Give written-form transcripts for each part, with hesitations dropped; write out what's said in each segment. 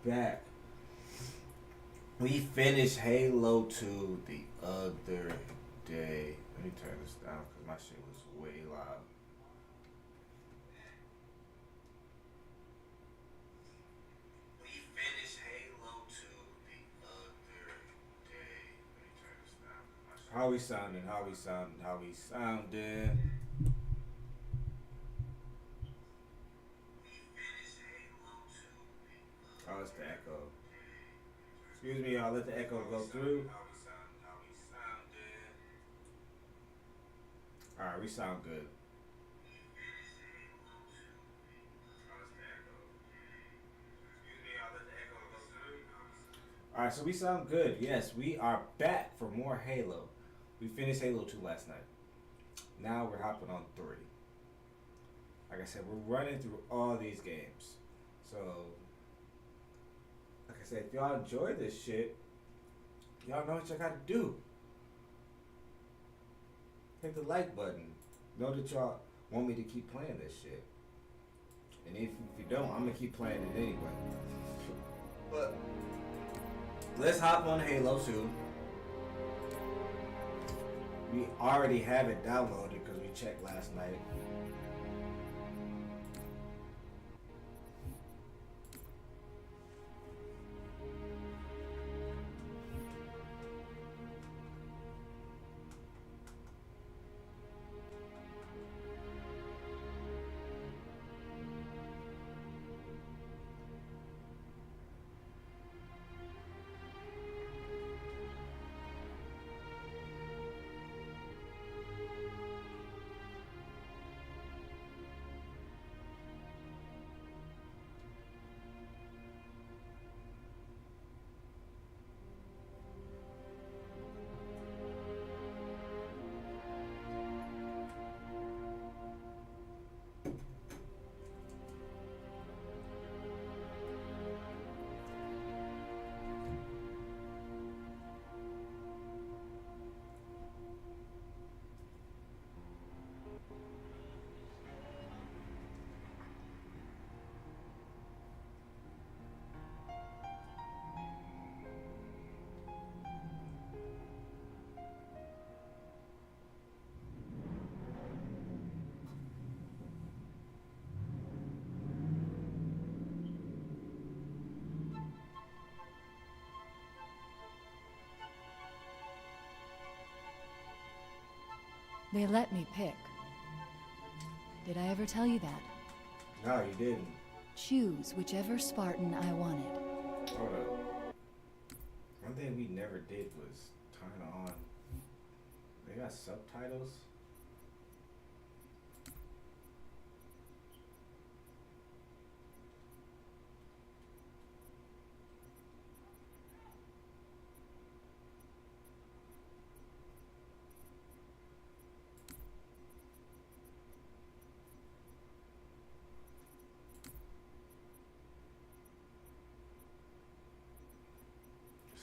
back. We finished Halo 2 the other day. Let me turn this down because my shit was way loud. We finished Halo 2 the other day. Let me turn this down. How we sounding? How we sounding? How we sounding? Oh, it's the echo. Excuse me, y'all. Let the echo go through. Alright, we sound good. Alright, so we sound good. Yes, we are back for more Halo. We finished Halo 2 last night. Now we're hopping on 3. Like I said, we're running through all these games. So, like I said, if y'all enjoy this shit, y'all know what y'all gotta do. Hit the like button. Know that y'all want me to keep playing this shit. And if you don't, I'm gonna keep playing it anyway. But let's hop on Halo 2. We already have it downloaded because we checked last night. They let me pick. Did I ever tell you that? No, you didn't. Choose whichever Spartan I wanted. Hold up. One thing we never did was turn on. They got subtitles.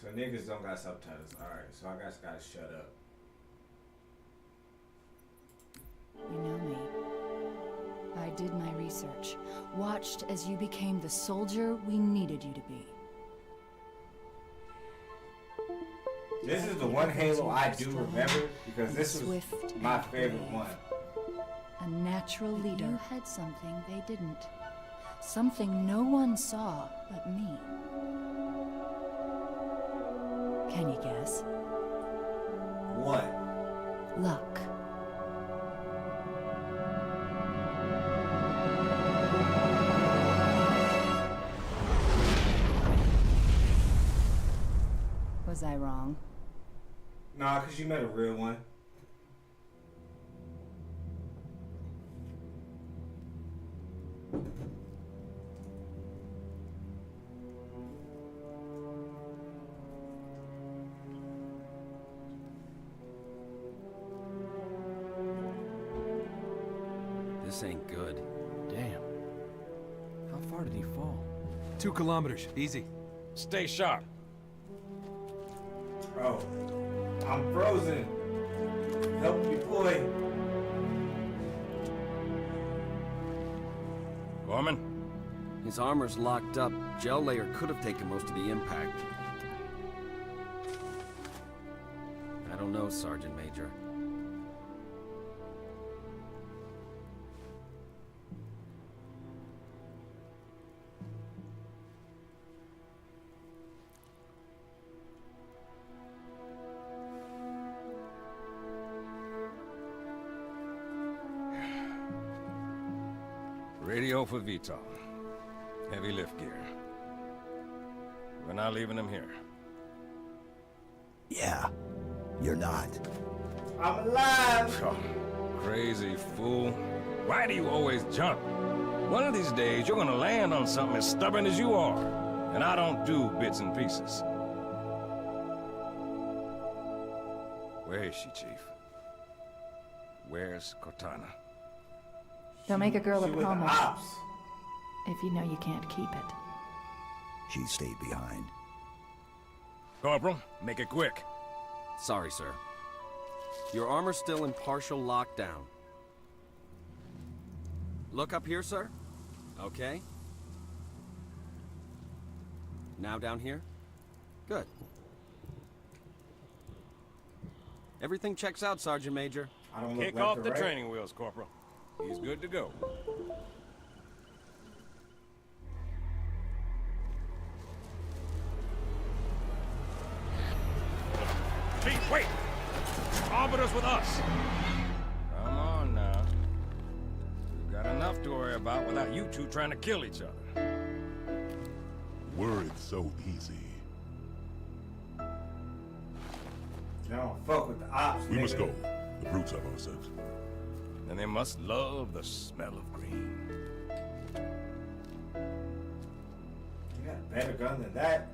So niggas don't got subtitles. Alright, so I guys gotta shut up. You know me. I did my research. Watched as you became the soldier we needed you to be. This is the one Halo I do remember because this was my favorite one. A natural leader. You had something they didn't. Something no one saw but me. Can you guess? What? Luck. Was I wrong? Nah, cause you met a real one. This ain't good. Damn. How far did he fall? 2 kilometers. Easy. Stay sharp. Oh, I'm frozen. Help me, boy. Gorman? His armor's locked up. Gel layer could have taken most of the impact. I don't know, Sergeant Major. Radio for Vital. Heavy lift gear. We're not leaving him here. Yeah, you're not. I'm alive! Oh, crazy fool. Why do you always jump? One of these days, you're gonna land on something as stubborn as you are. And I don't do bits and pieces. Where is she, Chief? Where's Cortana? Don't make a girl a She with the promise ops. if you know you can't keep it. She stayed behind. Corporal, make it quick. Sorry, sir. Your armor's still in partial lockdown. Look up here, sir. Okay. Now down here? Good. Everything checks out, Sergeant Major. I don't look Kick left off or the right. training wheels, Corporal. He's good to go. Chief, wait! Arbiter's with us! Come on now. We've got enough to worry about without you two trying to kill each other. Were it so easy. I don't fuck with the ops, We nigga. must go. The brutes have our scent. And they must love the smell of green. You got a better gun than that?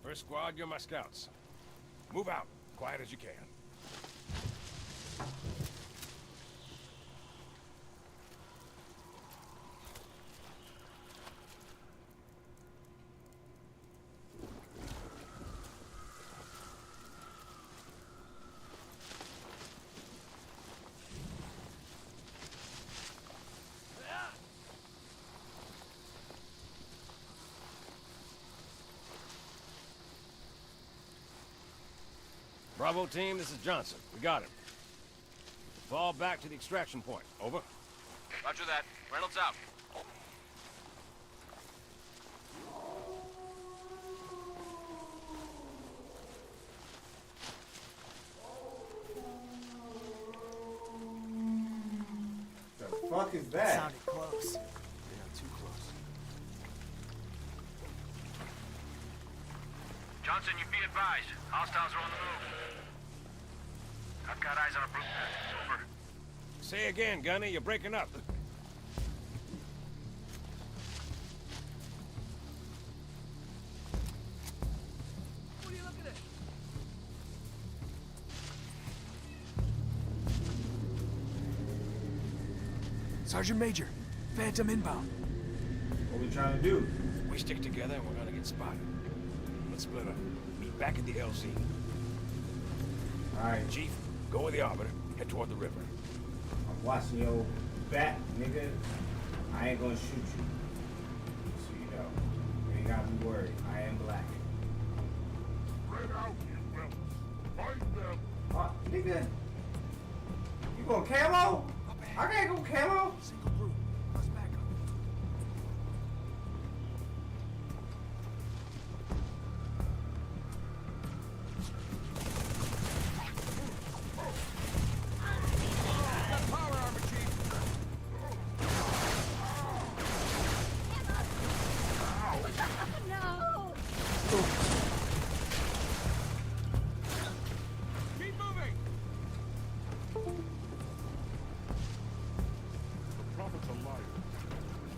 First squad, you're my scouts. Move out, quiet as you can. Bravo team, this is Johnson. We got him. Fall back to the extraction point. Over. Roger that. Reynolds out. The fuck is that? Sounded close. Yeah, too close. Johnson, you be advised. Hostiles are on the move. I've got eyes on a brute pack. Over. Say again, Gunny. You're breaking up. What are you looking at? Sergeant Major, Phantom inbound. What we trying to do? We stick together and we're gonna get spotted. Let's split up. Meet back at the LZ. Alright, Chief, go with the Arbiter. Head toward the river. I'm watching your back, nigga. I ain't gonna shoot you. So ain't gotta be worried. I am black. Spread out, you rebels. Find them. Oh, nigga. You going camo? I can't go camo. Single brute. Let's back up. Power armor, Chief. No! Keep moving. The prophets are liars.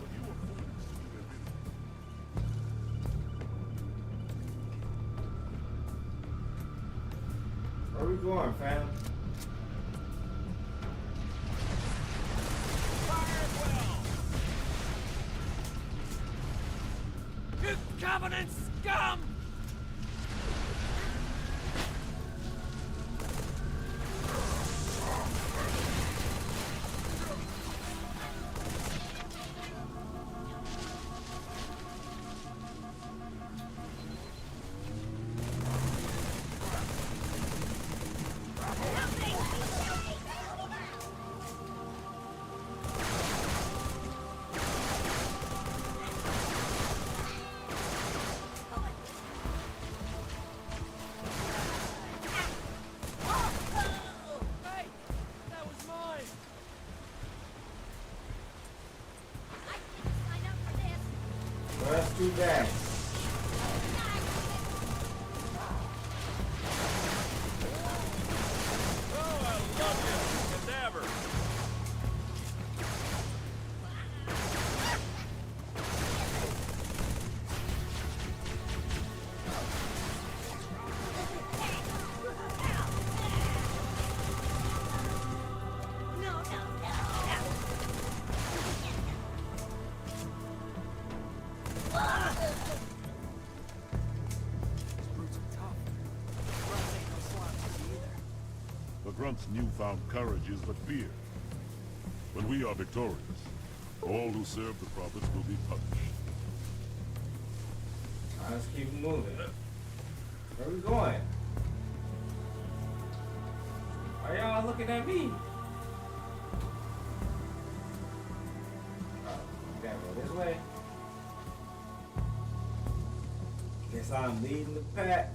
But you are fools to do their bidding. Where we going, fam? Fire well. You Covenant scum! Hey, that was mine. Well, that's too bad. Oh, I love you, cadaver. These brutes are tough. Grunts ain't no slouches either. The Grunt's newfound courage is but fear. When we are victorious, all who serve the prophets will be punished. Alright, let's keep moving. Where we going? Why y'all looking at me? Oh, we gotta go this way. Guess I'm leading the pack.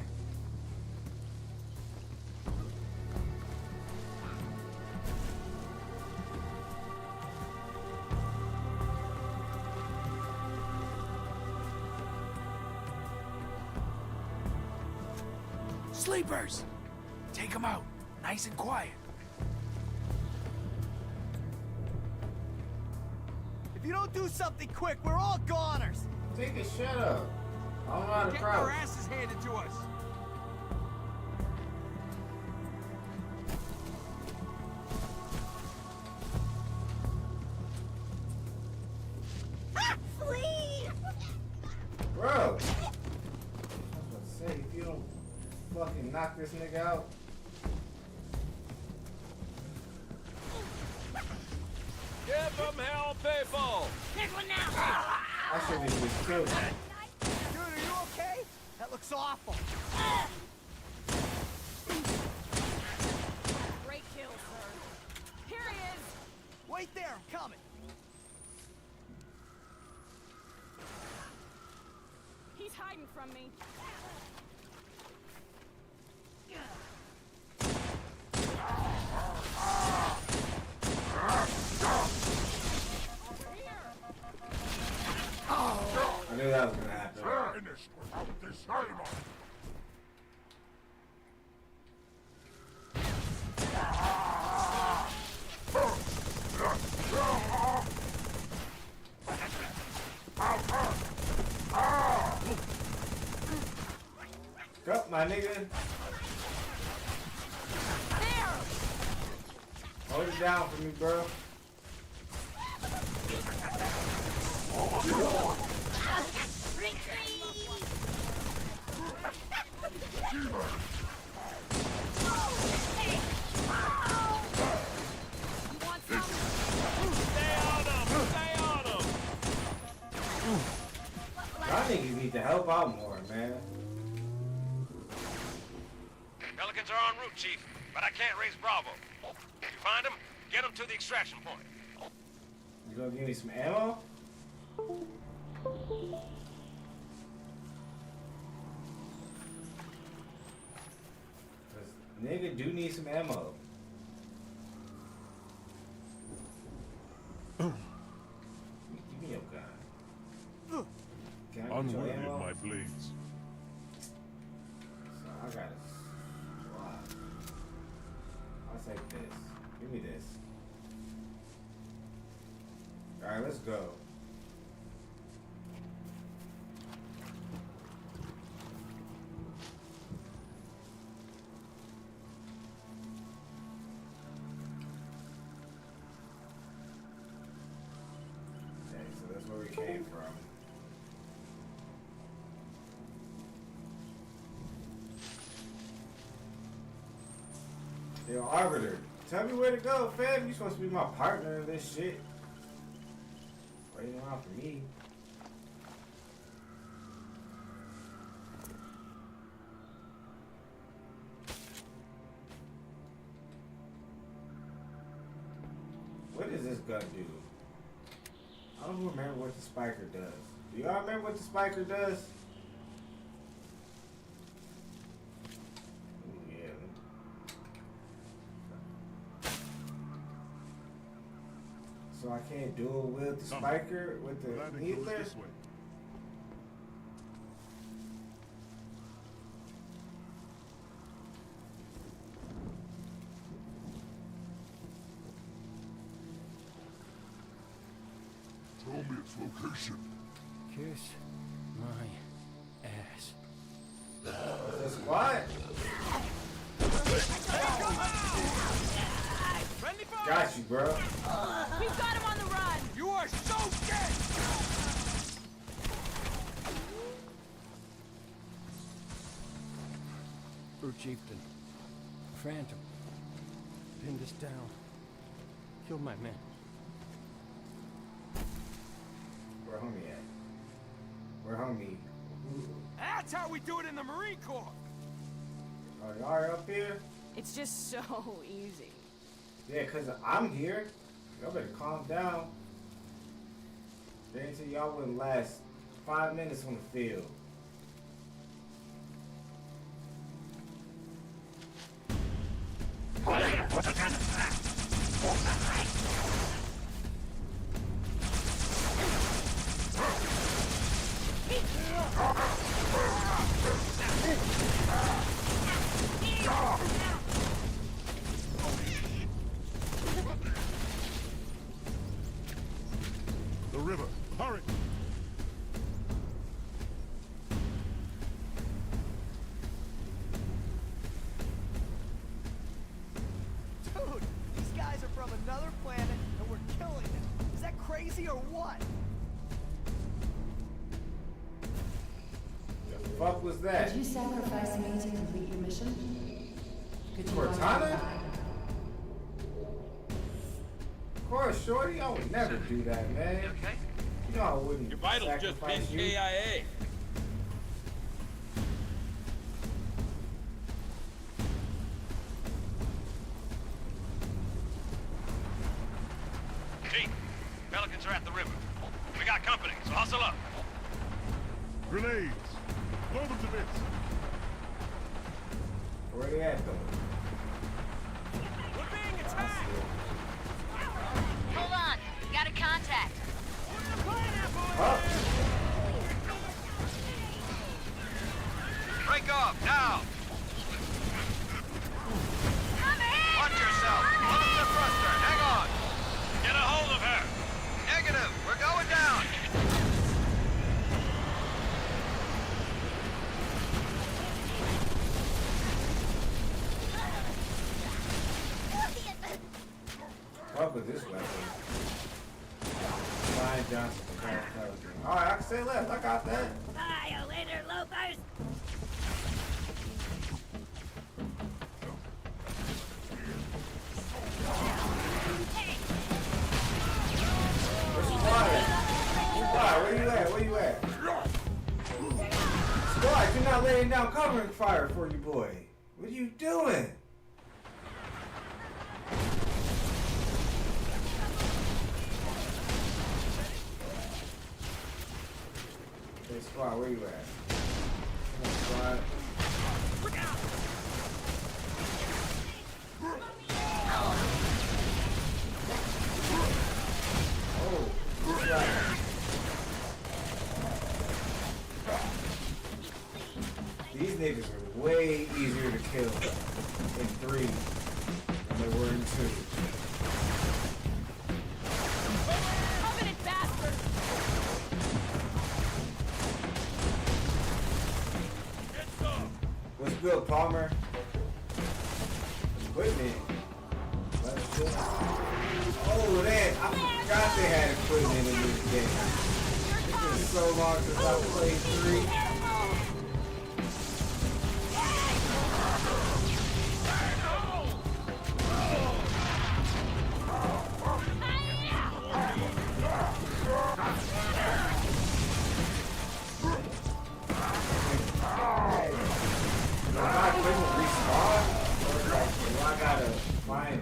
Sleepers! Take them out. Nice and quiet. If you don't do something quick, we're all goners. Take a shut up. I don't know how to Getting our crouch. asses handed to us. Flee! Bro! I was about to say, if you don't fucking knock this nigga out. Give them hell, people! I should have just killed him. Dude, are you okay? That looks awful. Great kill, sir. Here he is. Wait there, I'm coming. He's hiding from me. I knew that was gonna happen. Finished without this name on it. Go, my nigga. There! Hold it down for me, bro. Y'all niggas need to help out more, man. Pelicans are en route, Chief, but I can't raise Bravo. If you find them, get them to the extraction point. You gonna give me some ammo? Cause nigga do need some ammo. Give me your gun. Can I get your Unworthy ammo? of my blades. So I got it. Wow. I'll take this. Give me this. Alright, let's go. Okay, so that's where we came from. Yo, Arbiter, tell me where to go, fam. You supposed to be my partner in this shit. Waiting around for me. What does this gun do? I don't remember what the spiker does. Do y'all remember what the spiker does? Ooh, yeah. So I can't dual wield the spiker with the Landing goes needler? this way. Tell me its location. Kiss my ass. That's quiet. Friendly fire! Got you, bro. We've got him on the run! You are so dead! Brute Chieftain. Phantom. Pinned us down. Killed my men. Where homie at? Where homie? That's how we do it in the Marine Corps! Oh, y'all are up here? It's just so easy. Yeah, cause I'm here. Y'all better calm down. Guarantee y'all wouldn't last 5 minutes on the field. The river. Hurry! Dude, these guys are from another planet and we're killing them. Is that crazy or what? The fuck was that? Did you sacrifice me to complete your mission? Could you Cortana? Of course, Shorty, I would never do that, man. Okay? You know I wouldn't Your vitals just sacrifice been you. KIA. Chief, Pelicans are at the river. We got company, so hustle up. Grenades! Blow them to bits! Where they at, though? We're being attacked! Hold on, got a contact. Up! Break off, now! Watch yourself! Hold up the thruster, hang on! Get a hold of her. Negative, we're going down! Fuck with this weapon. Ryan Johnson from Pelican. Alright, I can say left. I got that. Bye, you later, loafers! Where's Squad at? Where you at? Where you at? not laying down covering fire for you, boy. What are you doing? Hey, squad, where you at? Come on, squad. Oh, right. These niggas are way easier to kill in 3 than they were in 2. Covenant bastard! What's good, Palmer? Equipment. Let's go. Oh, man, I forgot they had equipment in this game. It's been so long since I played 3. I gotta find it.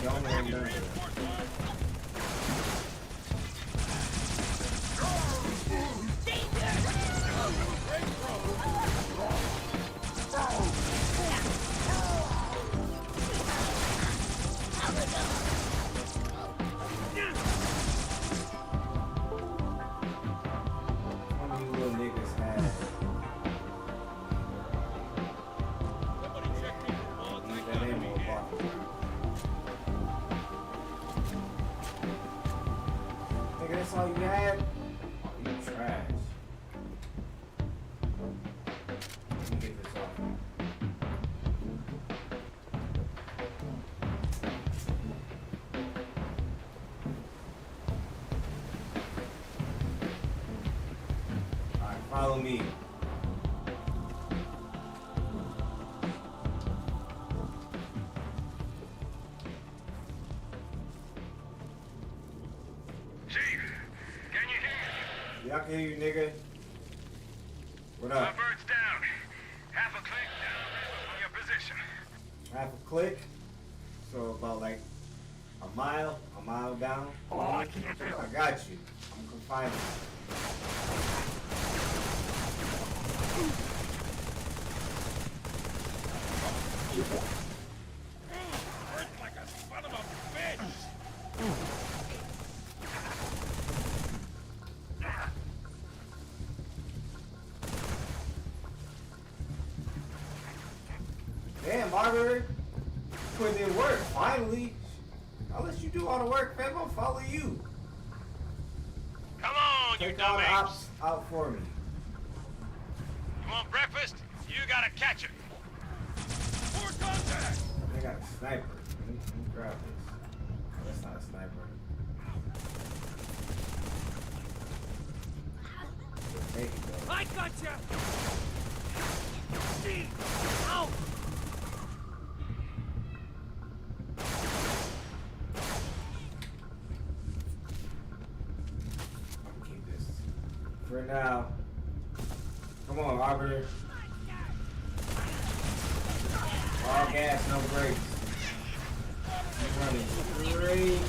Don't remember. How many little niggas have? That ammo box. Nigga, that's all you had? Oh, you trash. Let me get this off. Alright, follow me. Yeah, I can hear you, nigga. What up? My bird's down. Half a click down from your position. Half a click. So about like a mile down. Oh, I can't do it. I got you. I'm confined. Hurts like a son of a bitch! Damn, Margaret. Putting in work, finally. I'll let you do all the work, fam. I'll follow you. Come on, you Take all dumb the apes. ops out for me. You want breakfast? You gotta catch it. More contact! They got a sniper. Let me grab this. Oh, that's not a sniper. There you go. I gotcha! Ow! I'll keep this for now. Come on, Arbiter. All gas, no brakes. I'm running straight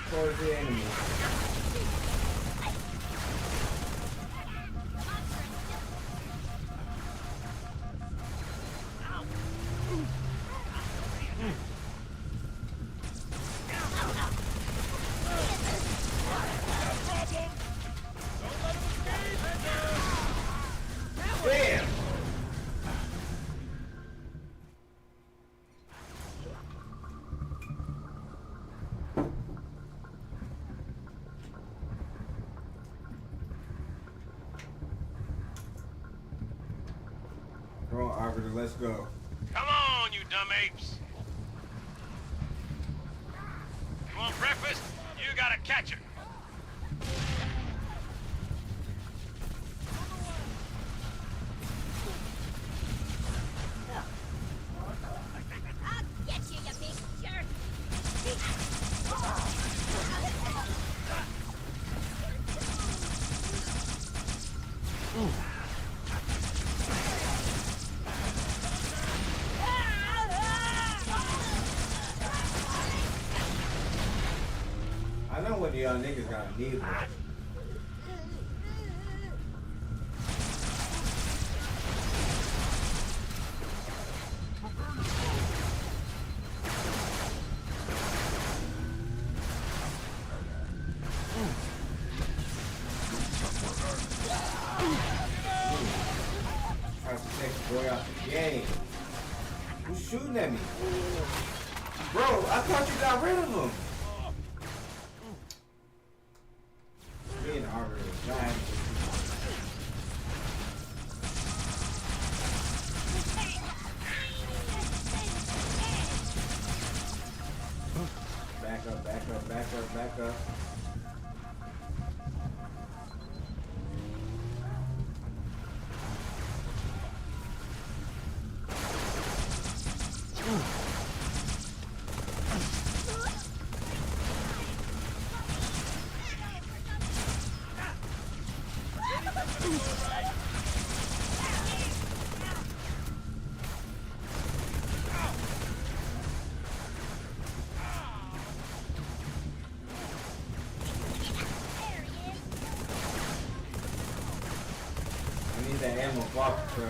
towards the enemy. Damn! Come on, Arbiter, let's go. Come on, you dumb apes. You want breakfast? You gotta catch it. I'll get you, you big jerk! Ooh. of y'all niggas got neither. Trying to take the boy out the game. Who's shooting at me? Bro, I thought you got rid of him. Me and Arbor is giant. Back up, back up, back up, back up. I need that ammo box, bro.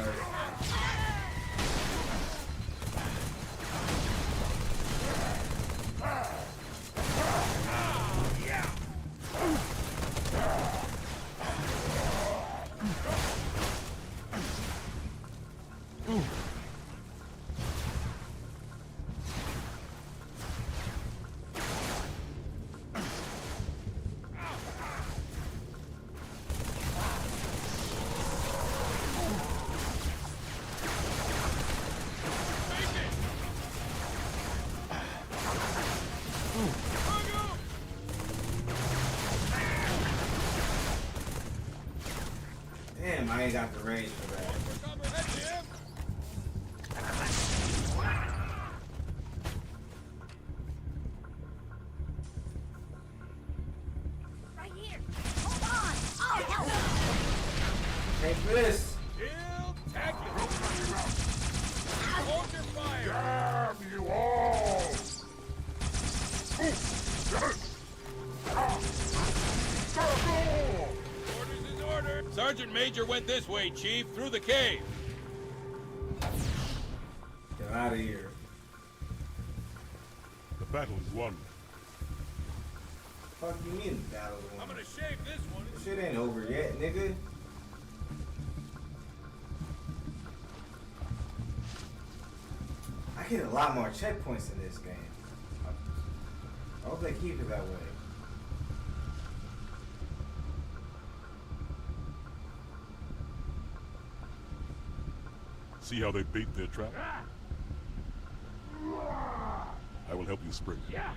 Damn, I ain't got the range for that. Right here. Hold on. Oh, help. Take this. Hold your fire! Damn you all! Orders is order. Sergeant Major went this way, Chief, through the cave. Get out of here. The battle is won. Fuck you mean the battle's I'm won? gonna shave this one. This shit ain't over yet, nigga. I get a lot more checkpoints in this game. I hope they keep it that way. See how they bait their trap? I will help you spring. That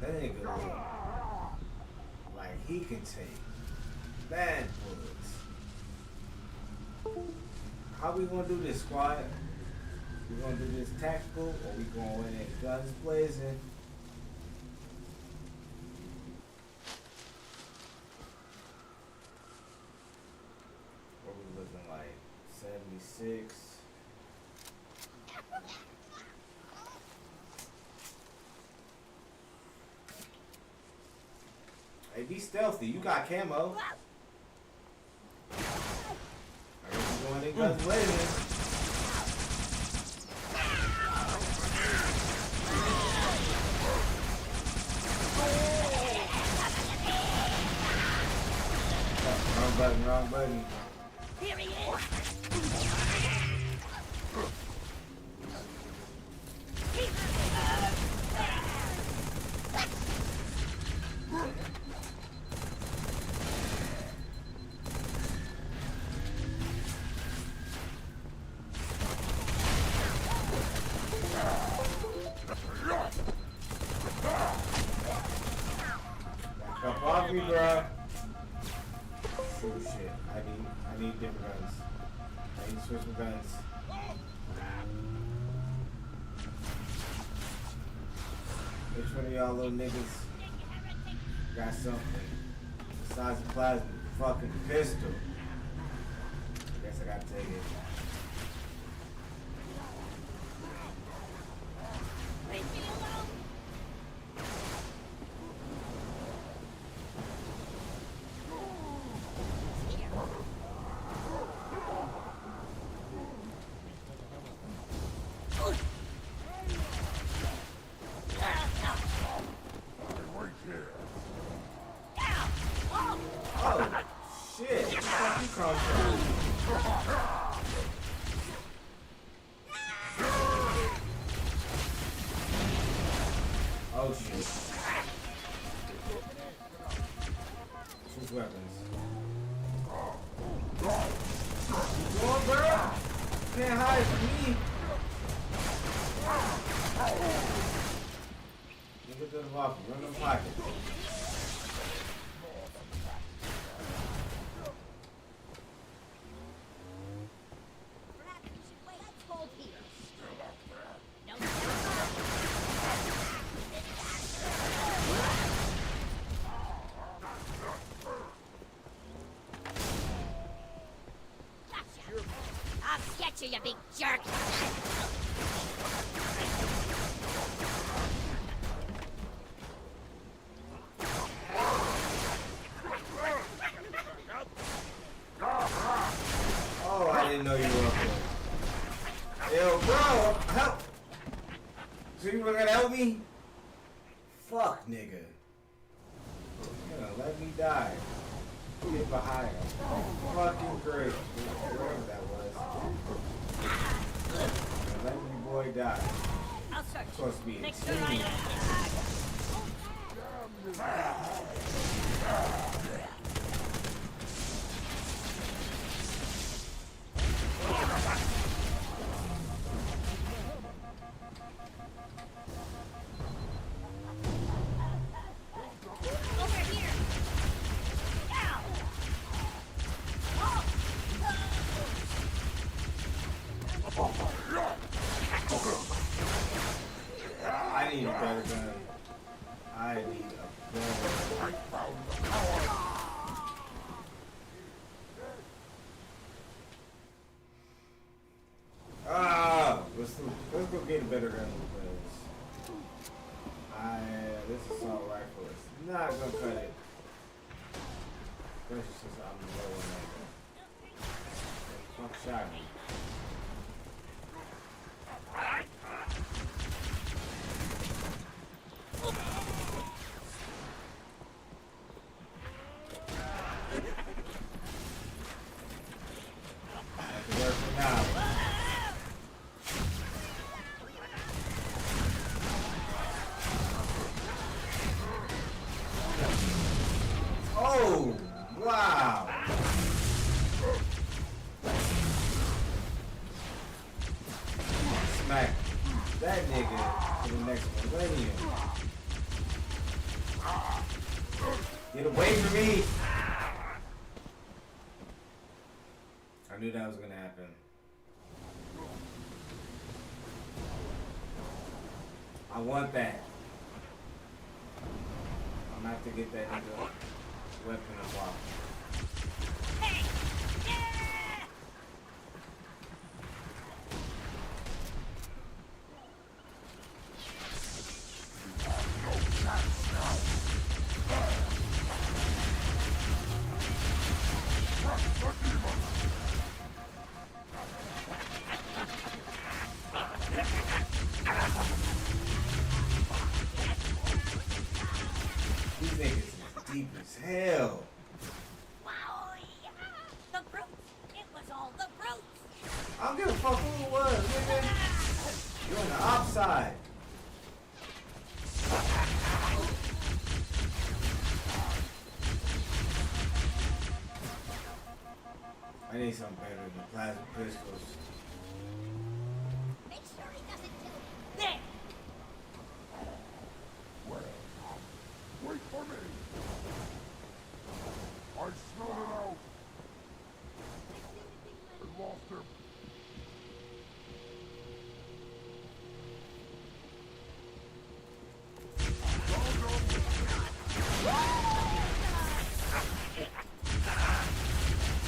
nigga look like he can take bad bullets. How we gonna do this, squad? We gonna do this tactical, or we going in guns blazing? What we looking like? 76. Hey, be stealthy. You got camo. I guess we're going in guns blazing. Wrong button. Here he is. Back off me, bro. Oh shit. I need different guns. I need to switch my guns. Which one of y'all little niggas got something besides a plasma fucking pistol? Guess I gotta take it. Leave me alone. can't hide from me. Nigga to the waffle, run them pockets. Perhaps we should wait. Let's hold here. No. Gotcha. I'll get you, you big jerk. Oh, I didn't know you were up there. Yo, bro, help! So you were gonna help me? Fuck, nigga. You're gonna let me die. Get behind him. Fucking great. Whatever that was. You're gonna let me boy die. I'll search. Supposed to be Make a sure I team. Over here. Ow. I need a better gun. I need a better gun. Ah, let's go get a better gun because this assault rifle is not gonna cut it. Especially since I'm low on that. Fuck shot me. That's work for now. Oh, wow. Smack that nigga to the next millennium. Get away from me. I knew that was gonna happen. I want that. I'm gonna have to get that nigga weapon as well. Hey! Yeah! These niggas is deep as hell. Wow! The brutes! It was all the brutes! I don't give a fuck who it was, nigga. You're on the outside. I need something better than plasma pistols. Make sure he doesn't kill me. There! Wait for me! I smelled it out! I lost him!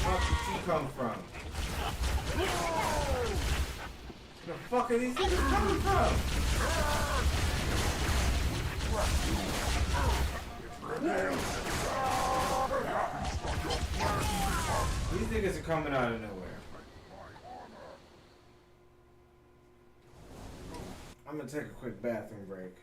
Where did she come from? Where the fuck are these niggas coming from? These niggas are coming out of nowhere. I'm gonna take a quick bathroom break.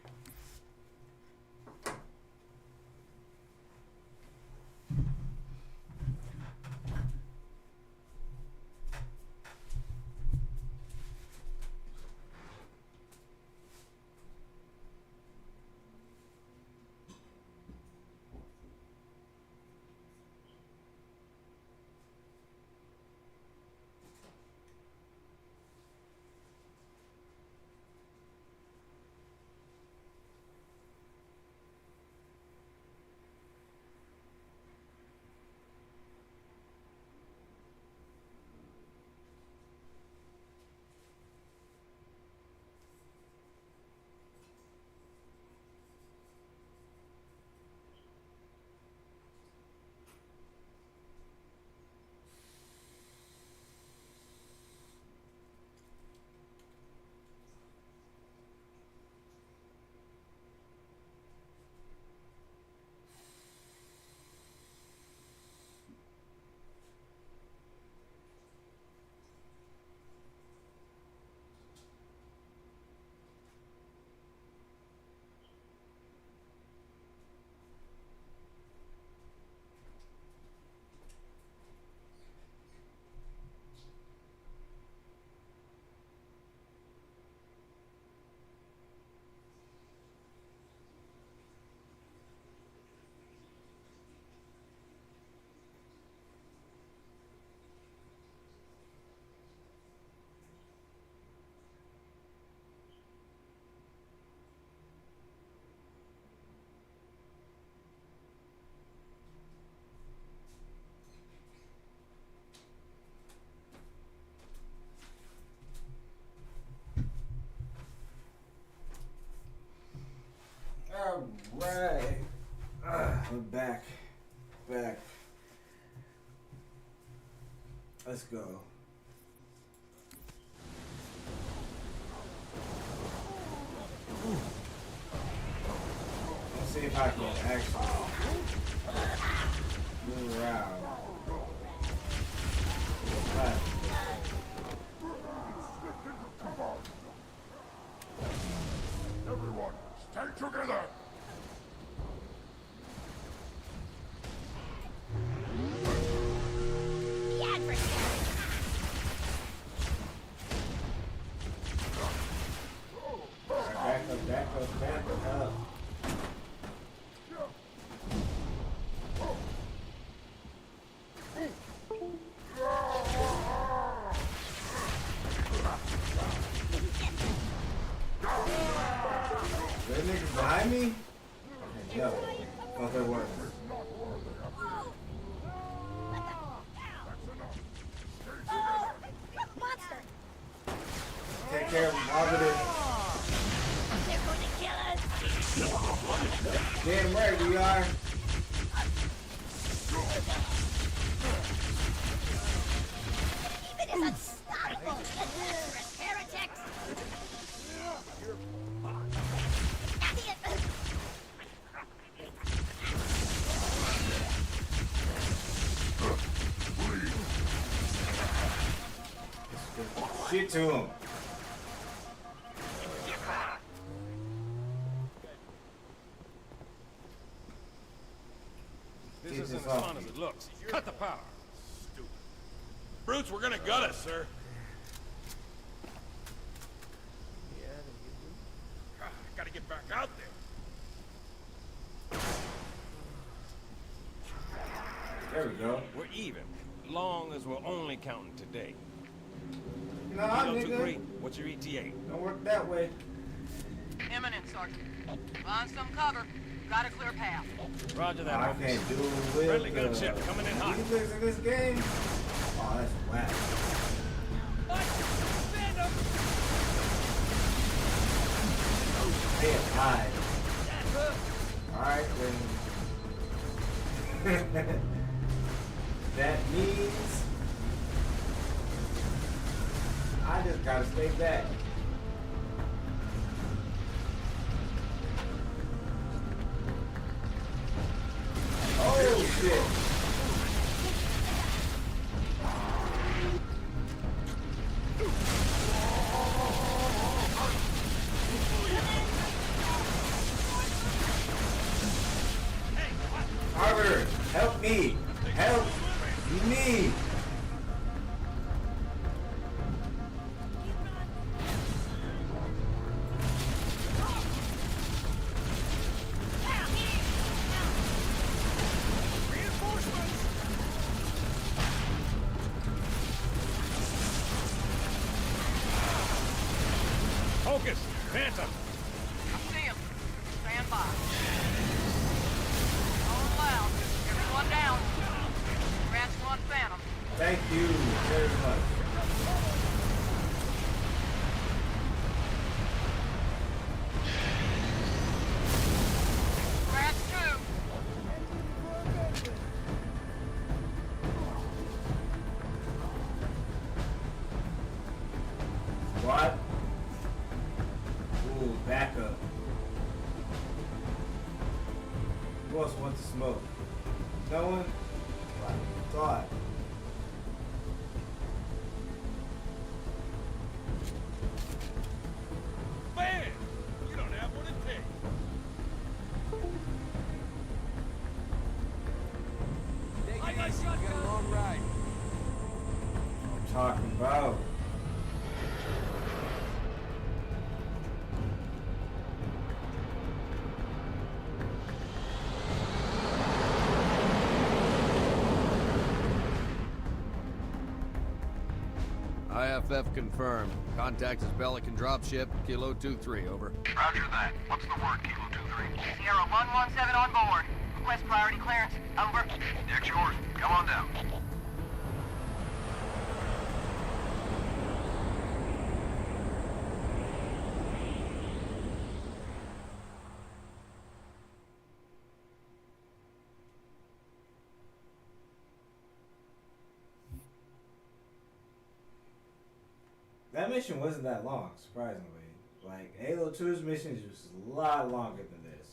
Let's go. Let's see if I can actually move around. Everyone, stay together! The adversary. Back up. That nigga behind me? Okay, yo. Thought that worked. Monster! Take care of him, positive. They're going to kill us! Damn right we are. Even is unstoppable! Heretics! Shit to him. This Keep isn't this as off fun as you. it looks. Cut the power. Stupid. Brutes, we're gonna gut us, sir. God, I gotta get back out there. There we go. We're even, long as we're only counting today. Nah, Kilo nigga. 2-3, what's your ETA? Don't work that way. Imminent, Sergeant. Find some cover. Got a clear path. Roger that, I Hawkins. can't do with Friendly gunship coming in hot. defense in this game. Oh, that's whack. Damn, hide. Alright, then. That means I just gotta stay back. Oh shit! Arbiter, help me! Help me! Focus! Phantom! I see him. Stand by. All loud. Everyone down. Grant's one Phantom. Thank you very much. Grant's two. What? Ooh, back up. Who else wants to smoke? No one? I thought. Man! You don't have what it takes. I'm talking about. IFF confirmed. Contact is Pelican dropship, Kilo 2-3, over. Roger that. What's the word, Kilo 2-3? Sierra 117 on board. Request priority clearance. Over. Deck's yours. Come on down. That mission wasn't that long, surprisingly. Like, Halo 2's missions was a lot longer than this.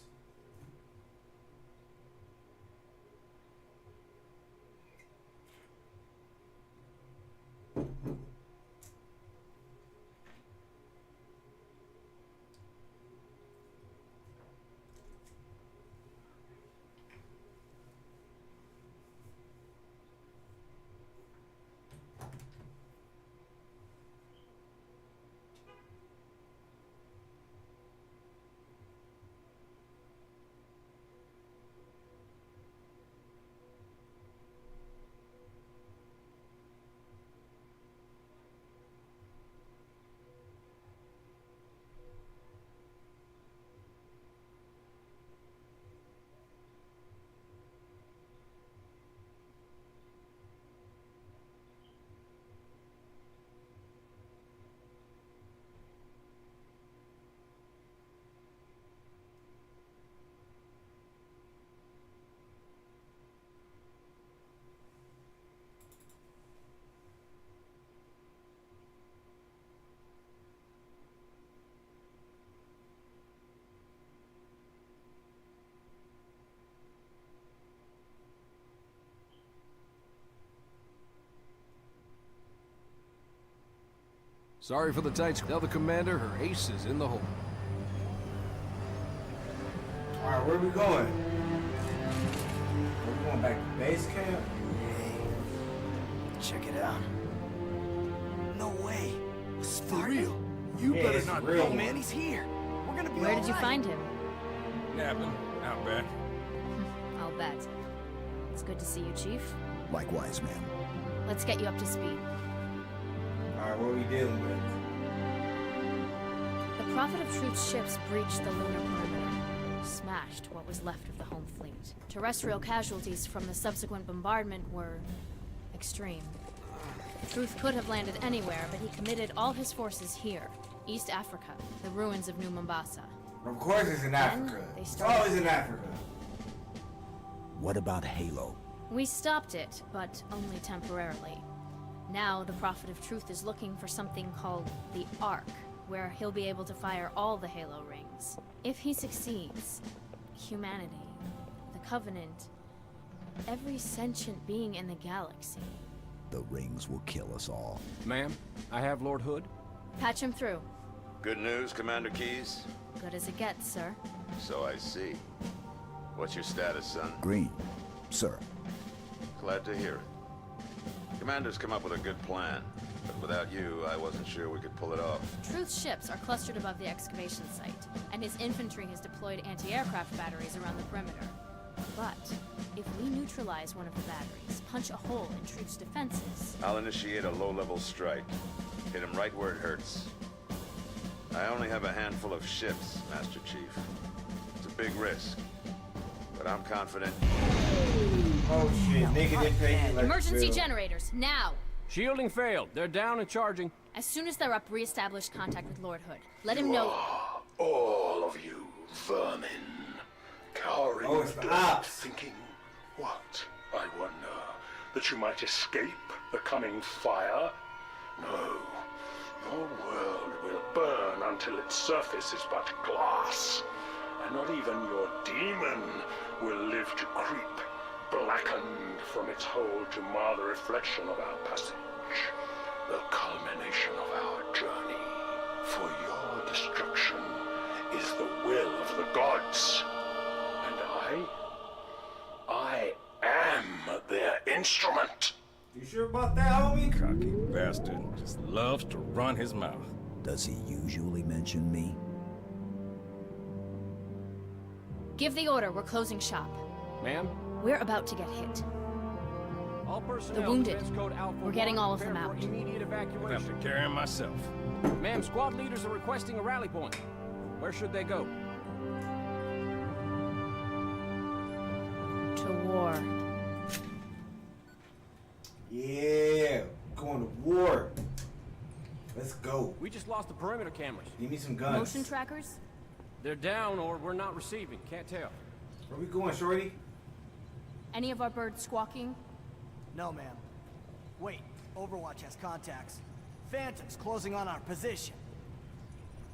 Sorry for the tights. Tell the commander her ace is in the hole. Alright, where are we going? We're going back to base camp? Check it out. No way. It's For real? You Yeah, better it's not real, go, man. man. He's here. We're gonna be Where all did you right. find him? Napping, out back. I'll bet. It's good to see you, Chief. Likewise, ma'am. Let's get you up to speed. Alright, what are we dealing with? The Prophet of Truth's ships breached the lunar perimeter, smashed what was left of the home fleet. Terrestrial casualties from the subsequent bombardment were extreme. Truth could have landed anywhere, but he committed all his forces here, East Africa, the ruins of New Mombasa. Of course it's in Africa. they It's started- always in Africa. What about Halo? We stopped it, but only temporarily. Now the Prophet of Truth is looking for something called the Ark, where he'll be able to fire all the Halo rings. If he succeeds, humanity, the Covenant, every sentient being in the galaxy. The rings will kill us all. Ma'am, I have Lord Hood. Patch him through. Good news, Commander Keyes? Good as it gets, sir. So I see. What's your status, son? Green, sir. Glad to hear it. Commander's come up with a good plan, but without you, I wasn't sure we could pull it off. Truth's ships are clustered above the excavation site, and his infantry has deployed anti-aircraft batteries around the perimeter. But if we neutralize one of the batteries, punch a hole in Truth's defenses... I'll initiate a low-level strike. Hit him right where it hurts. I only have a handful of ships, Master Chief. It's a big risk, but I'm confident. Oh shit, nigga didn't pay you like Emergency bill. generators, now! Shielding failed. They're down and charging. As soon as they're up, re-establish contact with Lord Hood. Let him know... All of you vermin, cowering Oh, it's in the the dirt, ops. thinking, what, I wonder, that you might escape the coming fire? No, your world will burn until its surface is but glass, and not even your demon will live to creep, blackened from its hole to mar the reflection of our passage, the culmination of our journey. For your destruction is the will of the gods, and I am their instrument. You sure about that, homie? Cocky bastard just loves to run his mouth. Does he usually mention me? Give the order, we're closing shop. Ma'am, We're about to get hit. all personnel. The wounded. defense code Alpha We're getting 1, all of them prepare for out. Immediate I'll have to evacuation. carry him myself. Ma'am, squad leaders are requesting a rally point. Where should they go? To war. Yeah, going to war. Let's go. We just lost the perimeter cameras. Give me some guns. Motion trackers? They're down or we're not receiving. Can't tell. Where we going, shorty? Any of our birds squawking? No, ma'am. Wait, Overwatch has contacts. Phantoms closing on our position.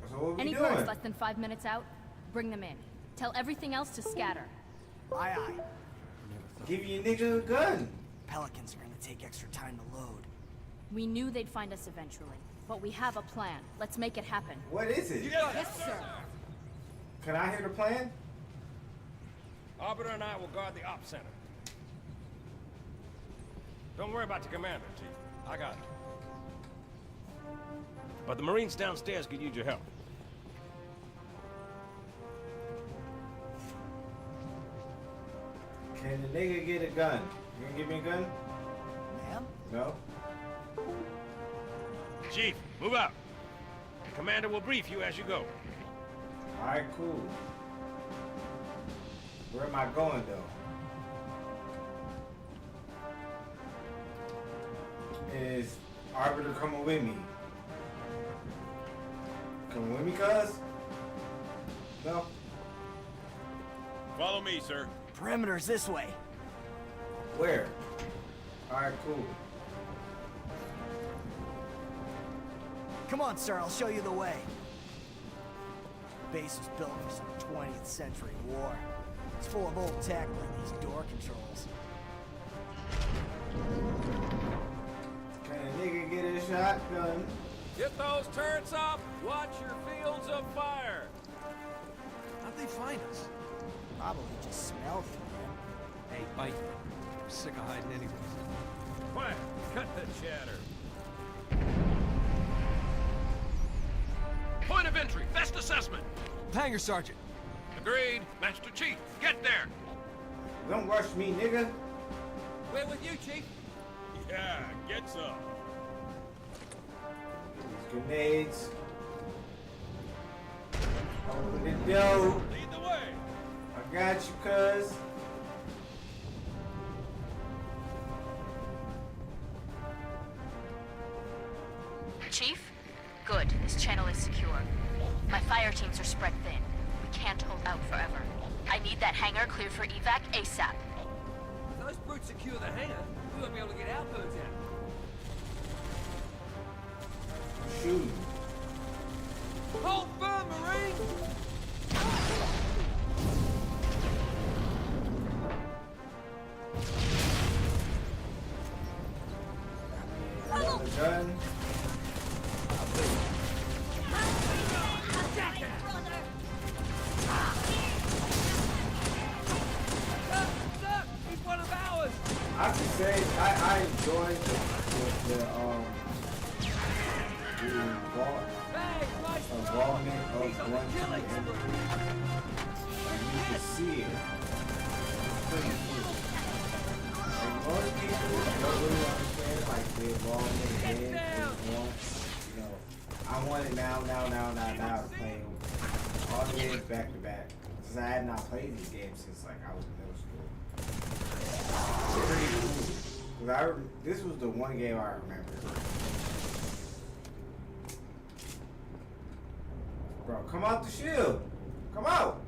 So what we Any doing? birds less than 5 minutes out, bring them in. Tell everything else to scatter. Aye, aye. Give your nigga a gun. Pelicans are gonna take extra time to load. We knew they'd find us eventually, but we have a plan. Let's make it happen. What is it? Yes, sir. Can I hear the plan? Arbiter and I will guard the op center. Don't worry about the commander, Chief. I got it. But the Marines downstairs could use your help. Can the nigga get a gun? You gonna give me a gun? Ma'am? No? Chief, move out. The commander will brief you as you go. Alright, cool. Where am I going though? Is Arbiter coming with me? Coming with me, cuz? No? Follow me, sir. Perimeter's this way. Where? Alright, cool. Come on, sir, I'll show you the way. Base was built for some 20th century war. It's full of old tech like these door controls. Can a nigga get a shotgun? Get those turrets up! Watch your fields of fire! How'd they find us? Probably just smelled it, man. Hey, bite. I'm sick of hiding anyways. Quiet! Cut the chatter. Point of entry, best assessment. Hangar Sergeant. Agreed. Master Chief, get there. Don't rush me, nigga. We're with you, Chief. Yeah, get some. These grenades. Open the door. Lead the way. I got you, cuz. Chief? Good. This channel is secure. My fire teams are spread thin. We can't hold out forever. I need that hangar cleared for evac ASAP. If those brutes secure the hangar, we won't be able to get our birds out. Shoot. Hold firm, Marine! Another gun. He's one of ours! I have to say, I enjoyed the involvement of one team and three. Like you can see it. It's pretty cool. And most people don't really understand like the involvement in one. You know, I want it now to play all the games back to back. Because I had not played these games since like I was in middle school. It's pretty cool. Cause this was the one game I remember. Bro, come out the shield. Come out.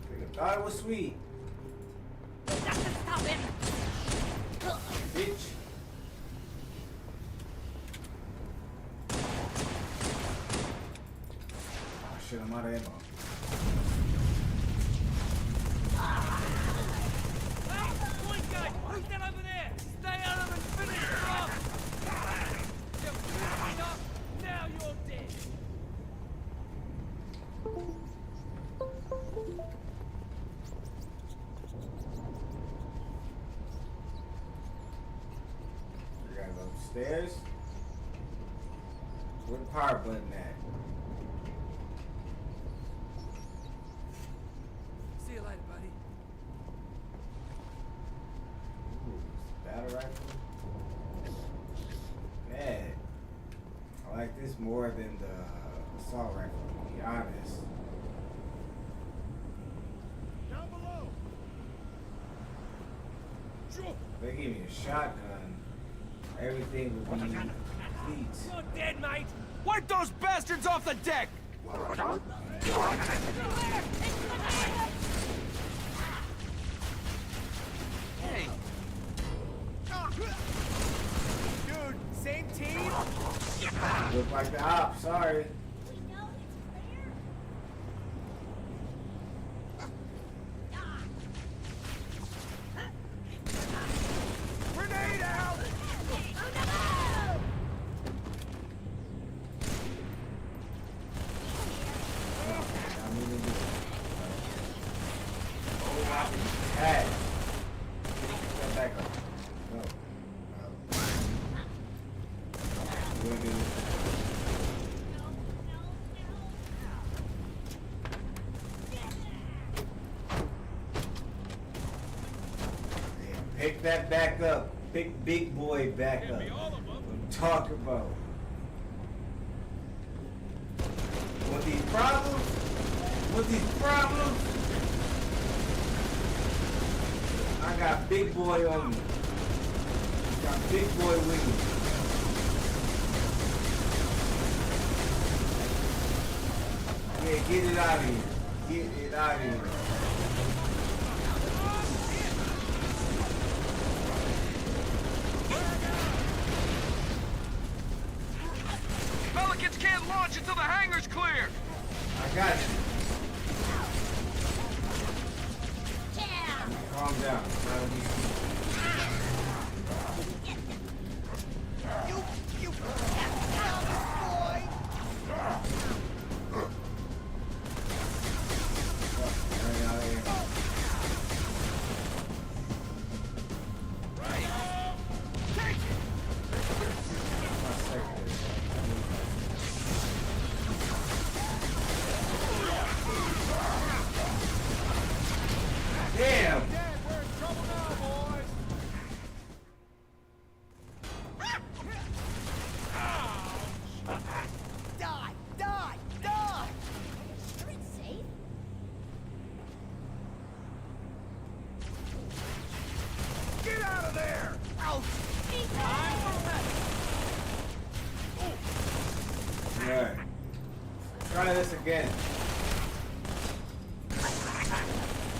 Nigga thought it was sweet. Stop him! Bitch. Oh shit, I'm out of ammo. Point guy! Who's that over there? Stay on him and finish him off! You fucked up! Now you're dead! You guys upstairs? Where the power button at? See you later, buddy. Ooh, battle rifle. Man, I like this more than the assault rifle, to be honest. Down below! If they give me a shotgun, everything would be complete. You're dead, mate! Wipe those bastards off the deck! Hey! Dude, same team? Look like the op, sorry. We know it's clear. Grenade out! Hey. Get back up. No. We're gonna do this. Pick that back up. Pick big boy back up. What I'm talking about. Want these problems? Want these problems? I got big boy on me. Got big boy with me. Yeah, get it out of here. Get it out of here. Pelicans can't launch until the hangar's clear! I got you. Calm down. You boy! Damn! We're in trouble now, boys! Die! Die! Die! Sure it's safe. Get out of there! Ouch! Alright. Try this again.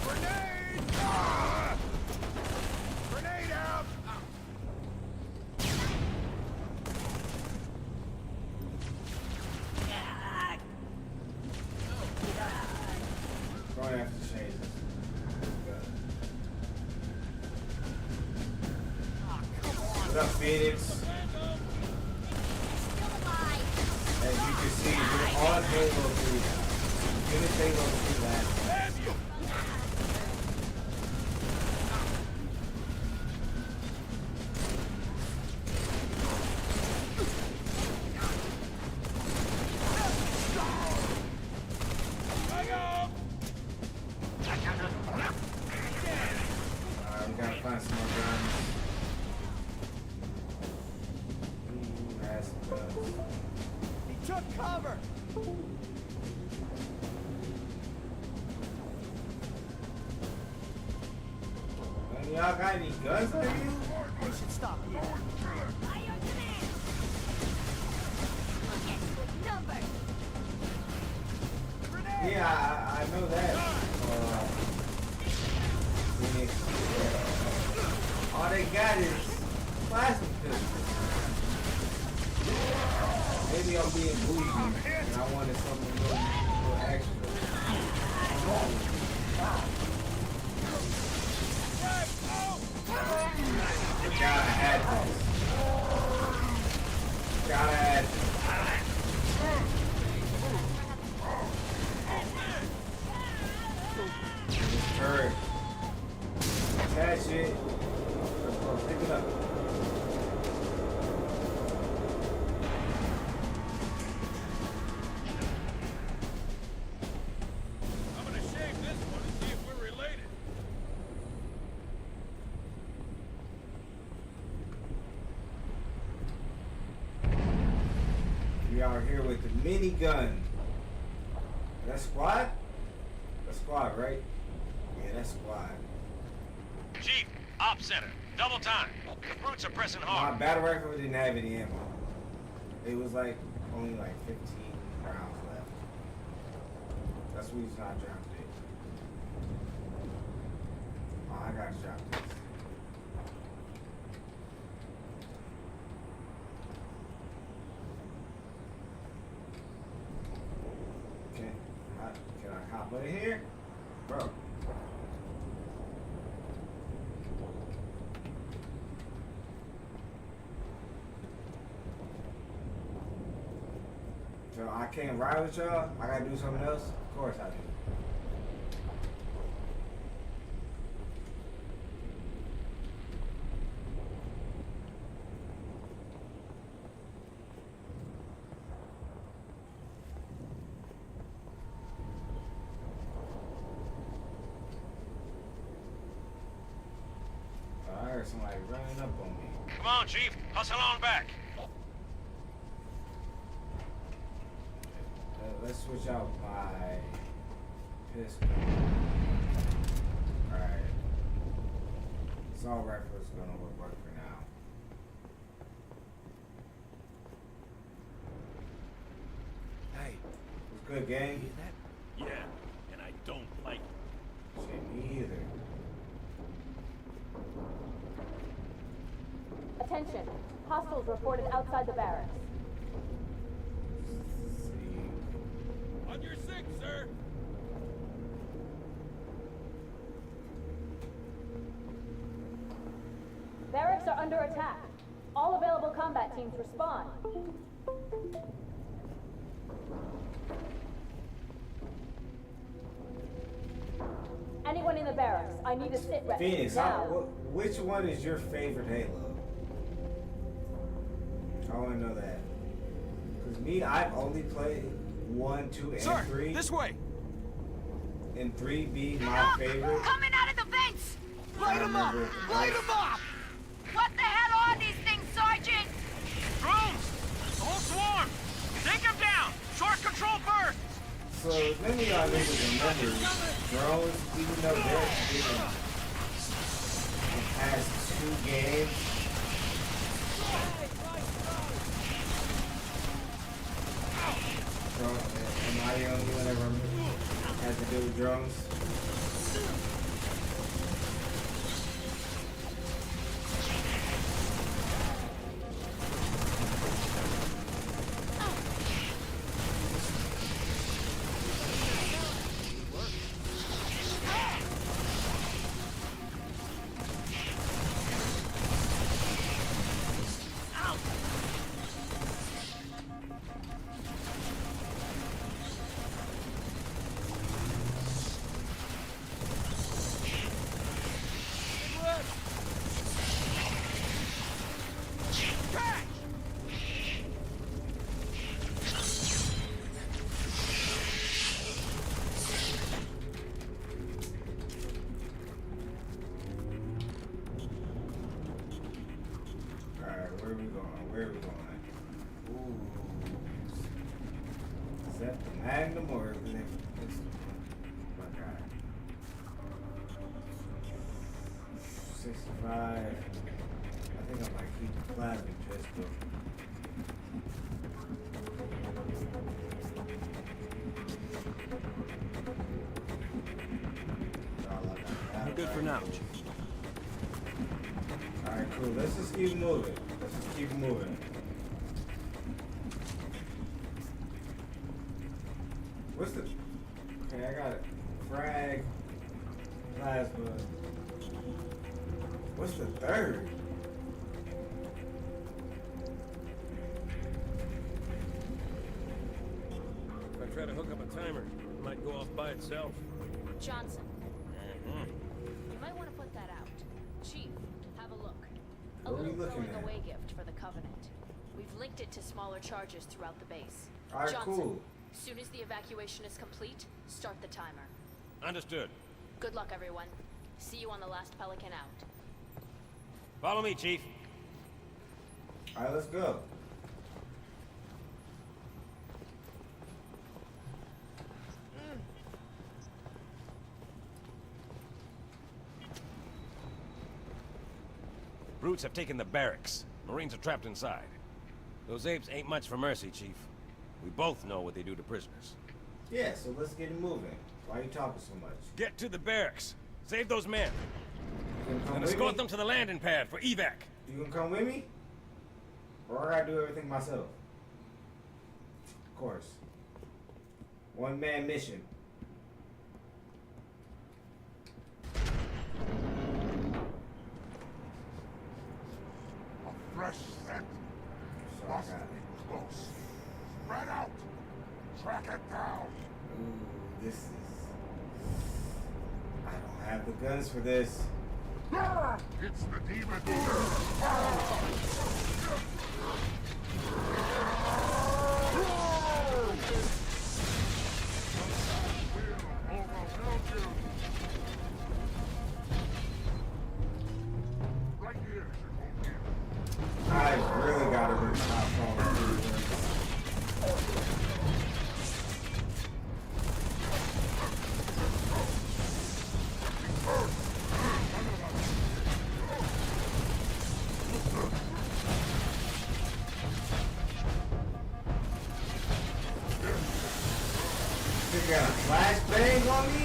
Grenade! Ah! Grenade out! Probably have to change this. What up, Phoenix? Still alive. As you can see, we're on Halo 3 now. Finish Halo 3 last night. We gotta find some more guns. That's some guns. He took cover! Y'all got any guns on you? They should stop here. Fire command. Look at good number. Grenade! Yeah, I know that. Phoenix. All they got is plasma pistols. Maybe I'm being bougie and I wanted something a little extra. Gotta add this. Gotta add this. This turret. Attach it. Let's go. Pick it up. I'm gonna shave this one and see if we're related. We are here with the minigun. That's squad? That's squad, right? Yeah, that's squad. Chief, Op Center, double time. The brutes are pressing My hard. battle rifle didn't have any ammo. It was like only like 15 rounds left. That's the reason I dropped it. Oh, I gotta drop this. So I can't ride with y'all? I gotta do something else? Of course I do. I heard somebody running up on me. Come on, Chief. Hustle on back. Let's switch out my pistol. Alright. Assault rifle is gonna work for now. Hey, It's good, gang. hear that? Yeah, and I don't like it. Shit, me either. Attention. Hostiles reported outside the barracks. On your six, sir. Barracks are under attack. All available combat teams respond. Anyone in the barracks, I need a sit rep. Phoenix, now. which one is your favorite Halo? I want to know that. Because me, I've only played 1, 2, and 3. This way. And 3 being my favorite. Coming out of the vents! Light him up! Light him up! What the hell are these things, Sergeant? Drones! The whole swarm! Take them down! Short control burst! So none of y'all niggas remember drones, even though they're getting the past 2 games. Bro, am I the only one that has to deal with drones? Where are we going? Where are we going? Ooh. Is that the Magnum or is it this? My God. 65. I think I might keep the plasma pistol. You're good for now, Chief. Alright, cool. Let's just keep moving. Let's just keep moving. What's the... Okay, I got it. Frag. Plasma. What's the third? If I try to hook up a timer, it might go off by itself. Johnson. You might want to put that out. Chief, have a look. A What are we little looking going at? away gift for the Covenant. We've linked it to smaller charges throughout the base. Alright, Johnson, cool. soon as the evacuation is complete, start the timer. Understood. Good luck, everyone. See you on the last Pelican out. Follow me, Chief. Alright, let's go. Brutes have taken the barracks. Marines are trapped inside. Those apes ain't much for mercy, Chief. We both know what they do to prisoners. Yeah, so let's get it moving. Why are you talking so much? Get to the barracks. Save those men. You gonna come And with escort me? them to the landing pad for evac. You gonna come with me? Or I gotta do everything myself? Of course. One man mission. A fresh scent. So I got Must it. be close. Spread out. Track it down. Ooh, this is... I don't have the guns for this. It's the demon. Right here. I really gotta rip top phone. You got a flashbang on me?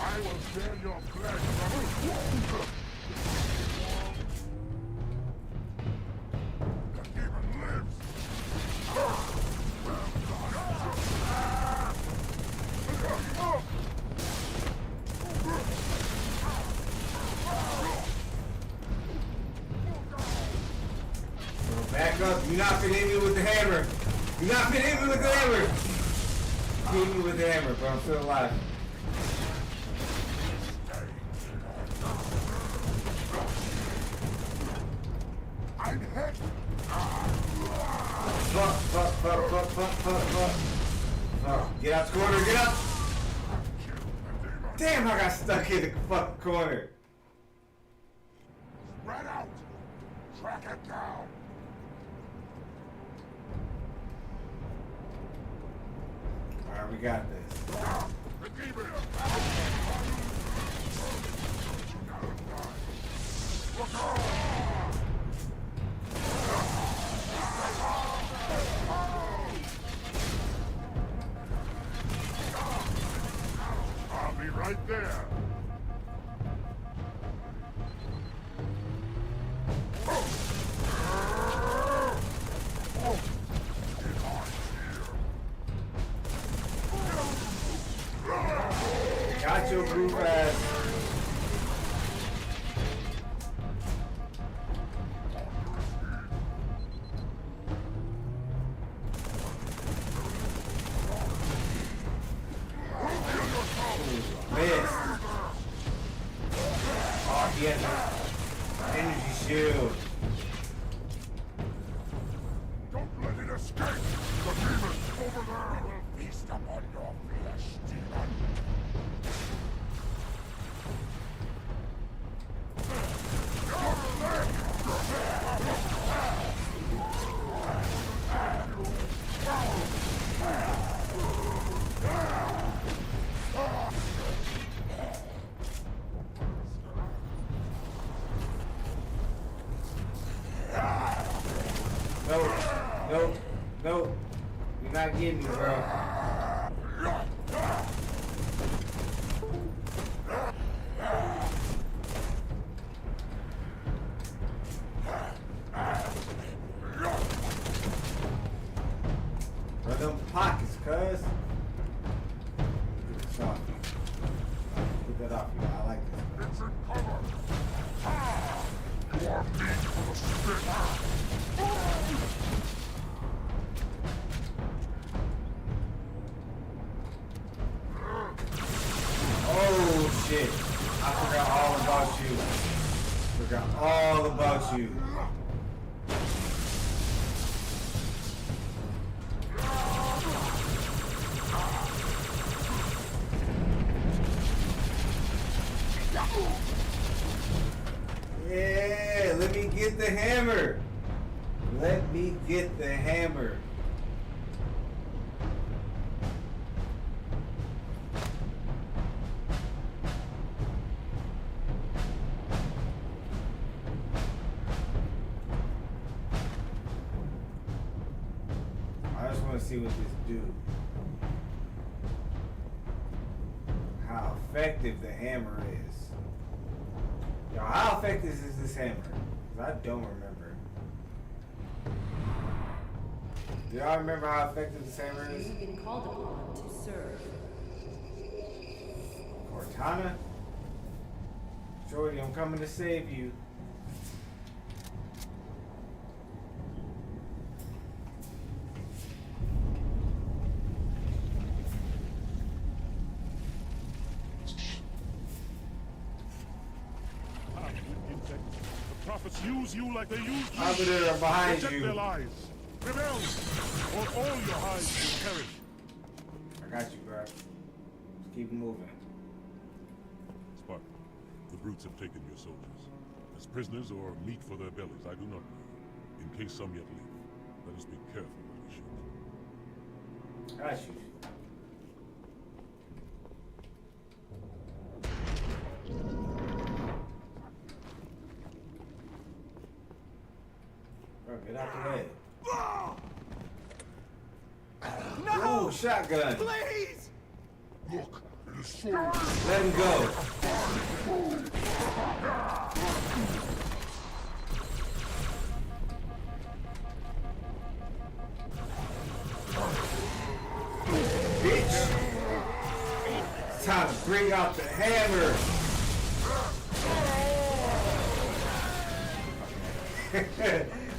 I will share your pleasure. The demon lives. So back up. You're not gonna hit me with the hammer. You're not gonna hit me with the hammer. Hit me with the hammer, bro. I'm still alive. I'm hit. Fuck. Get out the corner, get out! Damn, I got stuck in the fucking corner. Spread out. Track it down. Alright, we got this. The demon. Look out. I'll be right there. Got your groove ass. Missed. Oh, he has an energy shield. Don't let it escape. The demon over there will feast upon your flesh, demon. No. You're not getting me, bro. Run them pockets, cuz. Get this off you. Get that off you. I like this. It's in cover. More meat for the spit. Oh shit. I forgot all about you. Forgot all about you. Yeah, let me get the hammer. Let me get the hammer. I just want to see what this do. how effective the hammer is. Yo, how effective is this hammer? Because I don't remember. Do y'all remember how effective this hammer is? You've been called upon to serve. Cortana? Jordy, I'm coming to save you. The prophets use you like they use me. Over there behind Protect you. their lives. Rebel, or all your hides will perish. I got you, bro. Just keep moving. Spartan, the brutes have taken your soldiers. As prisoners or meat for their bellies, I do not know. In case some yet live, let us be careful what we shoot. Got you. Bro, get out the way. No! Ooh, shotgun. Please! Look, it is so. Let him go. Bitch. It's time to bring out the hammer.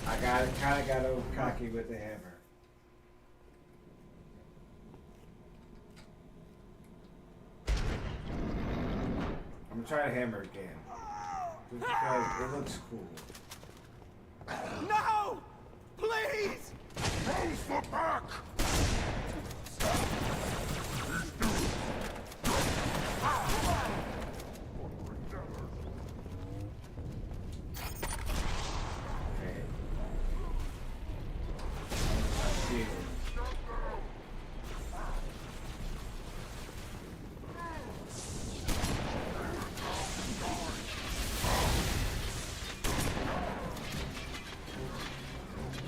I kind of got over cocky with the hammer. I'm gonna try to hammer again. Just because it looks cool. No! Please! Close the back! Okay. Shield.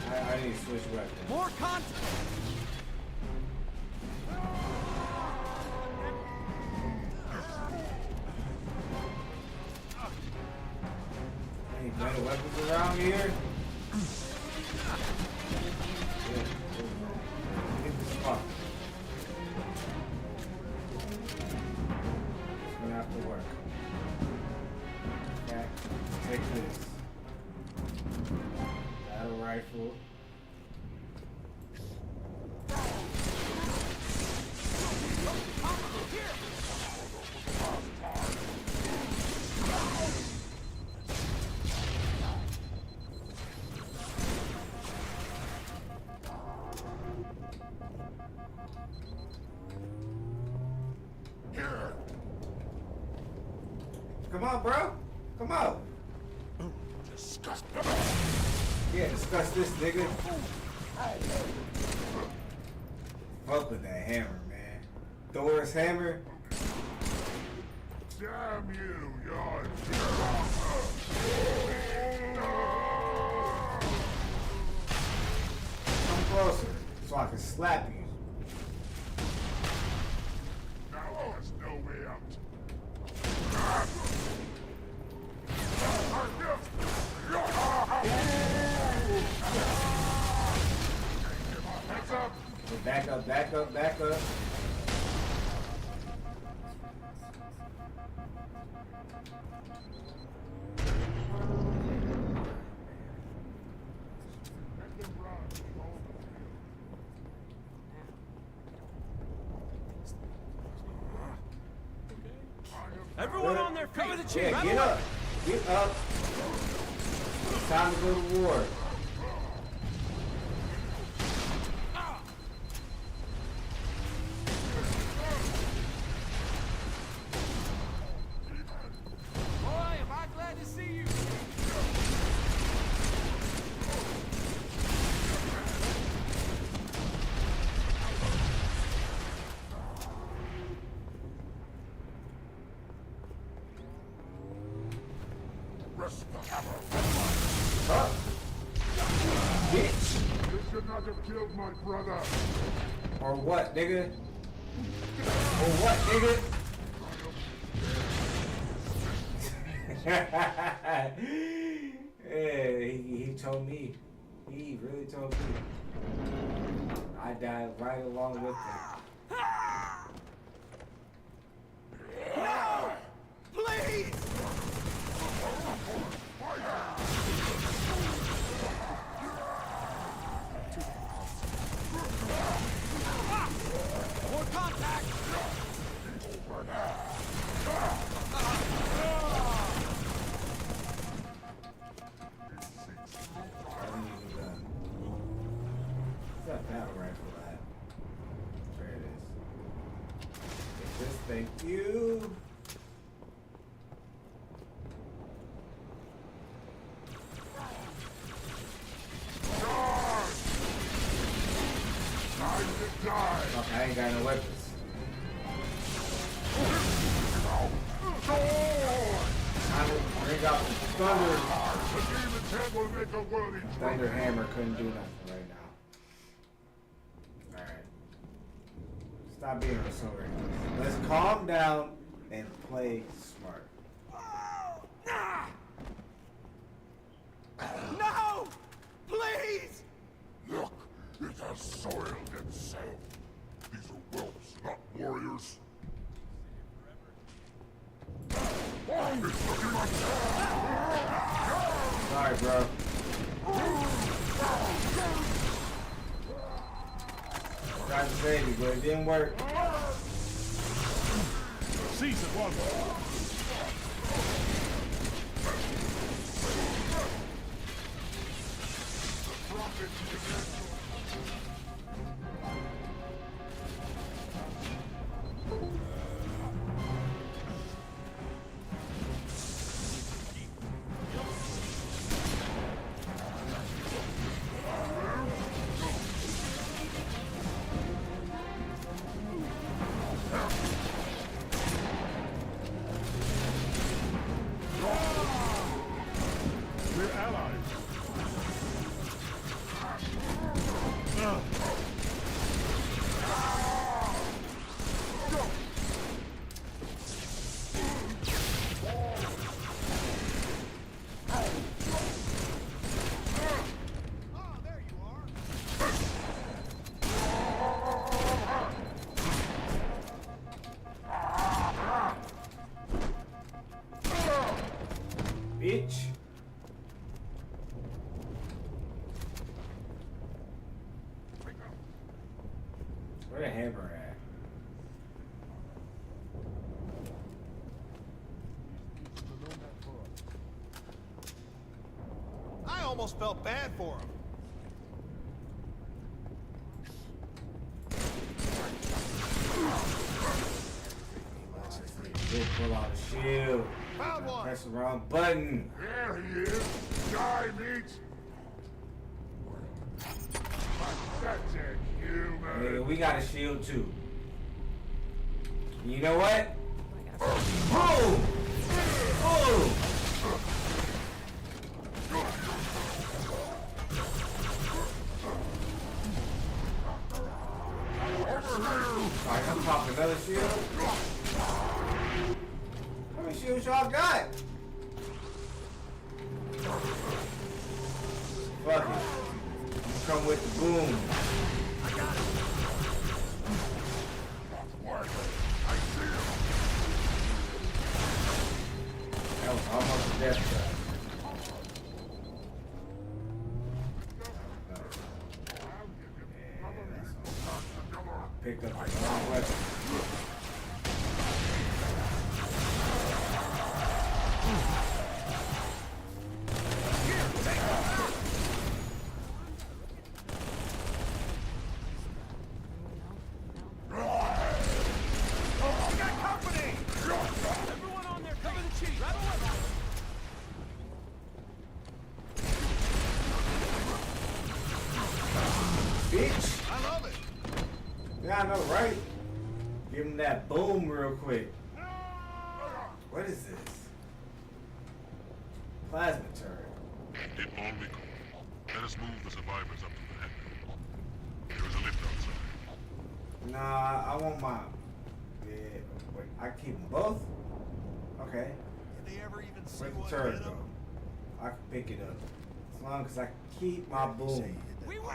I need to switch weapons. More contact! Any better weapons around here? Hit the spot. It's gonna have to work. Okay, take this. Battle rifle. Come on, bro. Come on. Disgusting. Yeah, discuss this, nigga. Fuck with that hammer, man. Thor's hammer. Damn you, you're. Come closer so I can slap you. Now there's no way out. Heads up! Back up, back up, back up. Everyone on their feet! Cover the chief! Yeah, get up. Get up. It's time to go to war. Boy, am I glad to see you! Rest the hammer. Up. Bitch. You should not have killed my brother. Or what, nigga? Or what, nigga? Yeah, he told me. He really told me. I died right along with him. No! Please! More contact! What's that battle rifle at? There it is. Get this, thank you. Fuck, I ain't got no weapons. I will bring out the thunder. Thunder hammer couldn't do nothing right now. Alright. Stop being so reckless. Let's calm down and play smart. No! Please! Look, it has soiled itself. These are whelps, not warriors. It's looking like Sorry, bro. Tried to save you, but it didn't work. Seize it, one. We're allies. Bitch. Where the hammer at? I almost felt bad for him. We'll pull out a shield. Found one. Press the wrong button. There he is. Die meat. Pathetic human. Nigga, we got a shield too. You know what? Boom! Boom! Alright, I'm popping another shield. How many shields y'all got? Fuck it. Come with the boom. That was almost a death trap. Picked up the wrong weapon. Bitch! I love it. Yeah, I know, right? Give him that boom real quick. What is this? Plasma turret. Did all we could. Let us move the survivors up to the hangar. There is a lift outside. Nah, I want my... Yeah, wait, I keep them both? Okay. Did they ever even see Where'd what the turret hit go? him? I can pick it up. As long as I keep my boom. We win!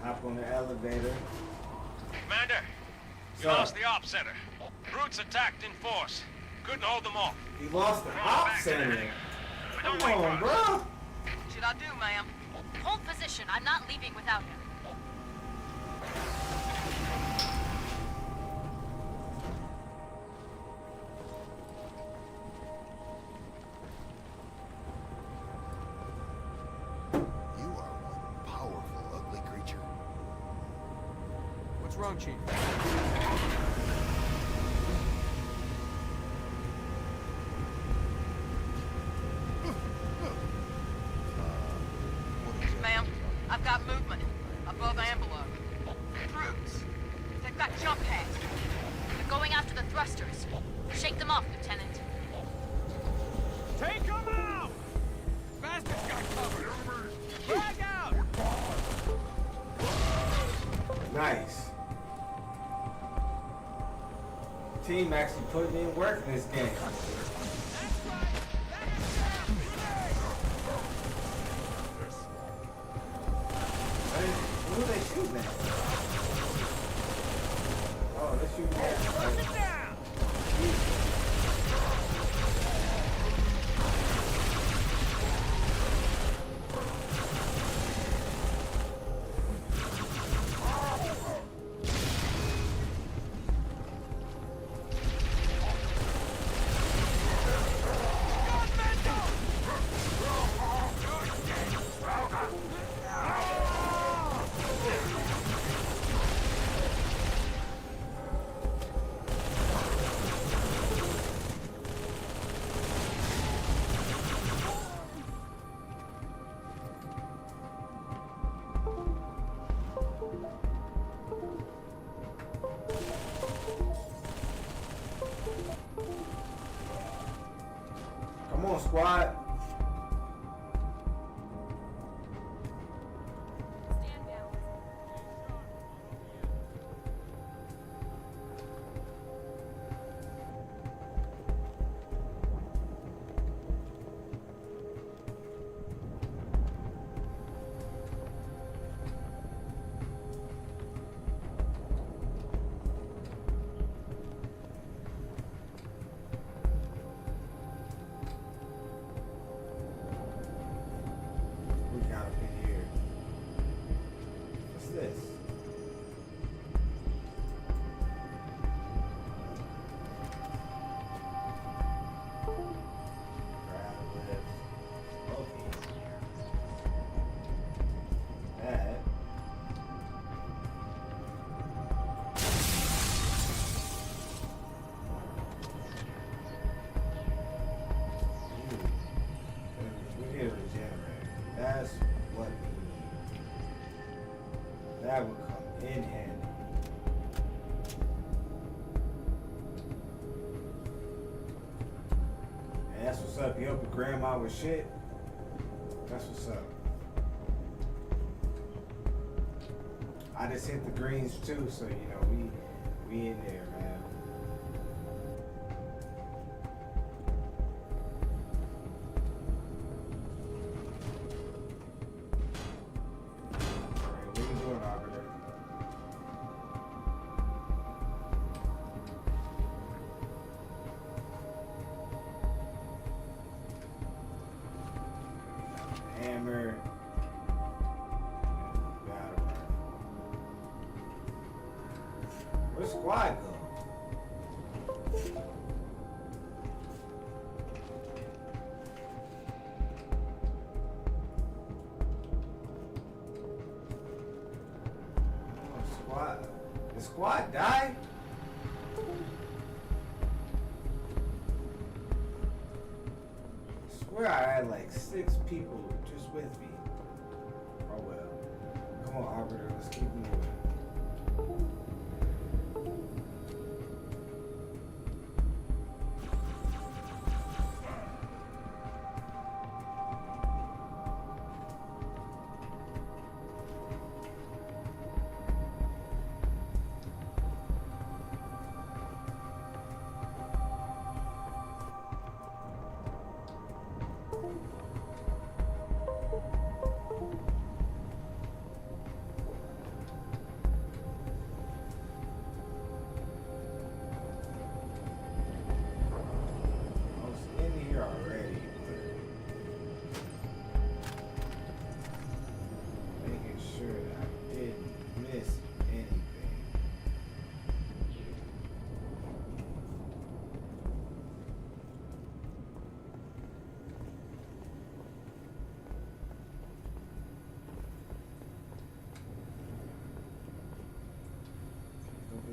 Hop on the elevator. Commander, we Sir. lost the op center. Brutes attacked in force. Couldn't hold them off. He lost the op center. Come on, bro. Should I do, ma'am? Hold position. I'm not leaving without him. You are one powerful, ugly creature. What's wrong, Chief? Ma'am, I've got movement. Above envelope. Brutes. They've got jump pads. They're going after the thrusters. Shake them off, Lieutenant. Take them out! Bastards got covered! Frag out! Nice. Team actually putting in work in this game. Who are they shooting at? Oh, they're shooting at. Come on, squad. We got up in here. What's this? Grab lift. Okay. That. We need a generator. That's what we need. That would come in handy. And that's what's up. You helping grandma with shit? That's what's up. I just hit the greens too, so you know we in there, man. Alright, what you doing over there? Hammer. Battle rifle. Where's squad go? Oh, squad. The squad died? swear I had like 6 people just with me. Oh well. Come on, Arbiter, let's keep moving.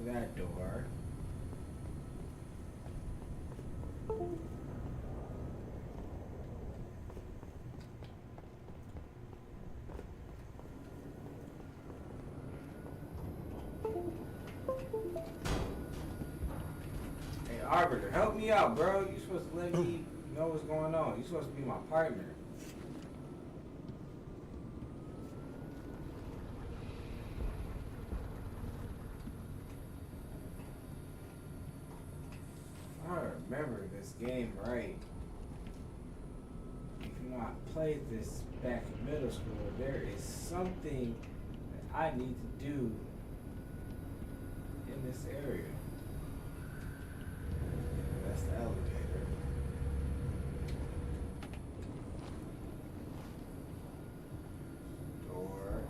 That door. Hey, Arbiter, help me out, bro. You supposed to let me know what's going on. You supposed to be my partner. Remember this game right. If you know I played this back in middle school, there is something that I need to do in this area. That's the elevator. Door.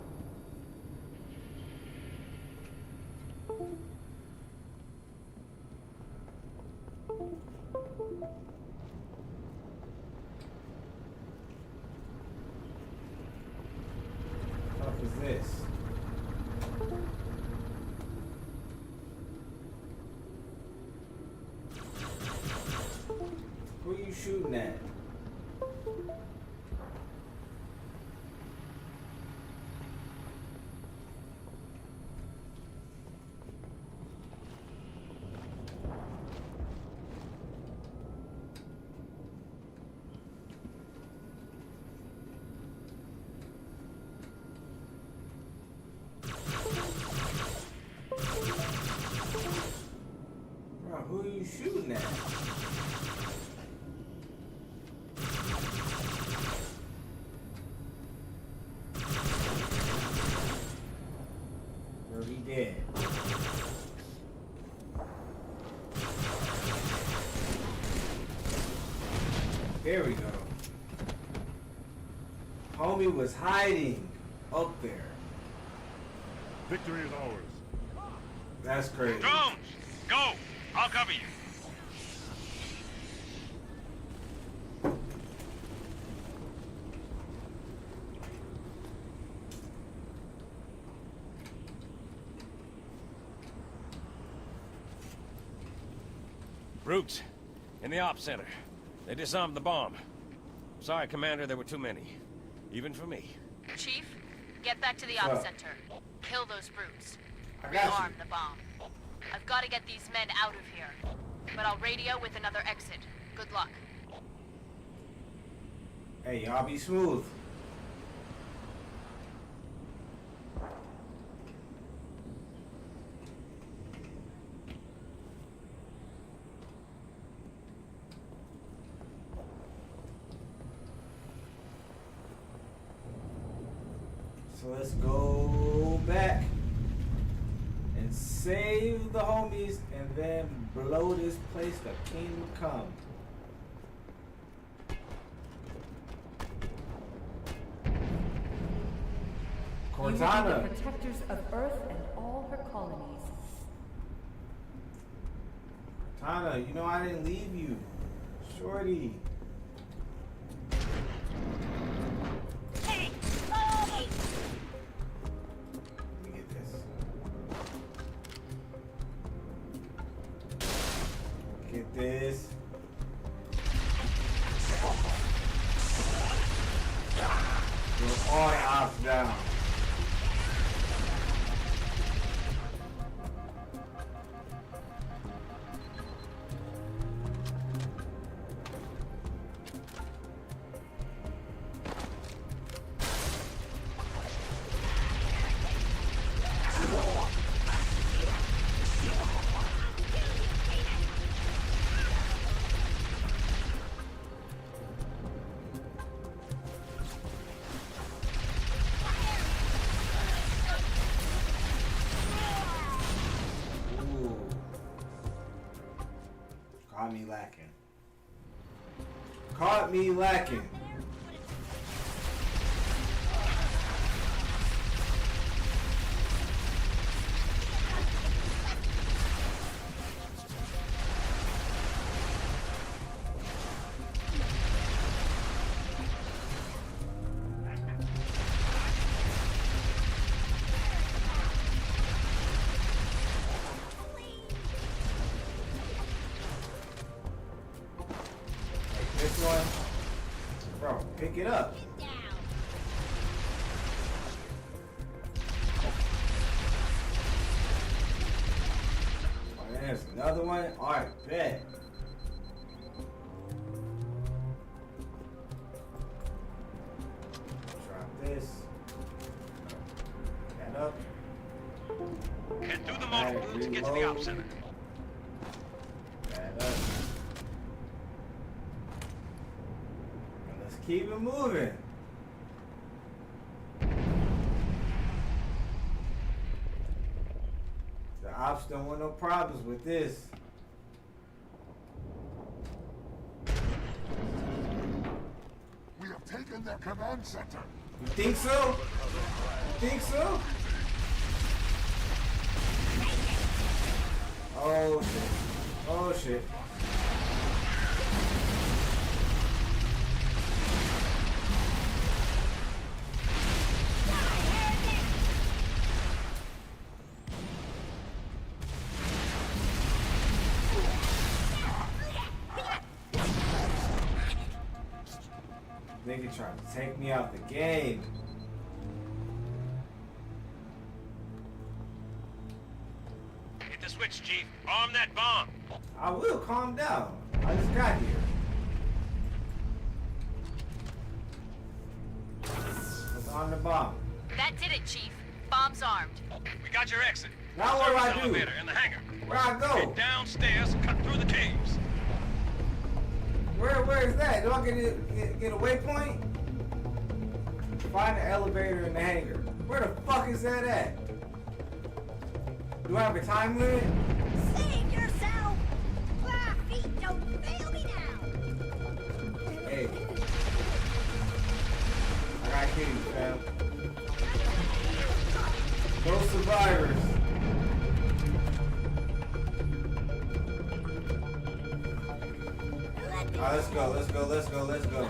What is this? Who are you shooting at? Who are you shooting at? Where he dead? There we go. Homie was hiding up there. Victory is ours. That's crazy. Drones, go! I'll cover you. Brutes, in the ops center. They disarmed the bomb. Sorry, Commander, there were too many. Even for me. Chief, get back to the ops center. Kill those brutes. I got Rearm the bomb. I've got to get these men out of here. But I'll radio with another exit. Good luck. Hey, y'all be smooth. So let's go back and save the homies and then blow this place to kingdom come. Cortana. You will be the protectors of Earth and all her colonies. Cortana, you know I didn't leave you. Shorty. Hey! Follow me! Let me get this. Get this. Caught me lacking. Caught me lacking. This one, bro, pick it up. Oh, there's another one. All right, bet. Drop this. That up. Head through the motor rooms and get to the op center. That up. Let's keep it moving. The ops don't want no problems with this. We have taken their command center. You think so? You think so? Oh shit. Oh shit. Nigga trying to take me out the game. Hit the switch, Chief. Arm that bomb. I will, calm down. I just got here. Let's arm the bomb. That did it, Chief. Bomb's armed. We got your exit. Now what do I Service do? elevator in the hangar. Where I go? Head downstairs, cut through the caves. Where is that? Do I get a waypoint? Find the elevator in the hangar. Where the fuck is that at? Do I have a time limit? Save yourself! Ah, feet don't fail me now! Hey. I got kitties, fam. No survivors. Alright, let's go.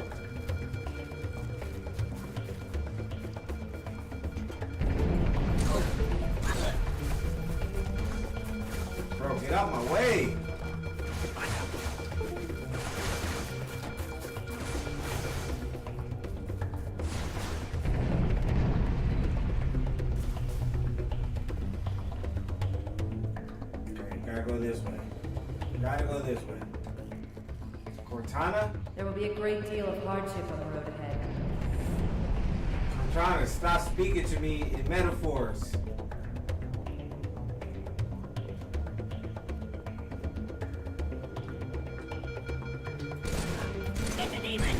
Bro, get out my way. Okay, gotta go this way. Cortana? There will be a great deal of hardship on the road ahead. Cortana, stop speaking to me in metaphors. It's a demon!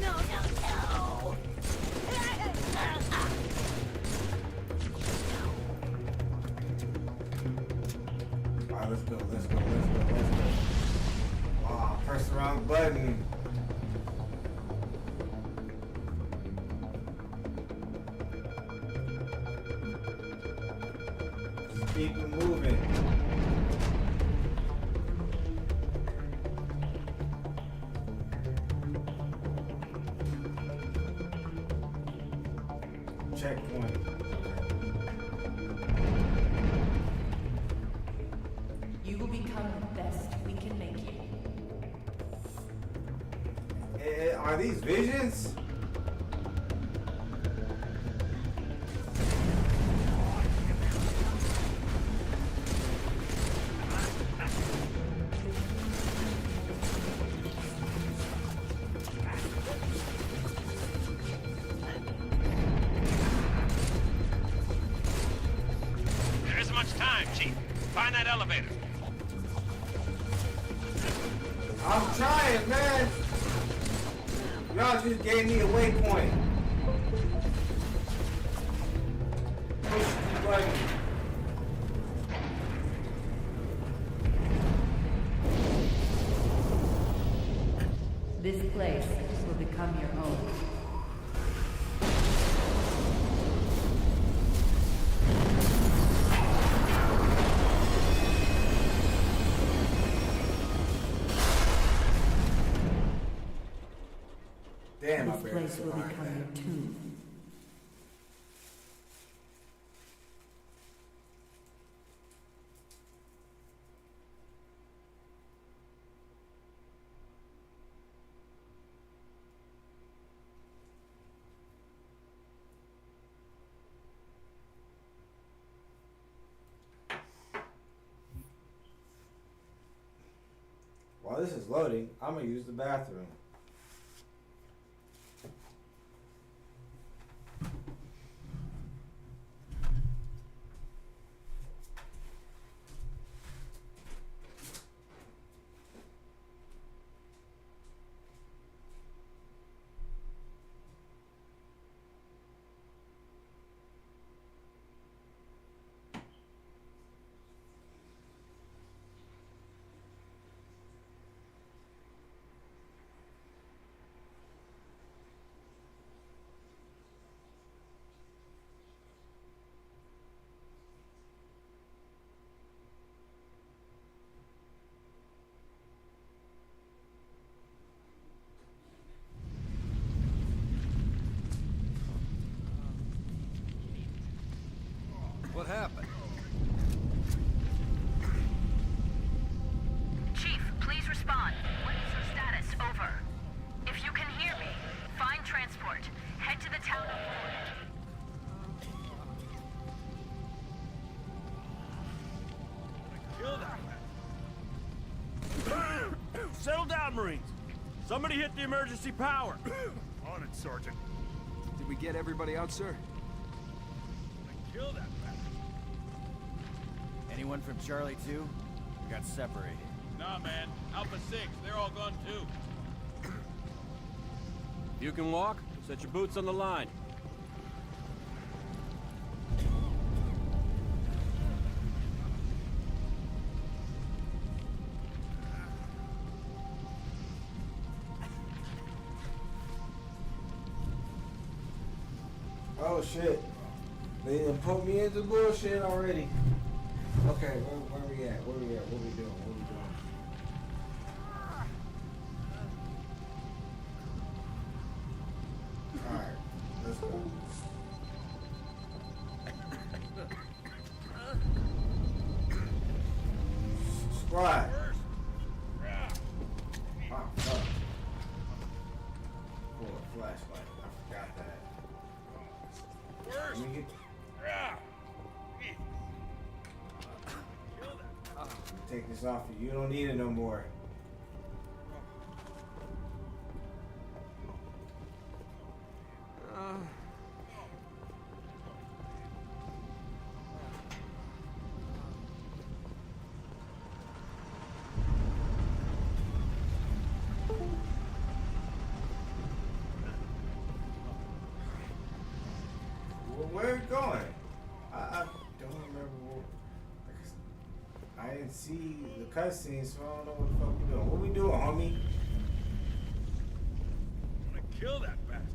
No! Alright, let's go. Oh, press the wrong button. Just keep it moving. Checkpoint. You will become the best we can make you. Are these visions? There isn't much time, Chief. Find that elevator. I'm trying, man. Y'all just gave me a waypoint. Push the button. This place will become your home. Damn, This place will become your tomb. While this is loading, I'm gonna use the bathroom. What happened? Chief, please respond. What is your status? Over. If you can hear me, find transport. Head to the town of Kill that. Settle down, Marines. Somebody hit the emergency power. On it, Sergeant. Did we get everybody out, sir? Kill that bastard. Anyone from Charlie 2? We got separated. Nah, man. Alpha 6, they're all gone too. You can walk? Set your boots on the line. Oh shit. They done put me into bullshit already. Okay, where we at? Where we at? What we doing? What we doing? Alright, let's go. Squad. Oh, fuck. Pull a flashlight. I forgot that. Let me get... Take this off you. You don't need it no more. Well, where are you going? I don't remember where. I didn't see the cutscene, so I don't know what the fuck we doing. What we doing, homie? I'm gonna kill that bastard.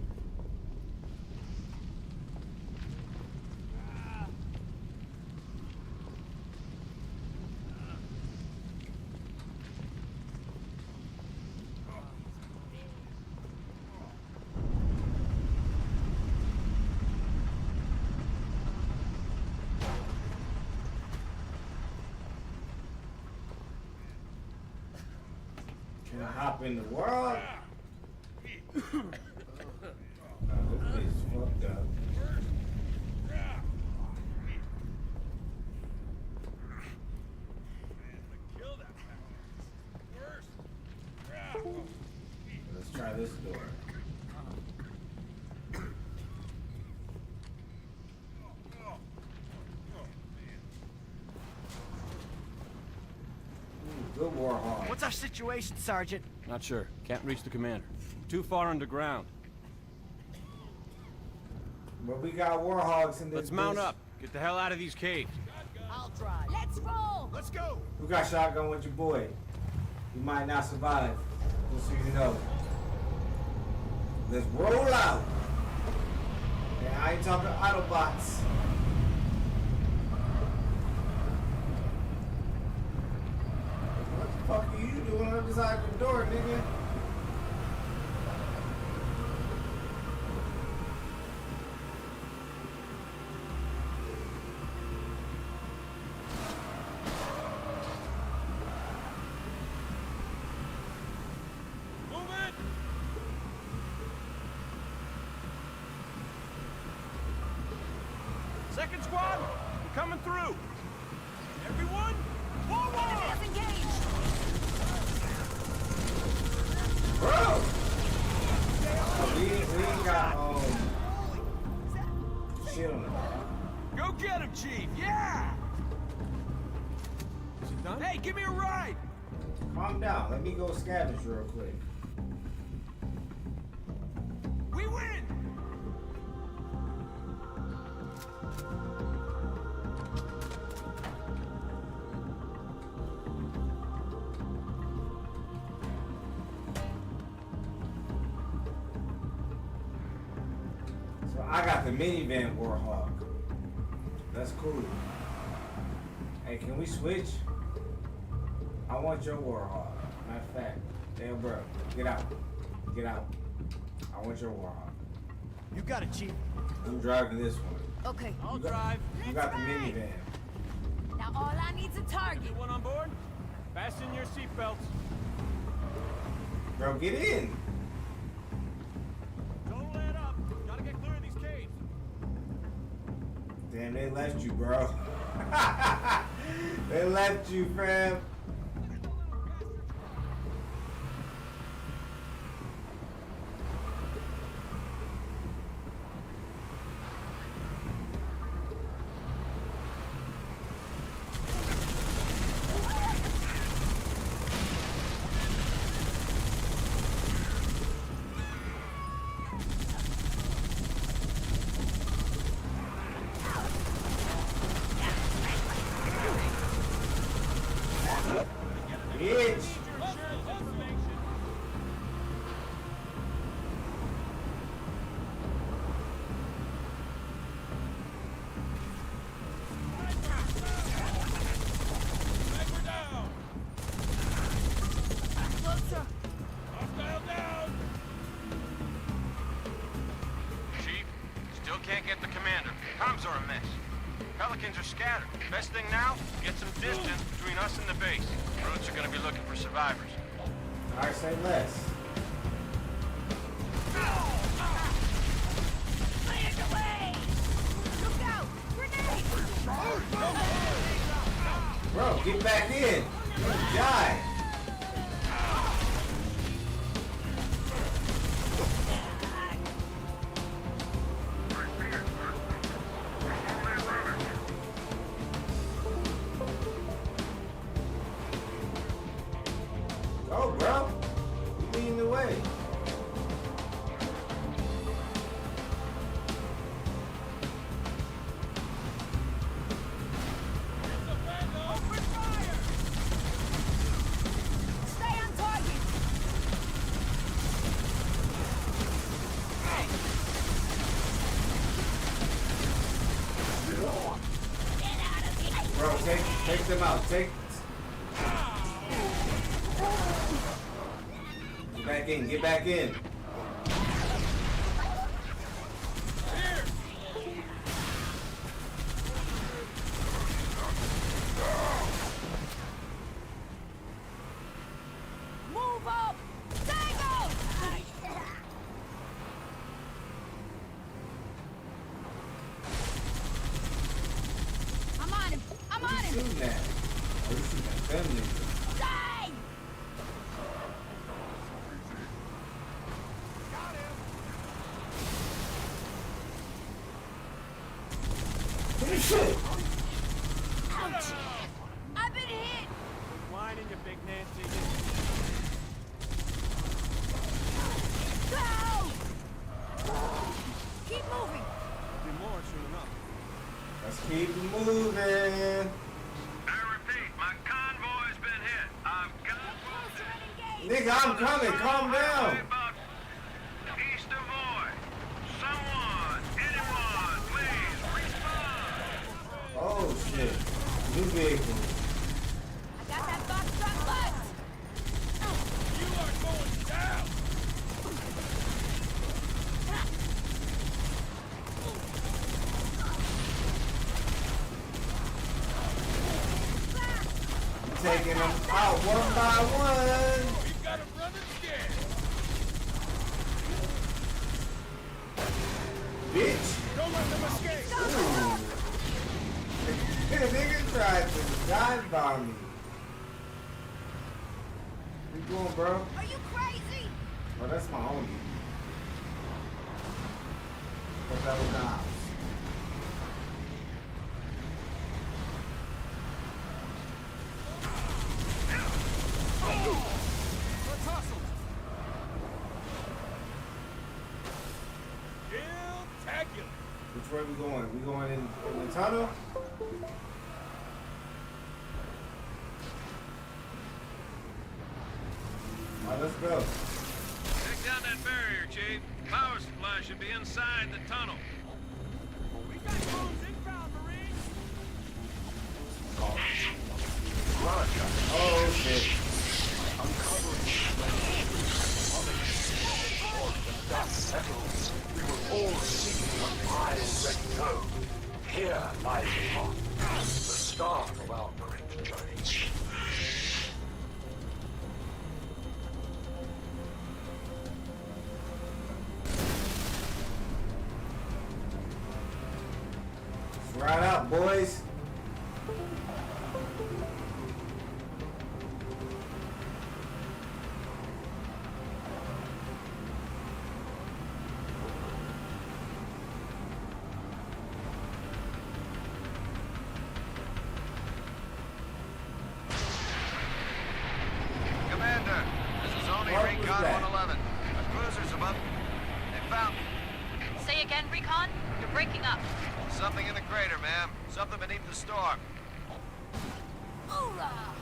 Can I hop in the world? This bitch fucked up. Let's try this door. Good Warhol. What's our situation, Sergeant? Not sure. Can't reach the commander. Too far underground. But we got Warhogs in this. Let's mount up. Get the hell out of these caves. I'll drive. Let's roll. Let's go! Who got shotgun with your boy? You might not survive. Just so you know. Let's roll out. And I ain't talking Autobots. What the fuck are you doing on the side of the door, nigga? Second squad, we're coming through. Everyone, forward! Engage! Bro! We ain't got, shit on the back. Go get him, Chief, yeah! Is it done? Hey, give me a ride! Calm down, let me go scavenge real quick. We win! So I got the minivan Warhawk. That's cool. Hey, can we switch? I want your Warhawk. Matter of fact, damn bro, get out. Get out. I want your Warhawk. You got it, Chief. I'm driving this one. Okay. I'll drive. You got the minivan. Now all I need's a target. Everyone on board? Fasten your seatbelts. Bro, get in. Don't let up. Gotta get clear of these caves. Damn, they left you, bro. They left you, fam. Bitch. Closer. Hostile down. Chief, still can't get the commander. Comms are a mess. Pelicans are scattered. Best thing now, get some distance between us and the base. Brutes are gonna be looking for survivors. I say less. Cleared the way! Look out! Grenade! Bro, get back in. You're gonna die. Go, bro. You leading the way. Open fire! Stay on target! Get out of here! Bro, take them out. Get back in. Get back in. Move up! Tango! I'm on him! I'm on him! Shooting that. Oh, you shooting that family. Die! Shit. Ouch! I've been hit! Quit whining, you big Nancy. Go! Keep moving! Be more soon enough. Let's keep moving. I repeat, my convoy's been hit. I've got Closer and engage! Nigga, I'm coming. Calm down. about east of New vehicle. I got that box truck left. You are going down! Taking them out one by one. We've got him running scared. Bitch. Don't let them escape. Ooh. Nigga tried to dive bomb me. Where you going, bro? Are you crazy? Oh, that's my homie. But that was the house. Let's hustle. Spectacular. Which way we going? We going in the tunnel? Alright, let's go. Take down that barrier, Chief. Power supply should be inside the tunnel. We got drones inbound, Marines. Oh shit. The dust settles. We will all see what I already know. Here lies the path, the start of our great journey. Right out, boys. Commander, this is only What Recon was that? 111. A cruiser's above. They found me. Say again, Recon? You're breaking up. Something in the crater, ma'am. Something beneath the storm. Hoorah!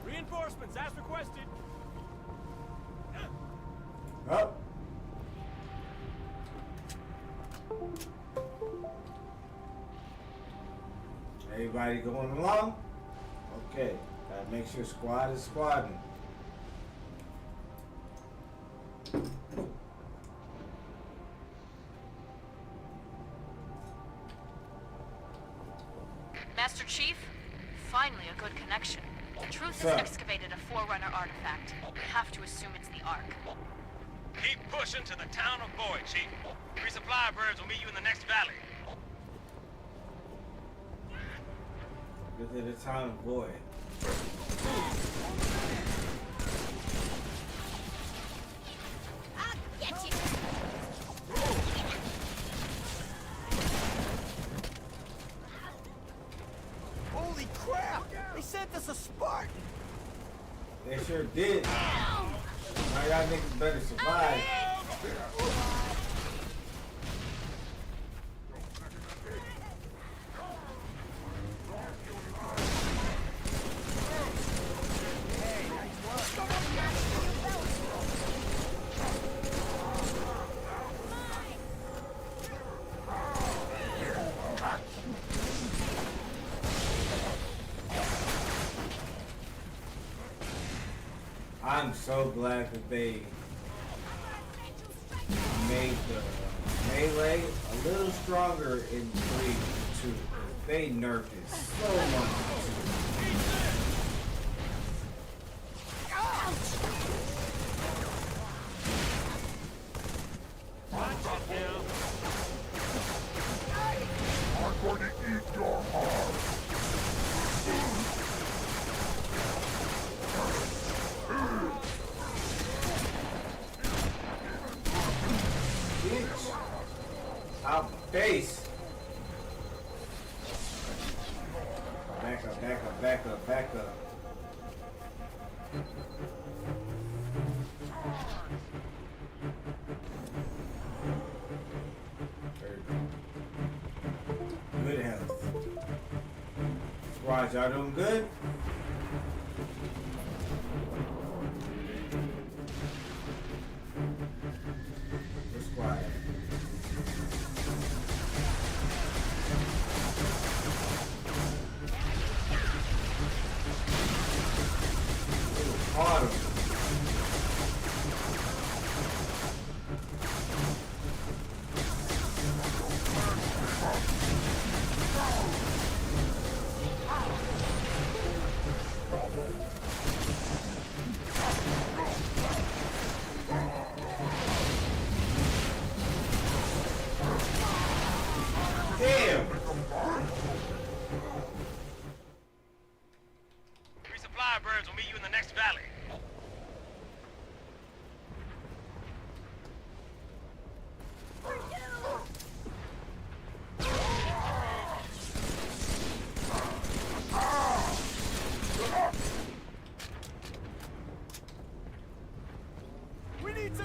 Reinforcements as requested. Up. Everybody going along? Okay. Gotta make sure squad is squadding. Master Chief, finally a good connection. Truth Sir. has excavated a Forerunner artifact. We have to assume it's the Ark. Keep pushing to the town of Boyd, Chief. Resupply birds will meet you in the next valley. Get to the town of Boyd. I'll get you! Holy crap! They sent us a Spartan! They sure did. Now y'all niggas better survive. I'm so glad that they made the melee a little stronger in 3-2. They nerfed it so much. I'm going to eat your heart. Bitch. Out face. Back up, back up, back up, back up. Good health. Squad, y'all doing good?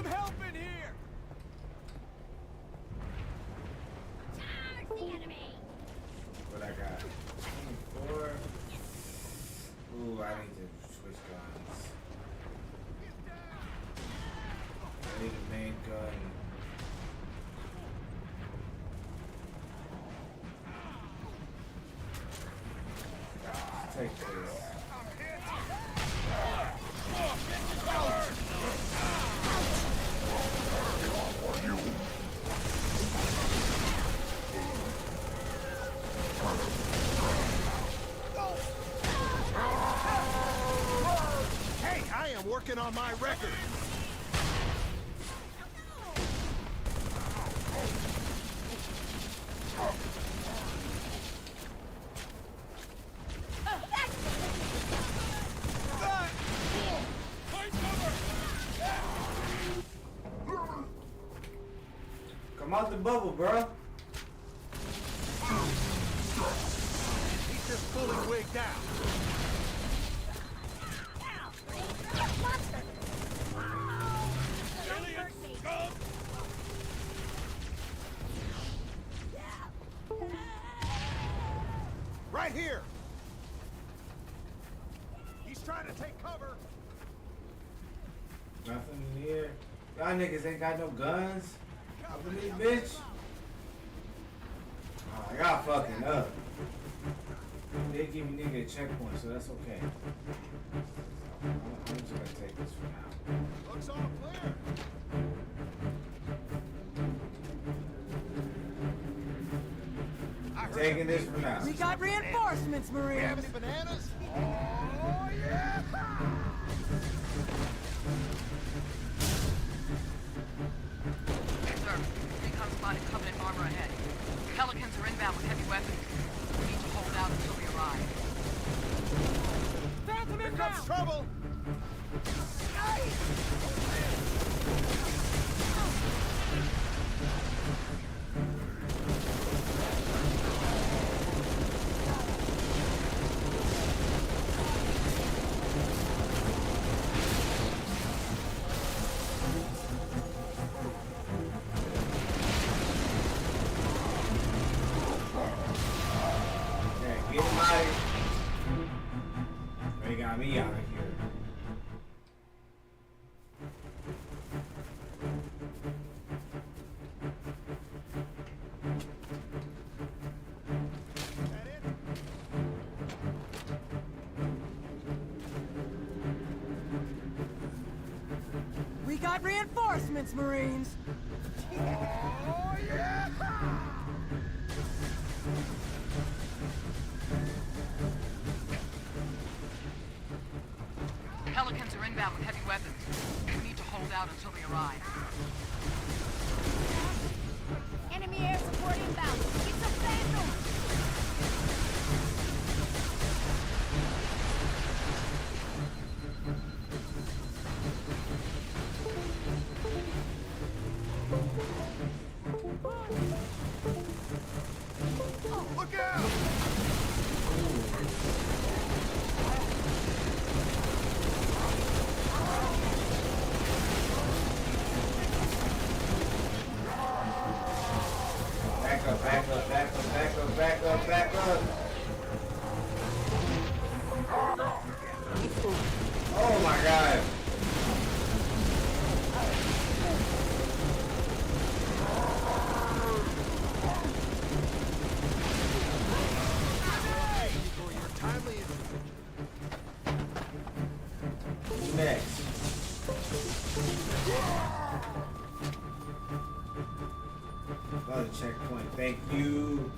some help in here! Charge the enemy! What I got? 24. Ooh, I need to switch guns. I need a main gun. Take this. Hey, I am working on my record! Come out the bubble, bro. He's just fully wigged out. Right here! He's trying to take cover! Nothing in here. Y'all niggas ain't got no guns. Up in this bitch. Oh, I got fucking up. They give me nigga a checkpoint, so that's okay. I'm just gonna take this for now. Looks all clear! Taking this for now. We got reinforcements, Marines. We have any bananas? Oh, yeah! Sir, recon spotted Covenant armor ahead. Pelicans are inbound with heavy weapons. We need to hold out until we arrive. Phantom Here inbound! comes trouble! Get him out of here. They got me out of here. We got reinforcements, Marines. Oh, yeah! Pelicans are inbound with heavy weapons. We need to hold out until we arrive. Enemy air support inbound. It's a Phantom! Look out! Back up, back up, back up, back up, back up, back up. Oh my god. For your timely Next. Another checkpoint. Thank you.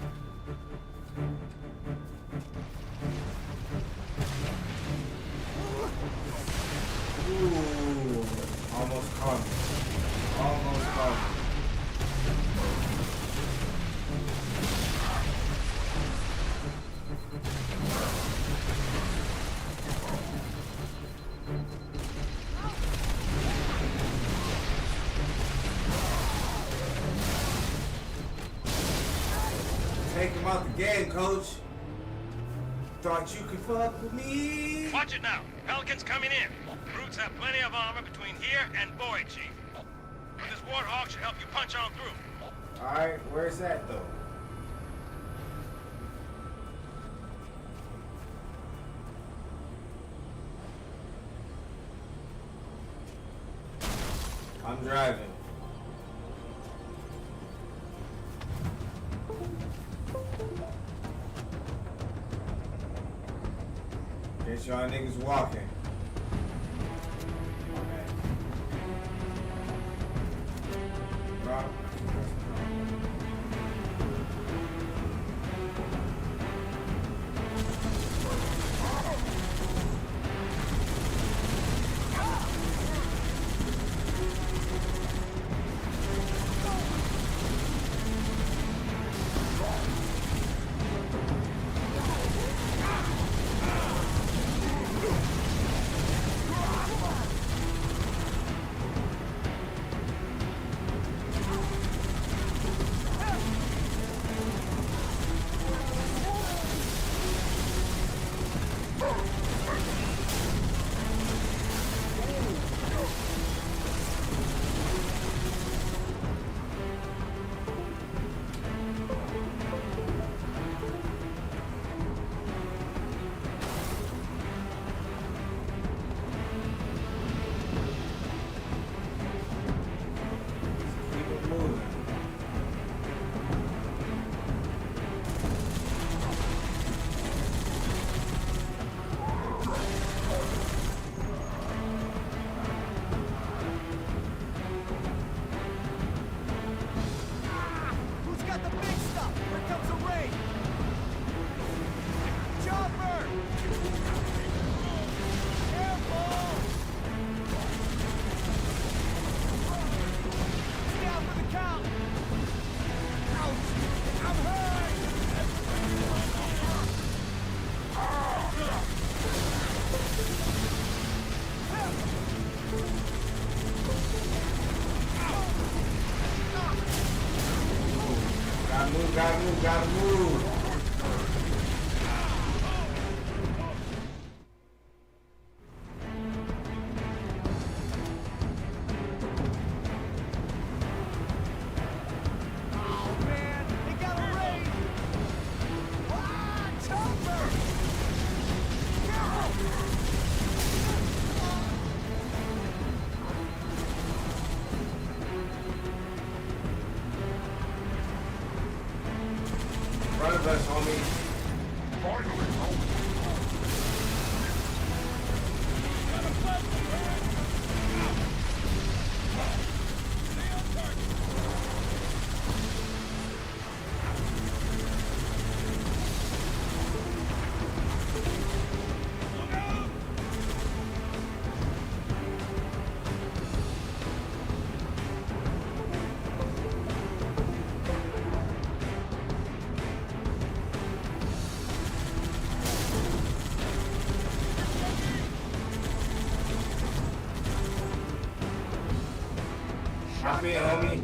Ooh, almost caught me. Almost caught me. Take him out the game, coach. Thought you could fuck with me? Watch it now. Pelicans coming in. Brutes have plenty of armor between here and Boyd, Chief. help you punch on through. Alright, where's that though? I'm driving. Guess y'all niggas walking. Okay. Rock. Gotta move. Front of us, homie. Hop in, homie.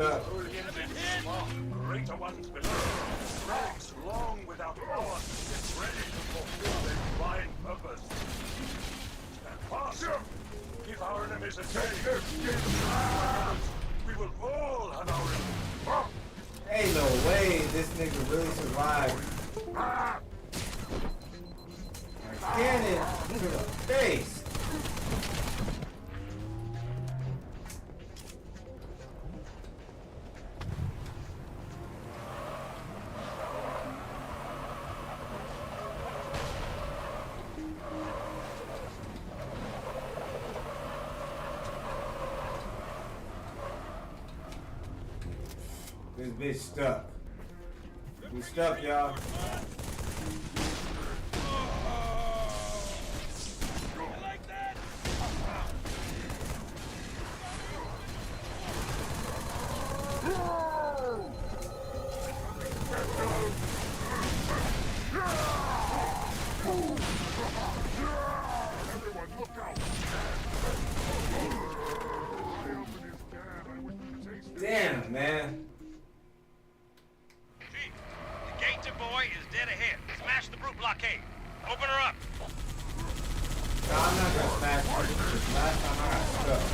stuck. Holy engines spark, greater ones below. Relics long without power, yet ready to fulfill their divine purpose. Stand fast. Give our enemies a taste. We will all have our enemies. Ain't no way this nigga really survived. Cannon to the face. This bitch stuck. We stuck, y'all. Damn, man. Chief, the Gator boy is dead ahead. Smash the brute blockade. Open her up. No, I'm not gonna smash her. Last time I got stuck.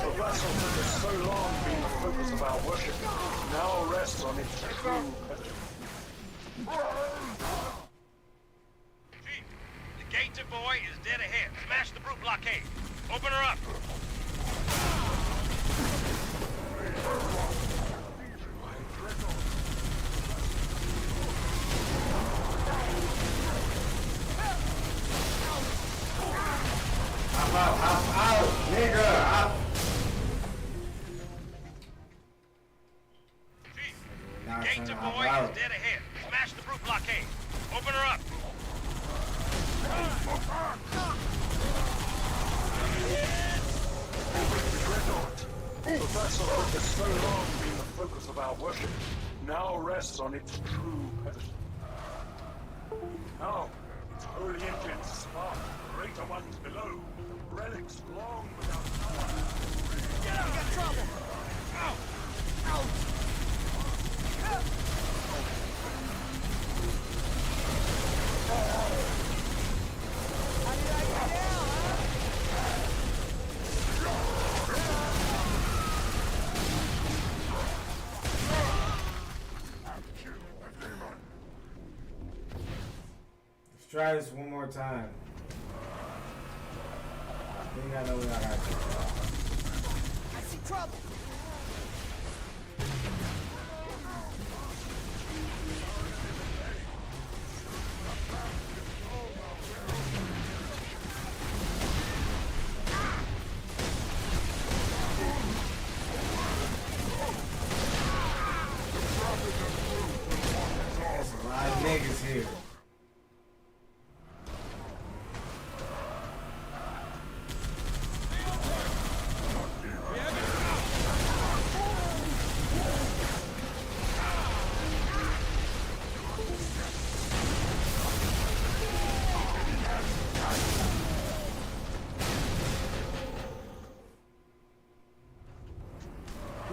The vessel that has so long been the focus of our worship now rests on its true pedestal. Chief, the Gator boy is dead ahead. Smash the brute blockade. Open her up. I'm out, nigga. Chief, the Gator boy is dead ahead. Smash the brute blockade. Open her up. The vessel that has so long been the focus of our worship now rests on its true pedestal. Now, its holy engines spark, greater ones below, relics long without power. Get out! We got trouble! Out! Out! How did I get down, Let's try this one more time. I think I know what I got to do. I see trouble! There's a lot of niggas here.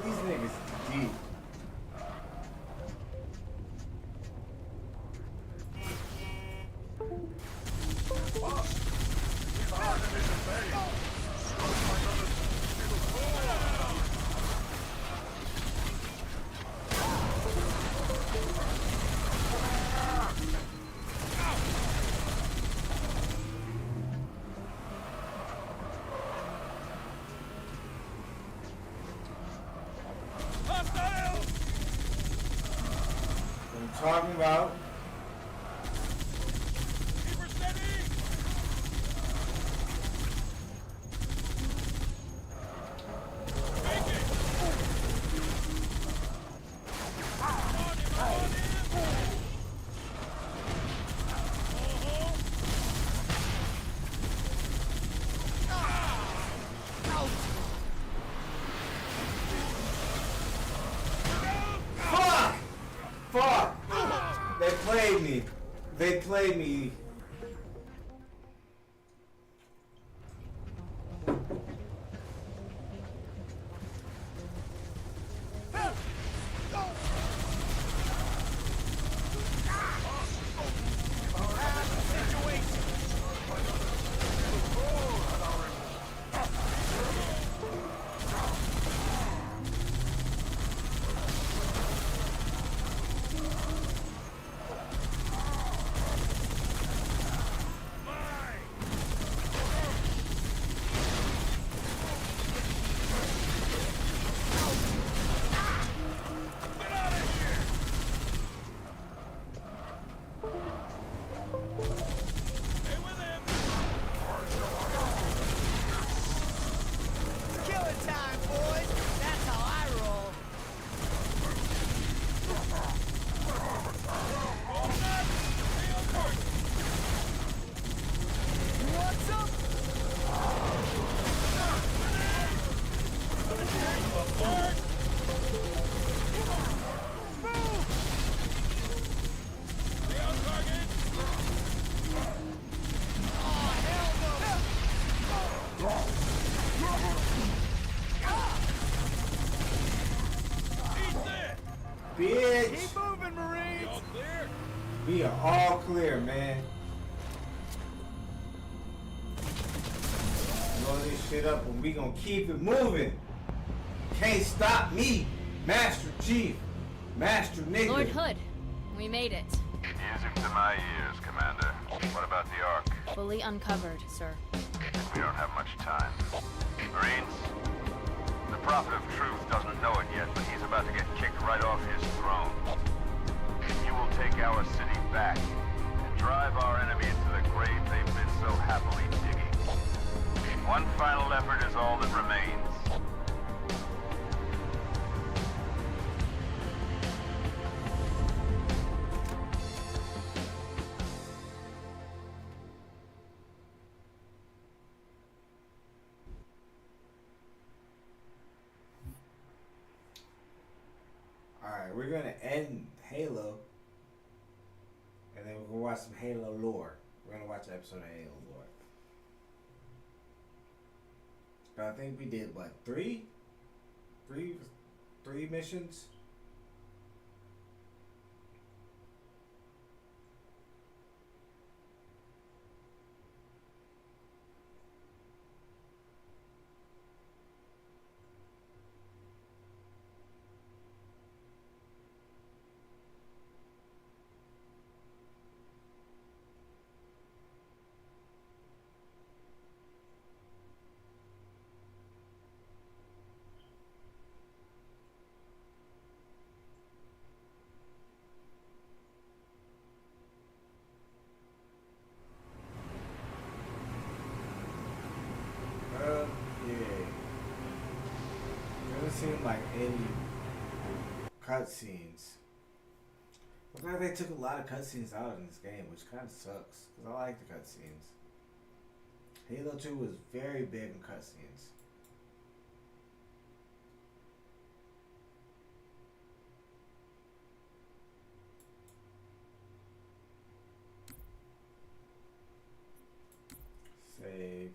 These niggas deep. What I'm talking about. Fuck! Fuck! They played me. They played me. bitch. Keep moving, Marines. All clear? We are all clear, man. Blow this shit up and we gonna keep it moving. Can't stop me, Master Chief, Master Nigga. Lord Hood, we made it. Music to my ears, Commander. What about the Ark? Fully uncovered, sir. We don't have much time. Marines, the Prophet of Truth doesn't know it yet, but he's about to get kicked right off his throne. You will take our city back and drive our enemy into the grave they've been so happily digging. One final effort is all that remains. Alright, we're gonna end Halo. And then we're gonna watch some Halo lore. We're gonna watch an episode of Halo lore. But I think we did what, three missions? Seem like any cutscenes. Looks like they took a lot of cutscenes out in this game, which kind of sucks because I like the cutscenes. Halo 2 was very big on cutscenes. Save.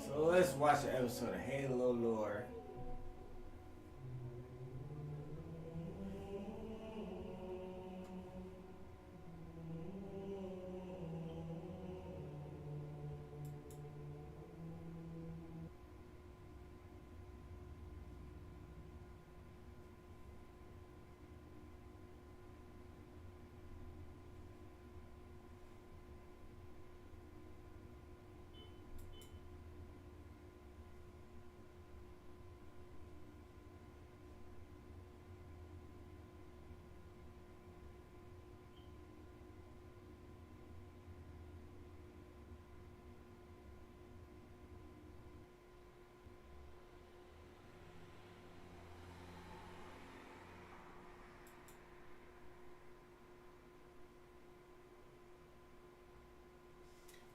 So let's watch an episode of Halo lore.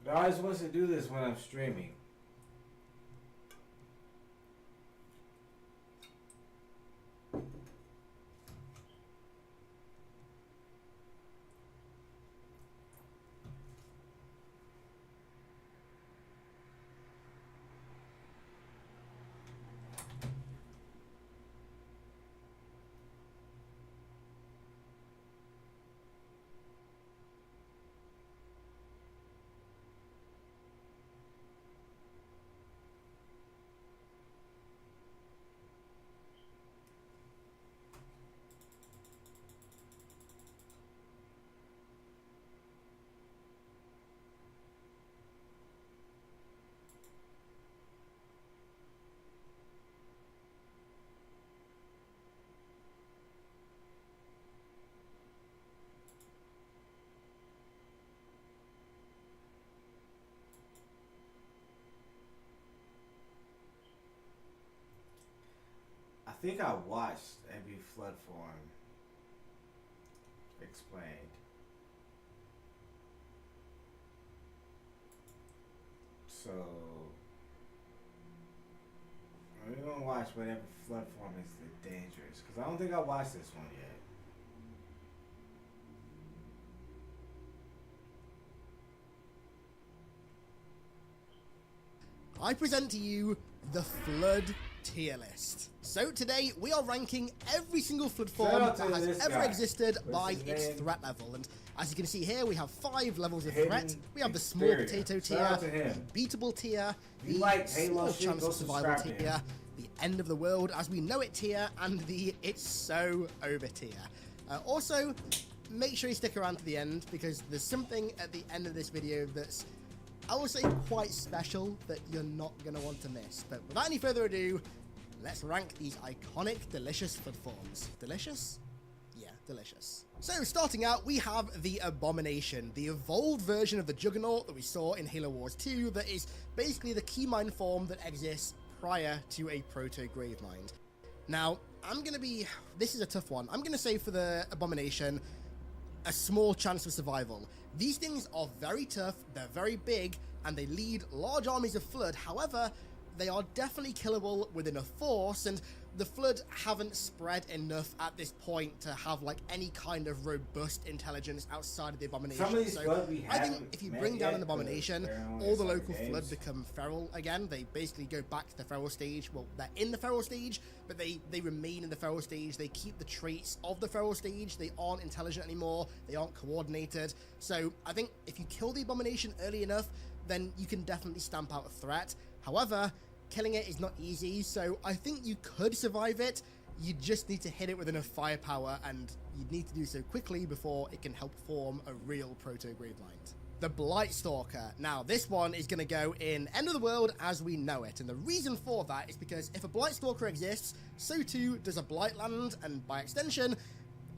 But I always wants to do this when I'm streaming. think I watched every flood form explained. So we're gonna watch whatever flood form is the dangerous, because I don't think I watched this one yet. I present to you the Flood tier list. So today we are ranking every single flood form that has ever existed by its threat level. And as you can see here, we have 5 levels of threat. We have the small potato tier, the beatable tier, the small chance of survival tier, the end of the world as we know it tier, and the it's so over tier. Also, make sure you stick around to the end, because there's something at the end of this video that's, I will say, quite special that you're not going to want to miss. But without any further ado, let's rank these iconic, delicious flood forms. Delicious? Yeah, delicious. So, starting out, we have the Abomination, the evolved version of the Juggernaut that we saw in Halo Wars 2 that is basically the Keymind form that exists prior to a Proto-Gravemind. Now, this is a tough one. I'm going to say for the Abomination, a small chance of survival. These things are very tough, they're very big, and they lead large armies of Flood. However, they are definitely killable within a force, and the Flood haven't spread enough at this point to have like any kind of robust intelligence outside of the Abomination. So I think if you bring down an Abomination, all the local Flood become feral again. They basically go back to the feral stage. Well, they're in the feral stage, but they remain in the feral stage. They keep the traits of the feral stage. They aren't intelligent anymore. They aren't coordinated. So I think if you kill the Abomination early enough, then you can definitely stamp out a threat. However, killing it is not easy, so I think you could survive it. You just need to hit it with enough firepower, and you'd need to do so quickly before it can help form a real Proto-Gravemind. The Blightstalker. Now, this one is going to go in End of the World as we know it, and the reason for that is because if a Blightstalker exists, so too does a Blightland, and by extension,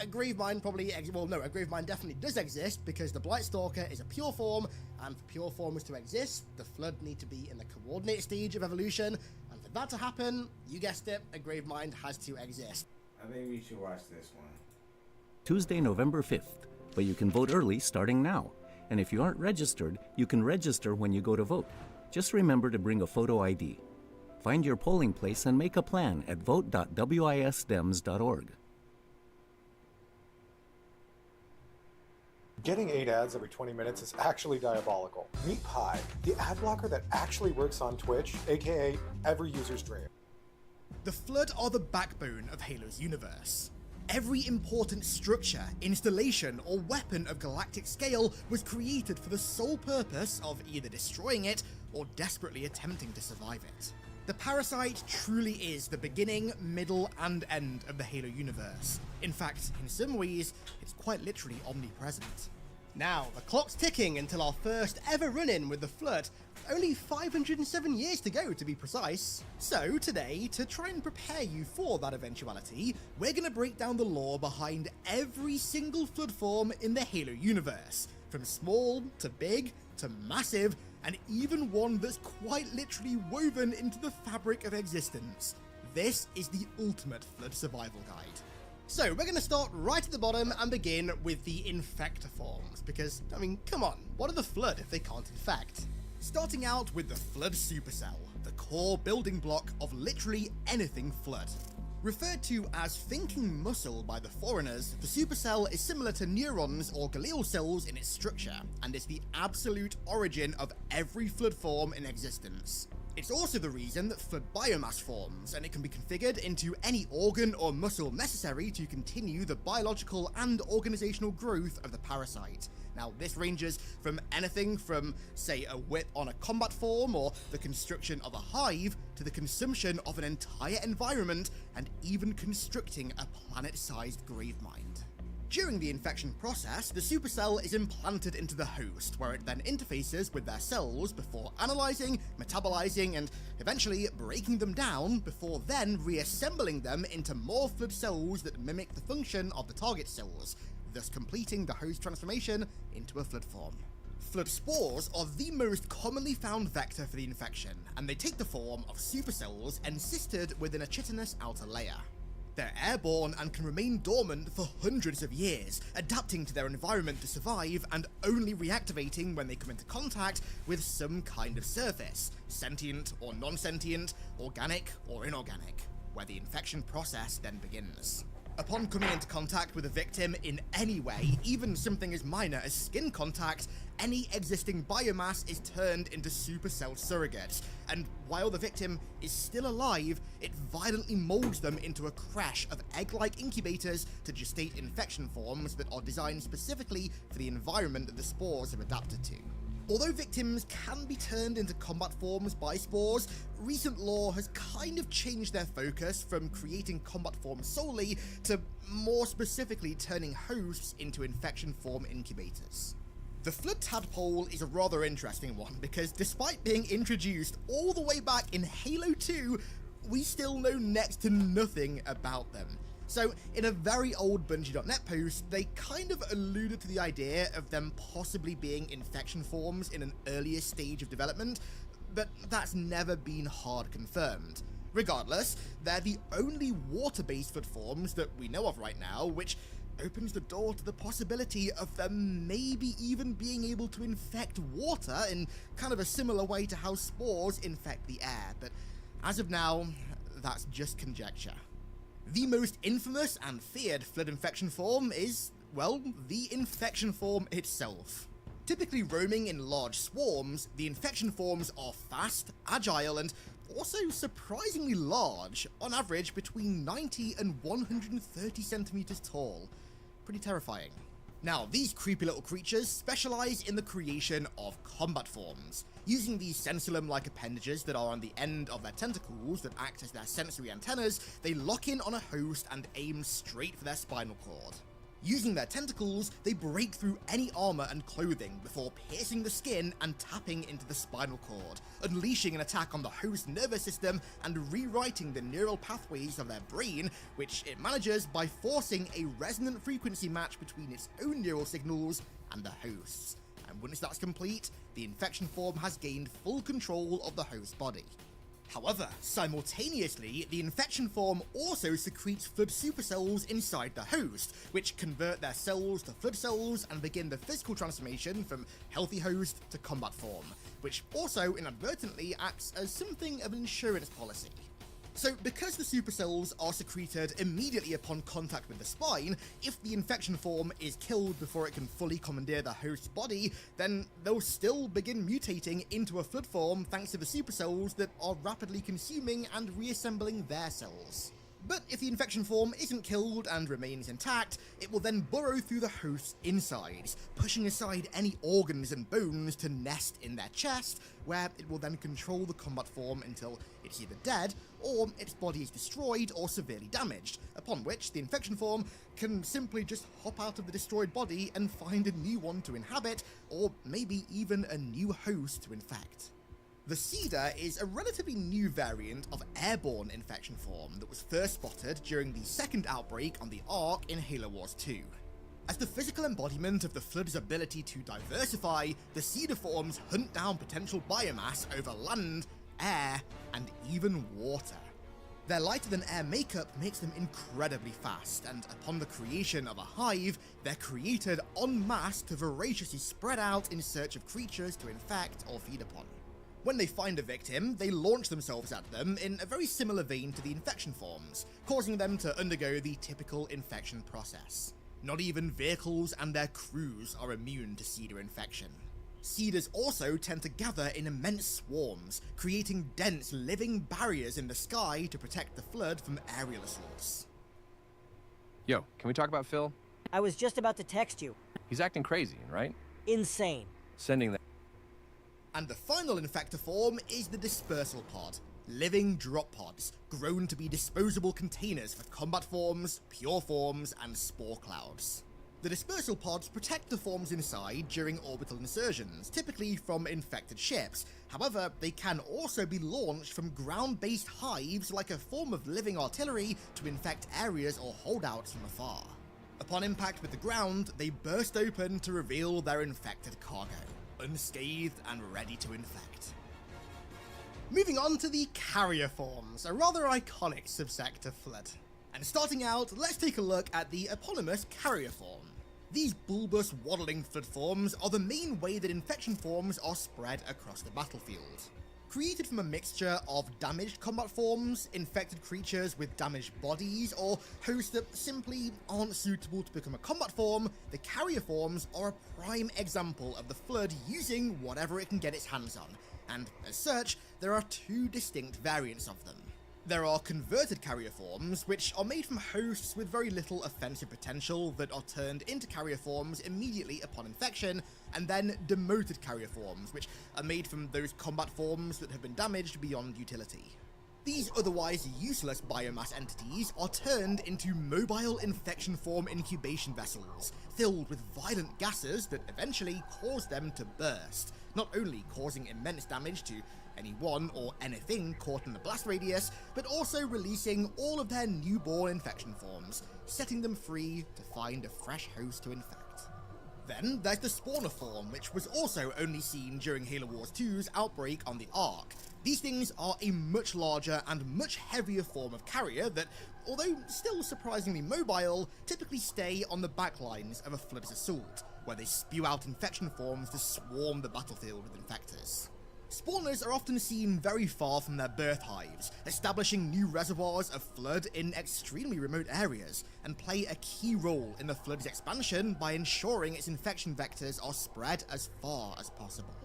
a Gravemind a Gravemind definitely does exist, because the Blightstalker is a pure form, and for pure forms to exist, the Flood need to be in the coordinate stage of evolution, and for that to happen, you guessed it, a Gravemind has to exist. I think we should watch this one. Tuesday, November 5th, but you can vote early starting now. And if you aren't registered, you can register when you go to vote. Just remember to bring a photo ID. Find your polling place and make a plan at vote.wisdems.org. Getting 8 ads every 20 minutes is actually diabolical. Meet Pi, the ad blocker that actually works on Twitch, aka every user's dream. The Flood are the backbone of Halo's universe. Every important structure, installation, or weapon of galactic scale was created for the sole purpose of either destroying it or desperately attempting to survive it. The Parasite truly is the beginning, middle, and end of the Halo universe. In fact, in some ways, it's quite literally omnipresent. Now, the clock's ticking until our first ever run-in with the Flood. Only 507 years to go, to be precise. So today, to try and prepare you for that eventuality, we're going to break down the lore behind every single Flood form in the Halo universe. From small, to big, to massive, and even one that's quite literally woven into the fabric of existence. This is the ultimate Flood survival guide. So we're going to start right at the bottom and begin with the Infector forms, because, I mean, come on, what are the Flood if they can't infect? Starting out with the Flood Supercell, the core building block of literally anything Flood. Referred to as thinking muscle by the foreigners, the supercell is similar to neurons or glial cells in its structure, and is the absolute origin of every Flood form in existence. It's also the reason that Flood biomass forms, and it can be configured into any organ or muscle necessary to continue the biological and organizational growth of the parasite. Now, this ranges from anything from, say, a whip on a combat form, or the construction of a hive, to the consumption of an entire environment, and even constructing a planet-sized gravemind. During the infection process, the supercell is implanted into the host, where it then interfaces with their cells before analyzing, metabolizing, and eventually breaking them down, before then reassembling them into more Flood cells that mimic the function of the target cells, thus completing the host transformation into a Flood form. Flood spores are the most commonly found vector for the infection, and they take the form of supercells encysted within a chitinous outer layer. They're airborne and can remain dormant for hundreds of years, adapting to their environment to survive and only reactivating when they come into contact with some kind of surface, sentient or non-sentient, organic or inorganic, where the infection process then begins. Upon coming into contact with a victim in any way, even something as minor as skin contact, any existing biomass is turned into supercell surrogates, and while the victim is still alive, it violently molds them into a crash of egg-like incubators to gestate infection forms that are designed specifically for the environment that the spores have adapted to. Although victims can be turned into combat forms by spores, recent lore has kind of changed their focus from creating combat forms solely to more specifically turning hosts into infection form incubators. The Flood Tadpole is a rather interesting one because despite being introduced all the way back in Halo 2, we still know next to nothing about them. So, in a very old Bungie.net post, they kind of alluded to the idea of them possibly being infection forms in an earlier stage of development, but that's never been hard confirmed. Regardless, they're the only water-based flood forms that we know of right now, which opens the door to the possibility of them maybe even being able to infect water in kind of a similar way to how spores infect the air, but as of now, that's just conjecture. The most infamous and feared flood infection form is, well, the infection form itself. Typically roaming in large swarms, the infection forms are fast, agile, and also surprisingly large, on average between 90 and 130 centimeters tall. Pretty terrifying. Now, these creepy little creatures specialize in the creation of combat forms. Using these sensulum-like appendages that are on the end of their tentacles that act as their sensory antennas, they lock in on a host and aim straight for their spinal cord. Using their tentacles, they break through any armor and clothing before piercing the skin and tapping into the spinal cord, unleashing an attack on the host's nervous system and rewriting the neural pathways of their brain, which it manages by forcing a resonant frequency match between its own neural signals and the host's. And once that's complete, the infection form has gained full control of the host body. However, simultaneously, the infection form also secretes flood supercells inside the host, which convert their cells to flood cells and begin the physical transformation from healthy host to combat form, which also inadvertently acts as something of an insurance policy. So, because the supercells are secreted immediately upon contact with the spine, if the infection form is killed before it can fully commandeer the host's body, then they'll still begin mutating into a flood form thanks to the supercells that are rapidly consuming and reassembling their cells. But if the infection form isn't killed and remains intact, it will then burrow through the host's insides, pushing aside any organs and bones to nest in their chest, where it will then control the combat form until it's either dead, or its body is destroyed or severely damaged, upon which the infection form can simply just hop out of the destroyed body and find a new one to inhabit, or maybe even a new host to infect. The Cedar is a relatively new variant of airborne infection form that was first spotted during the second outbreak on the Ark in Halo Wars 2. As the physical embodiment of the Flood's ability to diversify, the Cedar forms hunt down potential biomass over land, air, and even water. Their lighter-than-air makeup makes them incredibly fast, and upon the creation of a hive, they're created en masse to voraciously spread out in search of creatures to infect or feed upon. When they find a victim, they launch themselves at them in a very similar vein to the infection forms, causing them to undergo the typical infection process. Not even vehicles and their crews are immune to Cedar infection. Cedars also tend to gather in immense swarms, creating dense living barriers in the sky to protect the Flood from aerial assaults. Yo, can we talk about Phil? I was just about to text you. He's acting crazy, right? Insane. Sending that. And the final infector form is the dispersal pod. Living drop pods, grown to be disposable containers for combat forms, pure forms, and spore clouds. The dispersal pods protect the forms inside during orbital insertions, typically from infected ships. However, they can also be launched from ground-based hives like a form of living artillery to infect areas or holdouts from afar. Upon impact with the ground, they burst open to reveal their infected cargo, unscathed and ready to infect. Moving on to the carrier forms, a rather iconic subsect of Flood. And starting out, let's take a look at the eponymous carrier form. These bulbous, waddling flood forms are the main way that infection forms are spread across the battlefield. Created from a mixture of damaged combat forms, infected creatures with damaged bodies, or hosts that simply aren't suitable to become a combat form, the carrier forms are a prime example of the Flood using whatever it can get its hands on, and as such, there are two distinct variants of them. There are converted carrier forms, which are made from hosts with very little offensive potential that are turned into carrier forms immediately upon infection, and then demoted carrier forms, which are made from those combat forms that have been damaged beyond utility. These otherwise useless biomass entities are turned into mobile infection form incubation vessels, filled with violent gases that eventually cause them to burst, not only causing immense damage to anyone or anything caught in the blast radius, but also releasing all of their newborn infection forms, setting them free to find a fresh host to infect. Then there's the spawner form, which was also only seen during Halo Wars 2's outbreak on the Ark. These things are a much larger and much heavier form of carrier that, although still surprisingly mobile, typically stay on the backlines of a Flood's assault, where they spew out infection forms to swarm the battlefield with infectors. Spawners are often seen very far from their birth hives, establishing new reservoirs of Flood in extremely remote areas, and play a key role in the Flood's expansion by ensuring its infection vectors are spread as far as possible.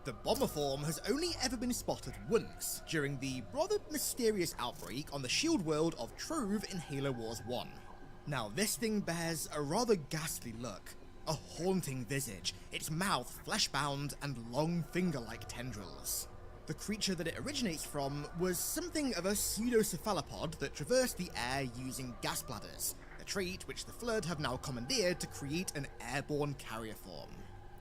The bomber form has only ever been spotted once, during the rather mysterious outbreak on the shield world of Trove in Halo Wars 1. Now this thing bears a rather ghastly look. A haunting visage, its mouth flesh-bound and long finger-like tendrils. The creature that it originates from was something of a pseudocephalopod that traversed the air using gas bladders, a trait which the Flood have now commandeered to create an airborne carrier form.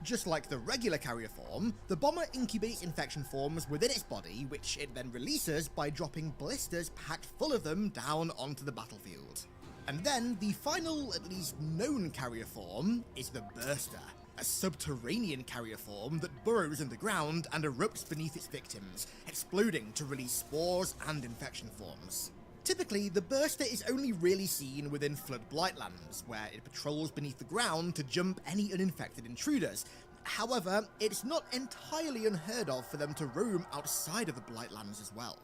Just like the regular carrier form, the bomber incubates infection forms within its body, which it then releases by dropping blisters packed full of them down onto the battlefield. And then the final, at least known carrier form is the Burster, a subterranean carrier form that burrows in the ground and erupts beneath its victims, exploding to release spores and infection forms. Typically, the Burster is only really seen within Flood Blightlands, where it patrols beneath the ground to jump any uninfected intruders. However, it's not entirely unheard of for them to roam outside of the Blightlands as well.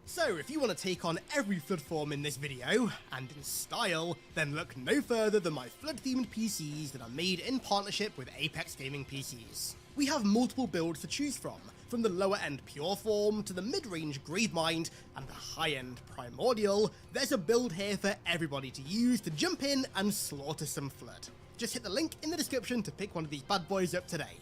So, if you want to take on every Flood form in this video, and in style, then look no further than my Flood-themed PCs that are made in partnership with Apex Gaming PCs. We have multiple builds to choose from the lower-end Pure Form to the mid-range Gravemind, and the high-end Primordial. There's a build here for everybody to use to jump in and slaughter some Flood. Just hit the link in the description to pick one of these bad boys up today.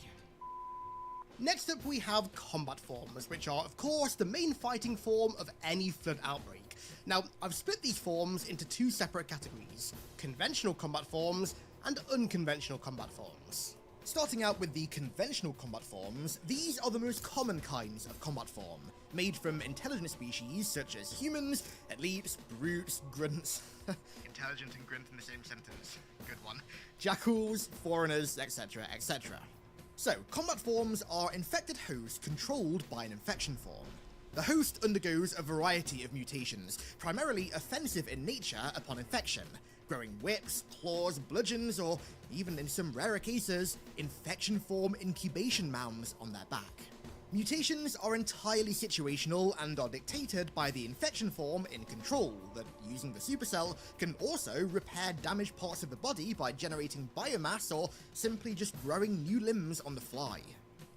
Next up we have combat forms, which are of course the main fighting form of any Flood outbreak. Now, I've split these forms into two separate categories: conventional combat forms and unconventional combat forms. Starting out with the conventional combat forms, these are the most common kinds of combat form, made from intelligent species such as humans, elites, brutes, grunts, intelligent and grunt in the same sentence, good one, jackals, foreigners, etc, etc. So, combat forms are infected hosts controlled by an infection form. The host undergoes a variety of mutations, primarily offensive in nature upon infection, growing whips, claws, bludgeons, or even in some rarer cases, infection form incubation mounds on their back. Mutations are entirely situational and are dictated by the infection form in control that, using the supercell, can also repair damaged parts of the body by generating biomass or simply just growing new limbs on the fly.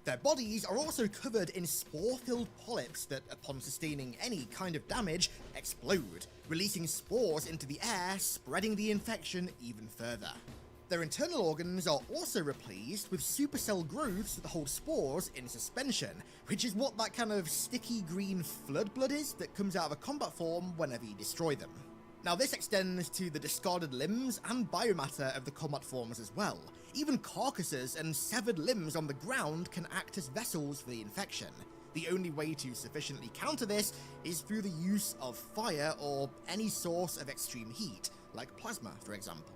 Their bodies are also covered in spore-filled polyps that, upon sustaining any kind of damage, explode, releasing spores into the air, spreading the infection even further. Their internal organs are also replaced with supercell growths that hold spores in suspension, which is what that kind of sticky green flood blood is that comes out of a combat form whenever you destroy them. Now this extends to the discarded limbs and biomatter of the combat forms as well. Even carcasses and severed limbs on the ground can act as vessels for the infection. The only way to sufficiently counter this is through the use of fire or any source of extreme heat, like plasma for example.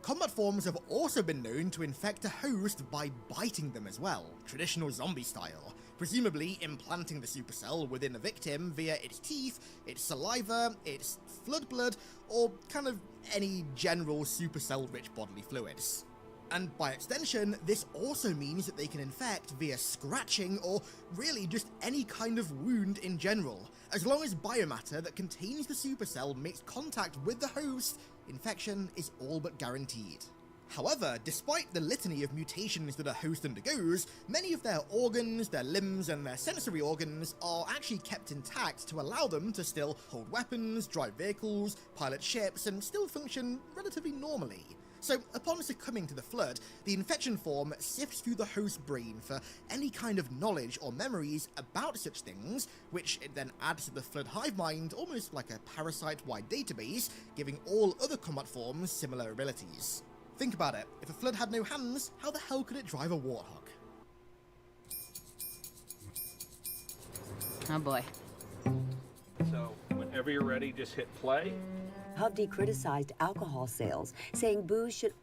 Combat forms have also been known to infect a host by biting them as well, traditional zombie style, presumably implanting the supercell within a victim via its teeth, its saliva, its flood blood, or kind of any general supercell-rich bodily fluids. And by extension, this also means that they can infect via scratching or really just any kind of wound in general. As long as biomatter that contains the supercell makes contact with the host, infection is all but guaranteed. However, despite the litany of mutations that a host undergoes, many of their organs, their limbs, and their sensory organs are actually kept intact to allow them to still hold weapons, drive vehicles, pilot ships, and still function relatively normally. So, upon succumbing to the Flood, the infection form sifts through the host's brain for any kind of knowledge or memories about such things, which it then adds to the Flood hive mind almost like a parasite-wide database, giving all other combat forms similar abilities. Think about it, if a Flood had no hands, how the hell could it drive a warthog? Oh boy. So, whenever you're ready, just hit play. Hovde criticized alcohol sales, saying booze should...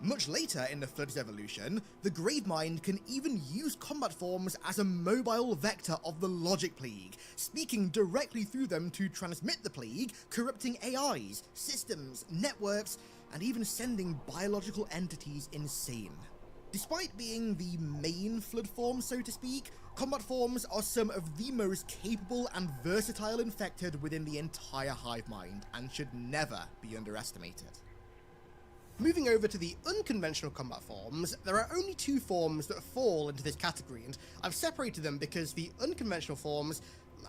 Much later in the Flood's evolution, the Gravemind can even use combat forms as a mobile vector of the Logic Plague, speaking directly through them to transmit the plague, corrupting AIs, systems, networks, and even sending biological entities insane. Despite being the main Flood form, so to speak, combat forms are some of the most capable and versatile infected within the entire hive mind, and should never be underestimated. Moving over to the unconventional combat forms, there are only two forms that fall into this category, and I've separated them because the unconventional forms,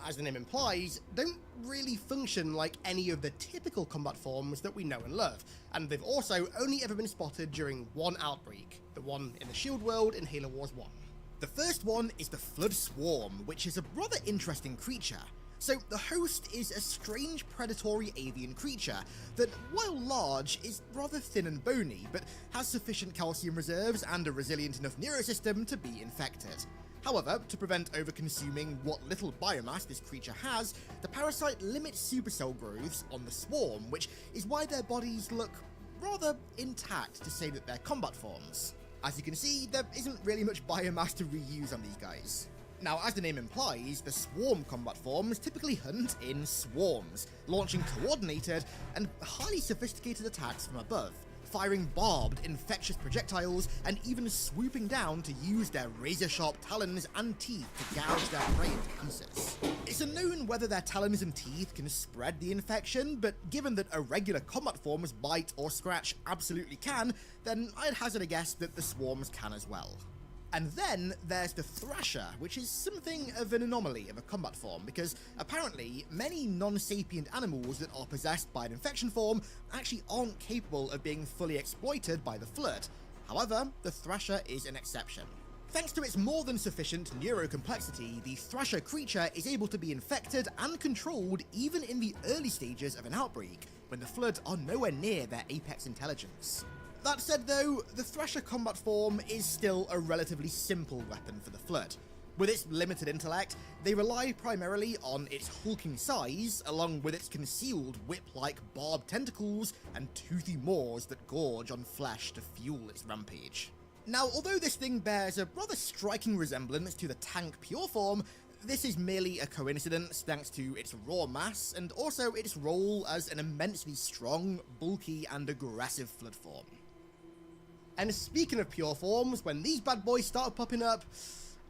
as the name implies, don't really function like any of the typical combat forms that we know and love, and they've also only ever been spotted during one outbreak, the one in the Shield world in Halo Wars 1. The first one is the Flood Swarm, which is a rather interesting creature. So the host is a strange predatory avian creature that, while large, is rather thin and bony, but has sufficient calcium reserves and a resilient enough neurosystem to be infected. However, to prevent over-consuming what little biomass this creature has, the parasite limits supercell growths on the swarm, which is why their bodies look rather intact, to say that they're combat forms. As you can see, there isn't really much biomass to reuse on these guys. Now, as the name implies, the swarm combat forms typically hunt in swarms, launching coordinated and highly sophisticated attacks from above, firing barbed, infectious projectiles, and even swooping down to use their razor-sharp talons and teeth to gouge their prey into pieces. It's unknown whether their talons and teeth can spread the infection, but given that irregular combat forms bite or scratch absolutely can, then I'd hazard a guess that the swarms can as well. And then there's the Thrasher, which is something of an anomaly of a combat form, because apparently many non-sapient animals that are possessed by an infection form actually aren't capable of being fully exploited by the Flood. However, the Thrasher is an exception. Thanks to its more than sufficient neurocomplexity, the Thrasher creature is able to be infected and controlled even in the early stages of an outbreak, when the Flood are nowhere near their apex intelligence. That said though, the Thrasher combat form is still a relatively simple weapon for the Flood. With its limited intellect, they rely primarily on its hulking size, along with its concealed whip-like barbed tentacles and toothy maws that gorge on flesh to fuel its rampage. Now, although this thing bears a rather striking resemblance to the tank pure form, this is merely a coincidence thanks to its raw mass and also its role as an immensely strong, bulky, and aggressive Flood form. And speaking of pure forms, when these bad boys start popping up,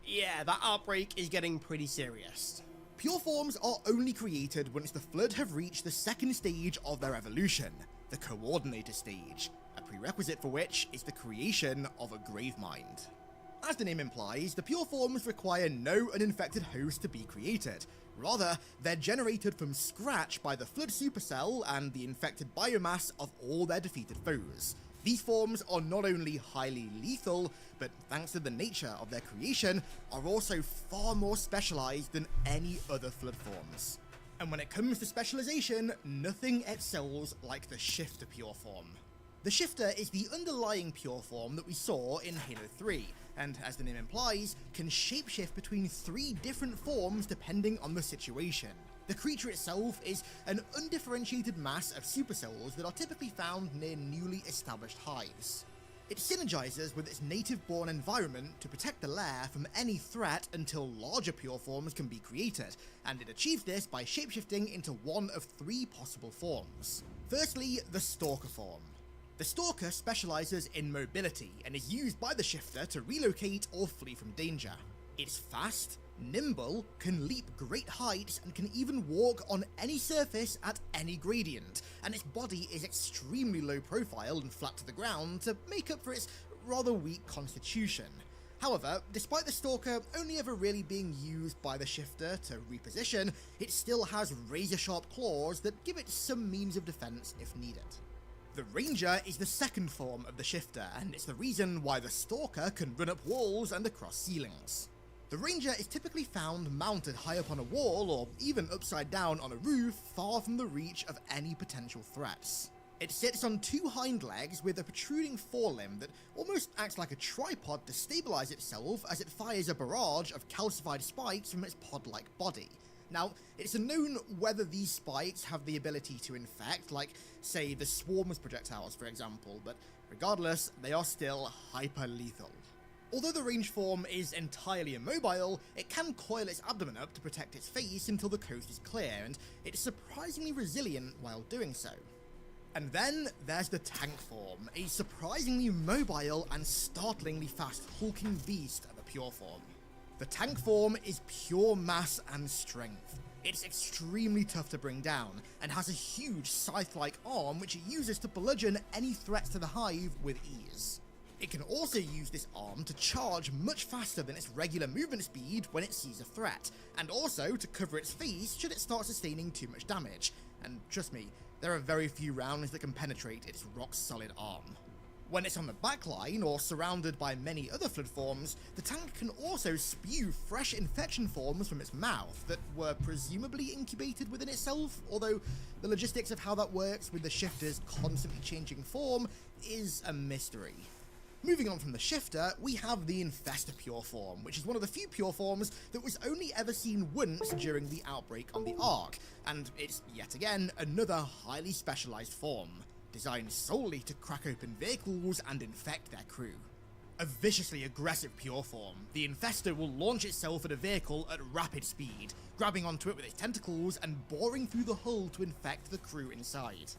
yeah, that outbreak is getting pretty serious. Pure forms are only created once the Flood have reached the second stage of their evolution, the Coordinator stage, a prerequisite for which is the creation of a Gravemind. As the name implies, the pure forms require no uninfected host to be created. Rather, they're generated from scratch by the Flood supercell and the infected biomass of all their defeated foes. These forms are not only highly lethal, but thanks to the nature of their creation, are also far more specialized than any other Flood forms. And when it comes to specialization, nothing excels like the Shifter pure form. The Shifter is the underlying pure form that we saw in Halo 3, and as the name implies, can shapeshift between 3 different forms depending on the situation. The creature itself is an undifferentiated mass of supercells that are typically found near newly established hives. It synergizes with its native-born environment to protect the lair from any threat until larger pure forms can be created, and it achieves this by shapeshifting into one of 3 possible forms. Firstly, the Stalker form. The Stalker specializes in mobility and is used by the shifter to relocate or flee from danger. It's fast, nimble, can leap great heights, and can even walk on any surface at any gradient, and its body is extremely low profile and flat to the ground to make up for its rather weak constitution. However, despite the Stalker only ever really being used by the shifter to reposition, it still has razor-sharp claws that give it some means of defense if needed. The Ranger is the second form of the shifter, and it's the reason why the Stalker can run up walls and across ceilings. The Ranger is typically found mounted high up on a wall or even upside down on a roof, far from the reach of any potential threats. It sits on 2 hind legs with a protruding forelimb that almost acts like a tripod to stabilize itself as it fires a barrage of calcified spikes from its pod-like body. Now, it's unknown whether these spikes have the ability to infect, like, say, the Swarm's projectiles, for example, but regardless, they are still hyper-lethal. Although the range form is entirely immobile, it can coil its abdomen up to protect its face until the coast is clear, and it's surprisingly resilient while doing so. And then there's the tank form, a surprisingly mobile and startlingly fast hulking beast of a pure form. The tank form is pure mass and strength. It's extremely tough to bring down, and has a huge scythe-like arm which it uses to bludgeon any threats to the hive with ease. It can also use this arm to charge much faster than its regular movement speed when it sees a threat, and also to cover its face should it start sustaining too much damage, and trust me, there are very few rounds that can penetrate its rock-solid arm. When it's on the backline, or surrounded by many other flood forms, the tank can also spew fresh infection forms from its mouth that were presumably incubated within itself, although the logistics of how that works with the shifter's constantly changing form is a mystery. Moving on from the shifter, we have the Infestor pure form, which is one of the few pure forms that was only ever seen once during the outbreak on the Ark, and it's yet again another highly specialized form, designed solely to crack open vehicles and infect their crew. A viciously aggressive pure form, the Infestor will launch itself at a vehicle at rapid speed, grabbing onto it with its tentacles and boring through the hull to infect the crew inside.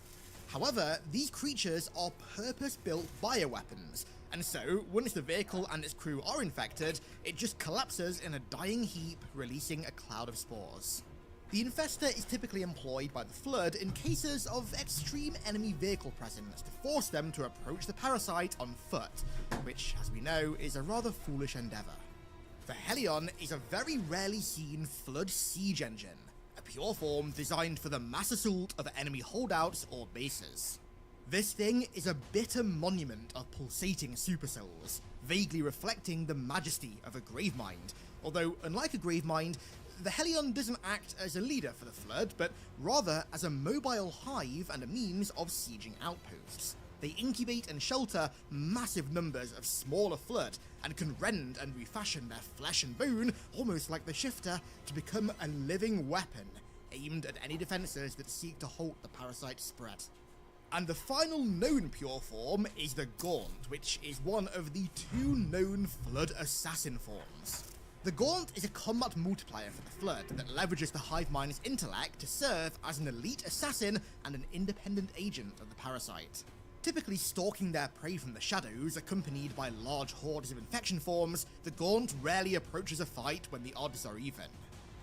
However, these creatures are purpose-built bioweapons, and so, once the vehicle and its crew are infected, it just collapses in a dying heap, releasing a cloud of spores. The Infestor is typically employed by the Flood in cases of extreme enemy vehicle presence to force them to approach the parasite on foot, which, as we know, is a rather foolish endeavor. The Helion is a very rarely seen Flood siege engine, a pure form designed for the mass assault of enemy holdouts or bases. This thing is a bitter monument of pulsating supercells, vaguely reflecting the majesty of a Gravemind, although unlike a Gravemind, the Helion doesn't act as a leader for the Flood, but rather as a mobile hive and a means of sieging outposts. They incubate and shelter massive numbers of smaller Flood, and can rend and refashion their flesh and bone, almost like the Shifter, to become a living weapon, aimed at any defenses that seek to halt the parasite's spread. And the final known pure form is the Gaunt, which is one of the 2 known Flood assassin forms. The Gaunt is a combat multiplier for the Flood that leverages the hive mind's intellect to serve as an elite assassin and an independent agent of the parasite. Typically stalking their prey from the shadows, accompanied by large hordes of infection forms, the Gaunt rarely approaches a fight when the odds are even.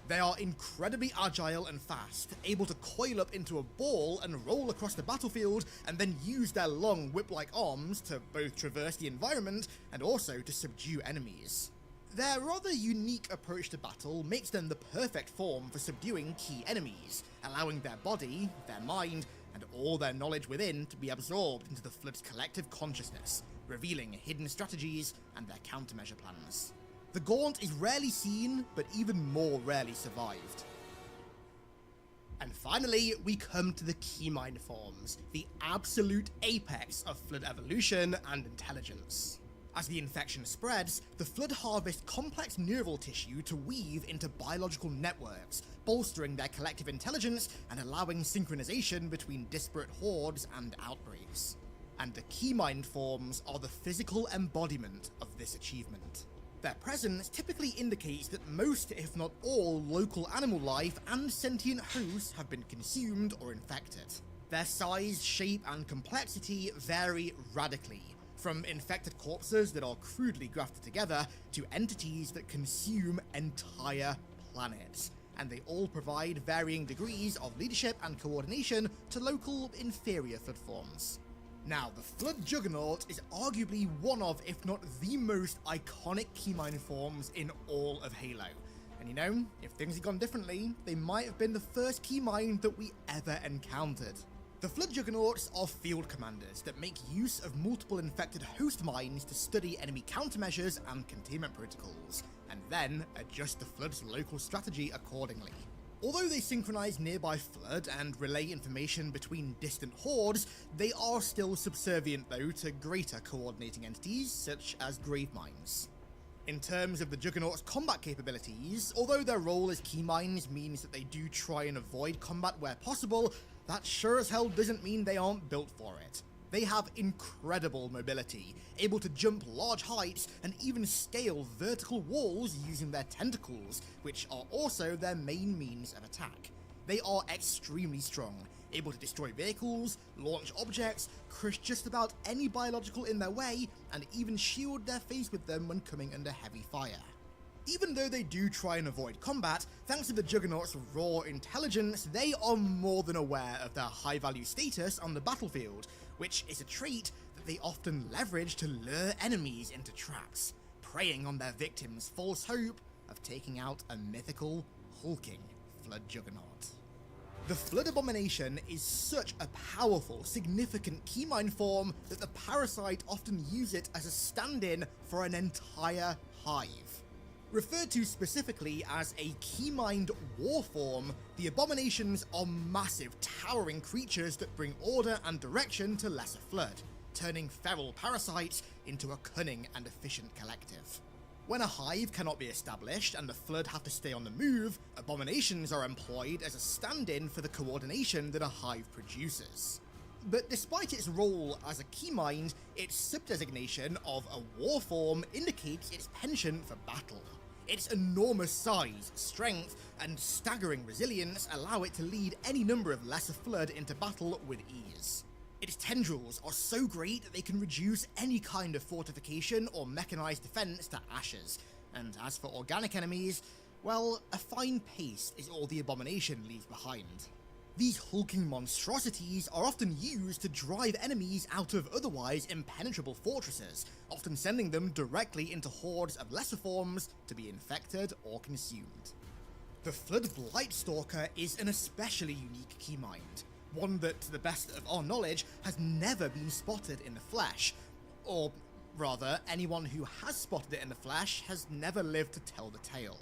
They are incredibly agile and fast, able to coil up into a ball and roll across the battlefield, and then use their long whip-like arms to both traverse the environment and also to subdue enemies. Their rather unique approach to battle makes them the perfect form for subduing key enemies, allowing their body, their mind, and all their knowledge within to be absorbed into the Flood's collective consciousness, revealing hidden strategies and their countermeasure plans. The Gaunt is rarely seen, but even more rarely survived. And finally, we come to the Keymind forms, the absolute apex of Flood evolution and intelligence. As the infection spreads, the Flood harvest complex neural tissue to weave into biological networks, bolstering their collective intelligence and allowing synchronization between disparate hordes and outbreaks. And the Keymind forms are the physical embodiment of this achievement. Their presence typically indicates that most, if not all, local animal life and sentient hosts have been consumed or infected. Their size, shape, and complexity vary radically, from infected corpses that are crudely grafted together to entities that consume entire planets, and they all provide varying degrees of leadership and coordination to local inferior Flood forms. Now, the Flood Juggernaut is arguably one of, if not the most iconic Keymind forms in all of Halo. And you know, if things had gone differently, they might have been the first Keymind that we ever encountered. The Flood Juggernauts are field commanders that make use of multiple infected host mines to study enemy countermeasures and containment protocols, and then adjust the Flood's local strategy accordingly. Although they synchronize nearby Flood and relay information between distant hordes, they are still subservient though to greater coordinating entities such as grave mines. In terms of the Juggernaut's combat capabilities, although their role as Keymines means that they do try and avoid combat where possible, that sure as hell doesn't mean they aren't built for it. They have incredible mobility, able to jump large heights and even scale vertical walls using their tentacles, which are also their main means of attack. They are extremely strong, able to destroy vehicles, launch objects, crush just about any biological in their way, and even shield their face with them when coming under heavy fire. Even though they do try and avoid combat, thanks to the Juggernaut's raw intelligence, they are more than aware of their high-value status on the battlefield, which is a trait that they often leverage to lure enemies into traps, preying on their victims' false hope of taking out a mythical, hulking Flood Juggernaut. The Flood Abomination is such a powerful, significant Keymind form that the Parasite often use it as a stand-in for an entire hive. Referred to specifically as a Keymind war form, the Abominations are massive, towering creatures that bring order and direction to lesser Flood, turning feral parasites into a cunning and efficient collective. When a hive cannot be established and the Flood have to stay on the move, Abominations are employed as a stand-in for the coordination that a hive produces. But despite its role as a Keymind, its subdesignation of a war form indicates its penchant for battle. Its enormous size, strength, and staggering resilience allow it to lead any number of lesser Flood into battle with ease. Its tendrils are so great that they can reduce any kind of fortification or mechanized defense to ashes, and as for organic enemies, well, a fine paste is all the Abomination leaves behind. These hulking monstrosities are often used to drive enemies out of otherwise impenetrable fortresses, often sending them directly into hordes of lesser forms to be infected or consumed. The Flood Blightstalker is an especially unique Keymind, one that, to the best of our knowledge, has never been spotted in the flesh, or rather, anyone who has spotted it in the flesh has never lived to tell the tale.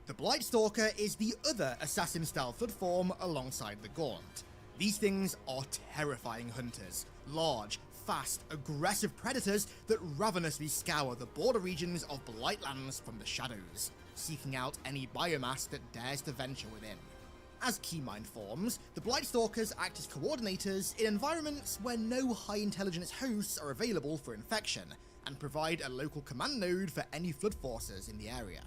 The Blightstalker is the other assassin-style Flood form alongside the Gaunt. These things are terrifying hunters, large, fast, aggressive predators that ravenously scour the border regions of Blightlands from the shadows, seeking out any biomass that dares to venture within. As Keymind forms, the Blightstalkers act as coordinators in environments where no high-intelligence hosts are available for infection, and provide a local command node for any Flood forces in the area.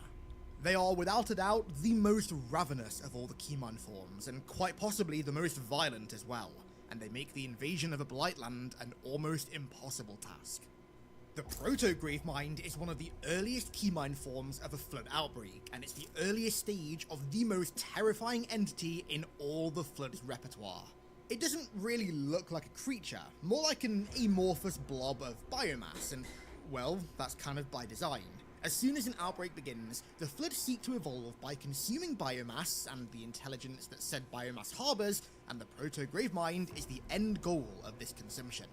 They are without a doubt the most ravenous of all the Keymind forms, and quite possibly the most violent as well, and they make the invasion of a Blightland an almost impossible task. The Proto-Gravemind is one of the earliest Keymind forms of a Flood outbreak, and it's the earliest stage of the most terrifying entity in all the Flood's repertoire. It doesn't really look like a creature, more like an amorphous blob of biomass, and, well, that's kind of by design. As soon as an outbreak begins, the Flood seek to evolve by consuming biomass and the intelligence that said biomass harbors, and the Proto-Gravemind is the end goal of this consumption.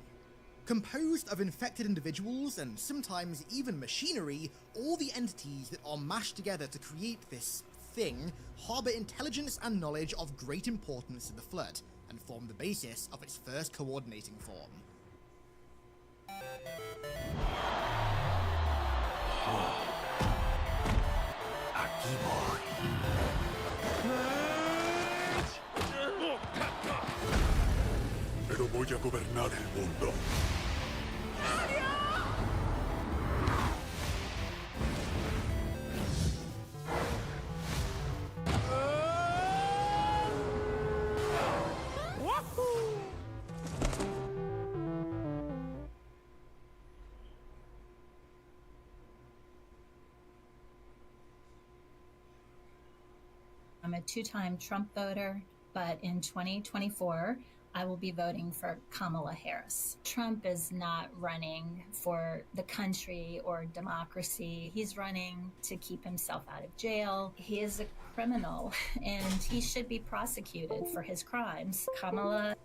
Composed of infected individuals and sometimes even machinery, all the entities that are mashed together to create this thing harbor intelligence and knowledge of great importance to the Flood, and form the basis of its first coordinating form. Aquí voy. Pero voy a gobernar el mundo. I'm a two-time Trump voter, but in 2024, I will be voting for Kamala Harris. Trump is not running for the country or democracy. He's running to keep himself out of jail. He is a criminal, and he should be prosecuted for his crimes. Kamala.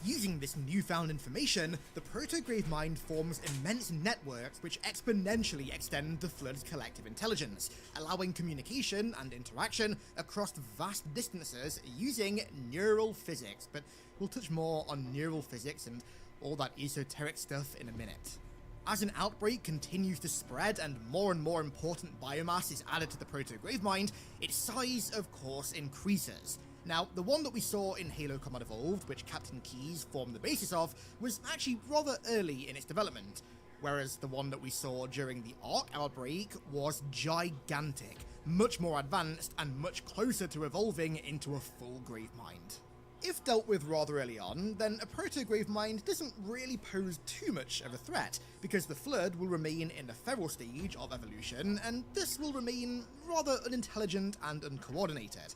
Using this newfound information, the Proto-Gravemind forms immense networks which exponentially extend the Flood's collective intelligence, allowing communication and interaction across vast distances using neural physics, but we'll touch more on neural physics and all that esoteric stuff in a minute. As an outbreak continues to spread and more important biomass is added to the Proto-Gravemind, its size, of course, increases. Now, the one that we saw in Halo Combat Evolved, which Captain Keyes formed the basis of, was actually rather early in its development, whereas the one that we saw during the Ark outbreak was gigantic, much more advanced and much closer to evolving into a full Gravemind. If dealt with rather early on, then a Proto-Gravemind doesn't really pose too much of a threat, because the Flood will remain in the feral stage of evolution, and thus will remain rather unintelligent and uncoordinated.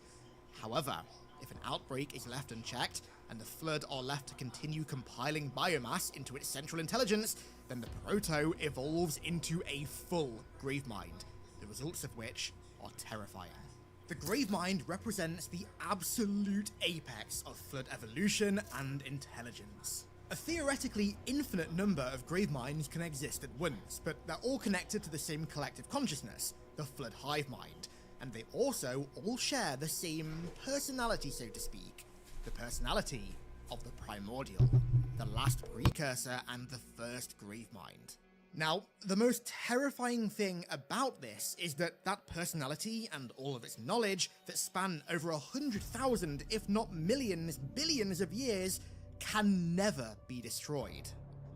However, if an outbreak is left unchecked, and the Flood are left to continue compiling biomass into its central intelligence, then the Proto evolves into a full Gravemind, the results of which are terrifying. The Gravemind represents the absolute apex of Flood evolution and intelligence. A theoretically infinite number of Graveminds can exist at once, but they're all connected to the same collective consciousness, the Flood Hive Mind. And they also all share the same personality, so to speak. The personality of the Primordial, the last precursor and the first Gravemind. Now, the most terrifying thing about this is that that personality and all of its knowledge that span over 100,000, if not millions, billions of years, can never be destroyed.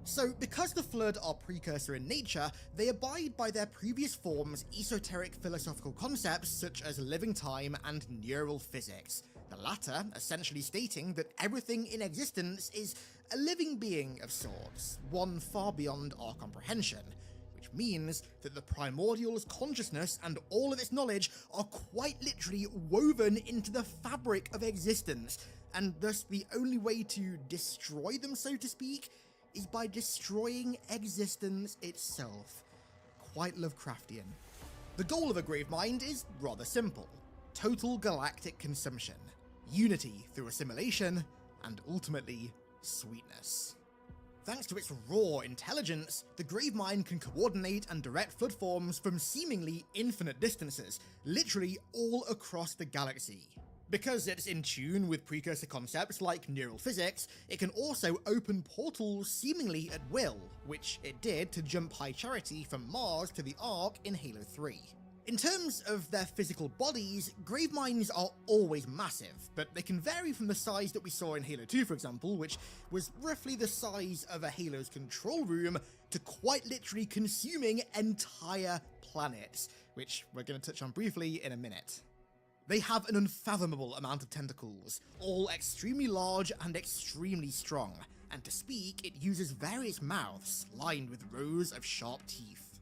So, because the Flood are precursor in nature, they abide by their previous forms' esoteric philosophical concepts such as living time and neural physics, the latter essentially stating that everything in existence is a living being of sorts, one far beyond our comprehension, which means that the Primordial's consciousness and all of its knowledge are quite literally woven into the fabric of existence, and thus the only way to destroy them, so to speak, is by destroying existence itself. Quite Lovecraftian. The goal of a Gravemind is rather simple: total galactic consumption, unity through assimilation, and ultimately, sweetness. Thanks to its raw intelligence, the Gravemind can coordinate and direct Flood forms from seemingly infinite distances, literally all across the galaxy. Because it's in tune with precursor concepts like neural physics, it can also open portals seemingly at will, which it did to jump High Charity from Mars to the Ark in Halo 3. In terms of their physical bodies, Graveminds are always massive, but they can vary from the size that we saw in Halo 2, for example, which was roughly the size of a Halo's control room, to quite literally consuming entire planets, which we're going to touch on briefly in a minute. They have an unfathomable amount of tentacles, all extremely large and extremely strong, and to speak, it uses various mouths lined with rows of sharp teeth.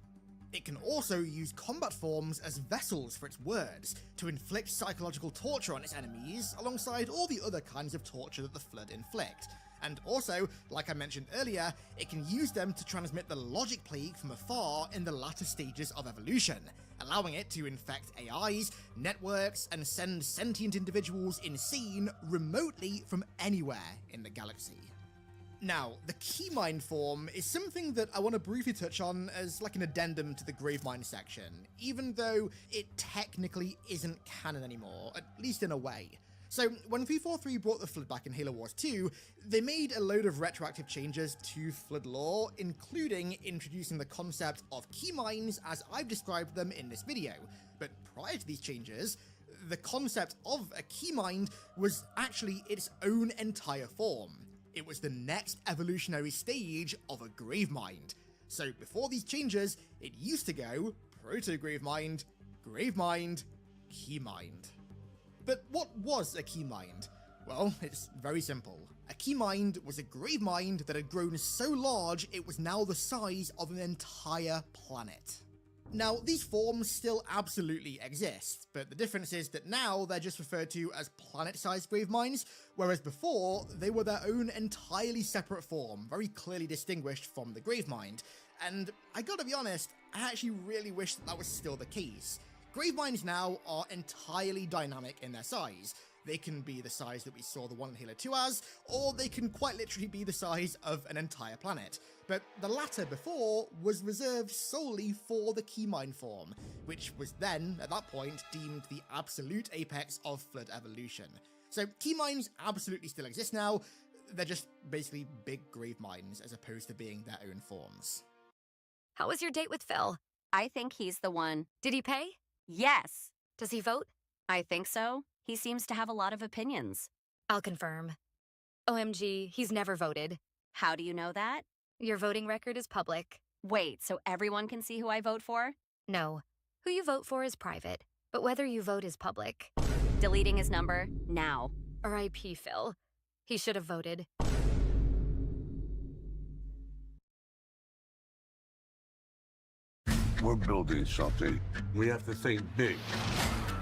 It can also use combat forms as vessels for its words, to inflict psychological torture on its enemies, alongside all the other kinds of torture that the Flood inflict. And also, like I mentioned earlier, it can use them to transmit the logic plague from afar in the latter stages of evolution, allowing it to infect AIs, networks, and send sentient individuals insane remotely from anywhere in the galaxy. Now, the Keymind form is something that I want to briefly touch on as like an addendum to the Gravemind section, even though it technically isn't canon anymore, at least in a way. So when 343 brought the Flood back in Halo Wars 2, they made a load of retroactive changes to Flood lore, including introducing the concept of key mines as I've described them in this video. But prior to these changes, the concept of a key mine was actually its own entire form. It was the next evolutionary stage of a Gravemind. So before these changes, it used to go Proto-Gravemind, Gravemind, Keymind. But what was a Keymind? Well, it's very simple. A Keymind was a Gravemind that had grown so large it was now the size of an entire planet. Now, these forms still absolutely exist, but the difference is that now they're just referred to as planet-sized Gravemind, whereas before, they were their own entirely separate form, very clearly distinguished from the Gravemind. And I gotta be honest, I actually really wish that was still the case. Graveminds now are entirely dynamic in their size. They can be the size that we saw the one in Halo 2 as, or they can quite literally be the size of an entire planet. But the latter before was reserved solely for the Keymind form, which was then, at that point, deemed the absolute apex of Flood evolution. So Keyminds absolutely still exist now, they're just basically big Gravemind as opposed to being their own forms. How was your date with Phil? I think he's the one. Did he pay? Yes. Does he vote? I think so. He seems to have a lot of opinions. I'll confirm. OMG, he's never voted. How do you know that? Your voting record is public. Wait, so everyone can see who I vote for? No. Who you vote for is private, but whether you vote is public. Deleting his number, now. R.I.P. Phil. He should have voted. We're building something. We have to think big.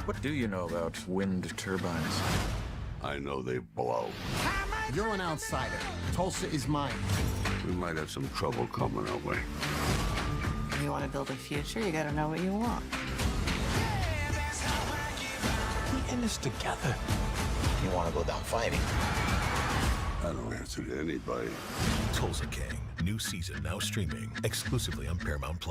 What do you know about wind turbines? I know they blow. You're an outsider. Tulsa is mine. We might have some trouble coming our way. If you want to build a future, you gotta know what you want. We're in this together. You want to go down fighting? I don't answer to anybody. Tulsa King. New season now streaming exclusively on Paramount+.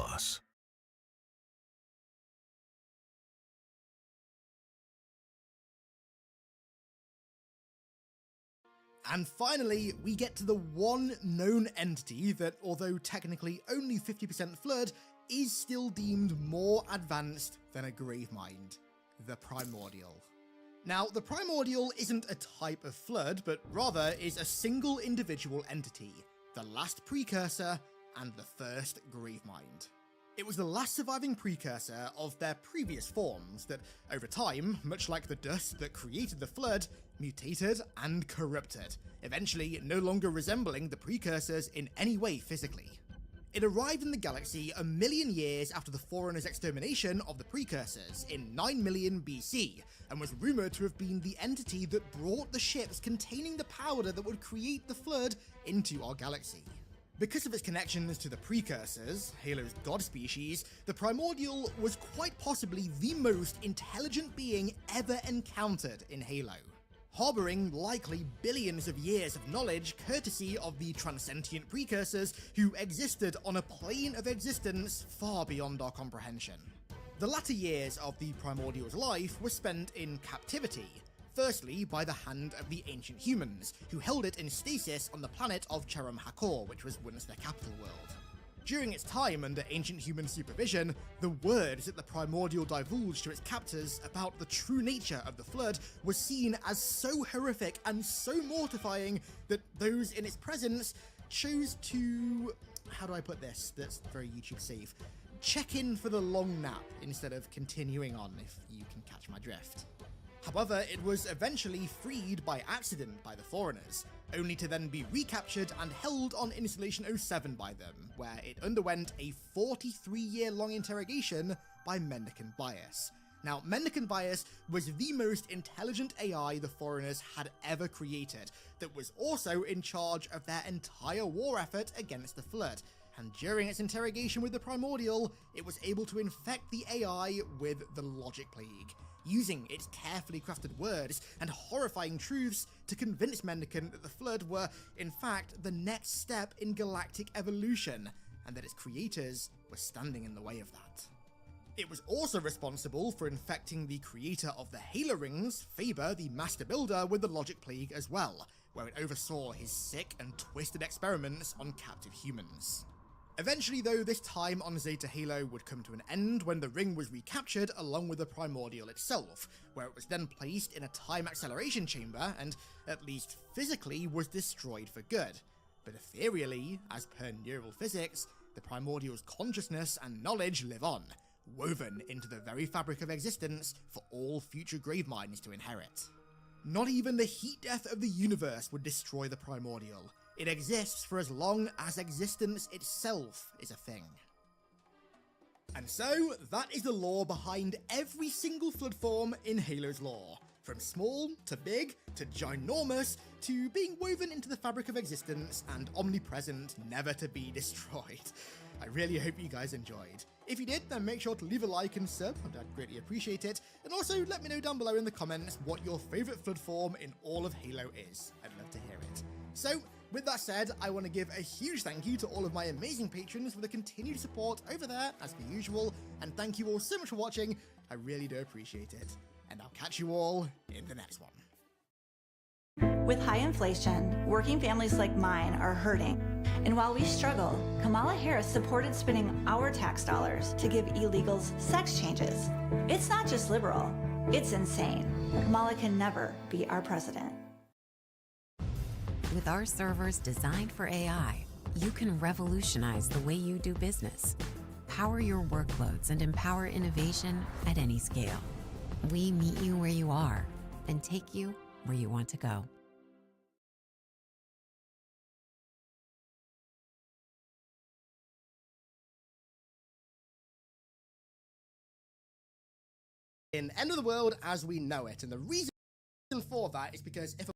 And finally, we get to the one known entity that, although technically only 50% Flood, is still deemed more advanced than a Gravemind, the Primordial. Now, the Primordial isn't a type of Flood, but rather is a single individual entity, the last precursor and the first Gravemind. It was the last surviving precursor of their previous forms that, over time, much like the dust that created the Flood, mutated and corrupted, eventually no longer resembling the precursors in any way physically. It arrived in the galaxy a million years after the Forerunners' extermination of the precursors in 9 million BC, and was rumoured to have been the entity that brought the ships containing the powder that would create the Flood into our galaxy. Because of its connections to the precursors, Halo's god species, the Primordial was quite possibly the most intelligent being ever encountered in Halo, harbouring likely billions of years of knowledge courtesy of the transcendent precursors who existed on a plane of existence far beyond our comprehension. The latter years of the Primordial's life were spent in captivity, firstly by the hand of the ancient humans, who held it in stasis on the planet of Cheram Hakor, which was once their capital world. During its time under ancient human supervision, the words that the Primordial divulged to its captors about the true nature of the Flood was seen as so horrific and so mortifying that those in its presence chose to, how do I put this, that's very YouTube safe, check in for the long nap instead of continuing on, if you can catch my drift. However, it was eventually freed by accident by the Forerunners, only to then be recaptured and held on Installation 07 by them, where it underwent a 43-year-long interrogation by Mendican Bias. Now, Mendican Bias was the most intelligent AI the Forerunners had ever created, that was also in charge of their entire war effort against the Flood, and during its interrogation with the Primordial, it was able to infect the AI with the Logic Plague, using its carefully crafted words and horrifying truths to convince Mendican that the Flood were, in fact, the next step in galactic evolution, and that its creators were standing in the way of that. It was also responsible for infecting the creator of the Halo rings, Faber, the Master Builder, with the Logic Plague as well, where it oversaw his sick and twisted experiments on captive humans. Eventually though, this time on Zeta Halo would come to an end when the ring was recaptured along with the Primordial itself, where it was then placed in a time acceleration chamber and, at least physically, was destroyed for good. But ethereally, as per neural physics, the Primordial's consciousness and knowledge live on, woven into the very fabric of existence for all future Gravemind to inherit. Not even the heat death of the universe would destroy the Primordial. It exists for as long as existence itself is a thing. And so, that is the lore behind every single Flood form in Halo's lore. From small, to big, to ginormous, to being woven into the fabric of existence and omnipresent, never to be destroyed. I really hope you guys enjoyed. If you did, then make sure to leave a like and sub, and I'd greatly appreciate it. And also, let me know down below in the comments what your favourite Flood form in all of Halo is. I'd love to hear it. So, with that said, I want to give a huge thank you to all of my amazing patrons for the continued support over there, as per usual, and thank you all so much for watching. I really do appreciate it. And I'll catch you all in the next one. With high inflation, working families like mine are hurting. And while we struggle, Kamala Harris supported spending our tax dollars to give illegals sex changes. It's not just liberal, it's insane. Kamala can never be our president. With our servers designed for AI, you can revolutionize the way you do business. Power your workloads and empower innovation at any scale. We meet you where you are and take you where you want to go. In End of the World as we know it, and the reason for that is because if a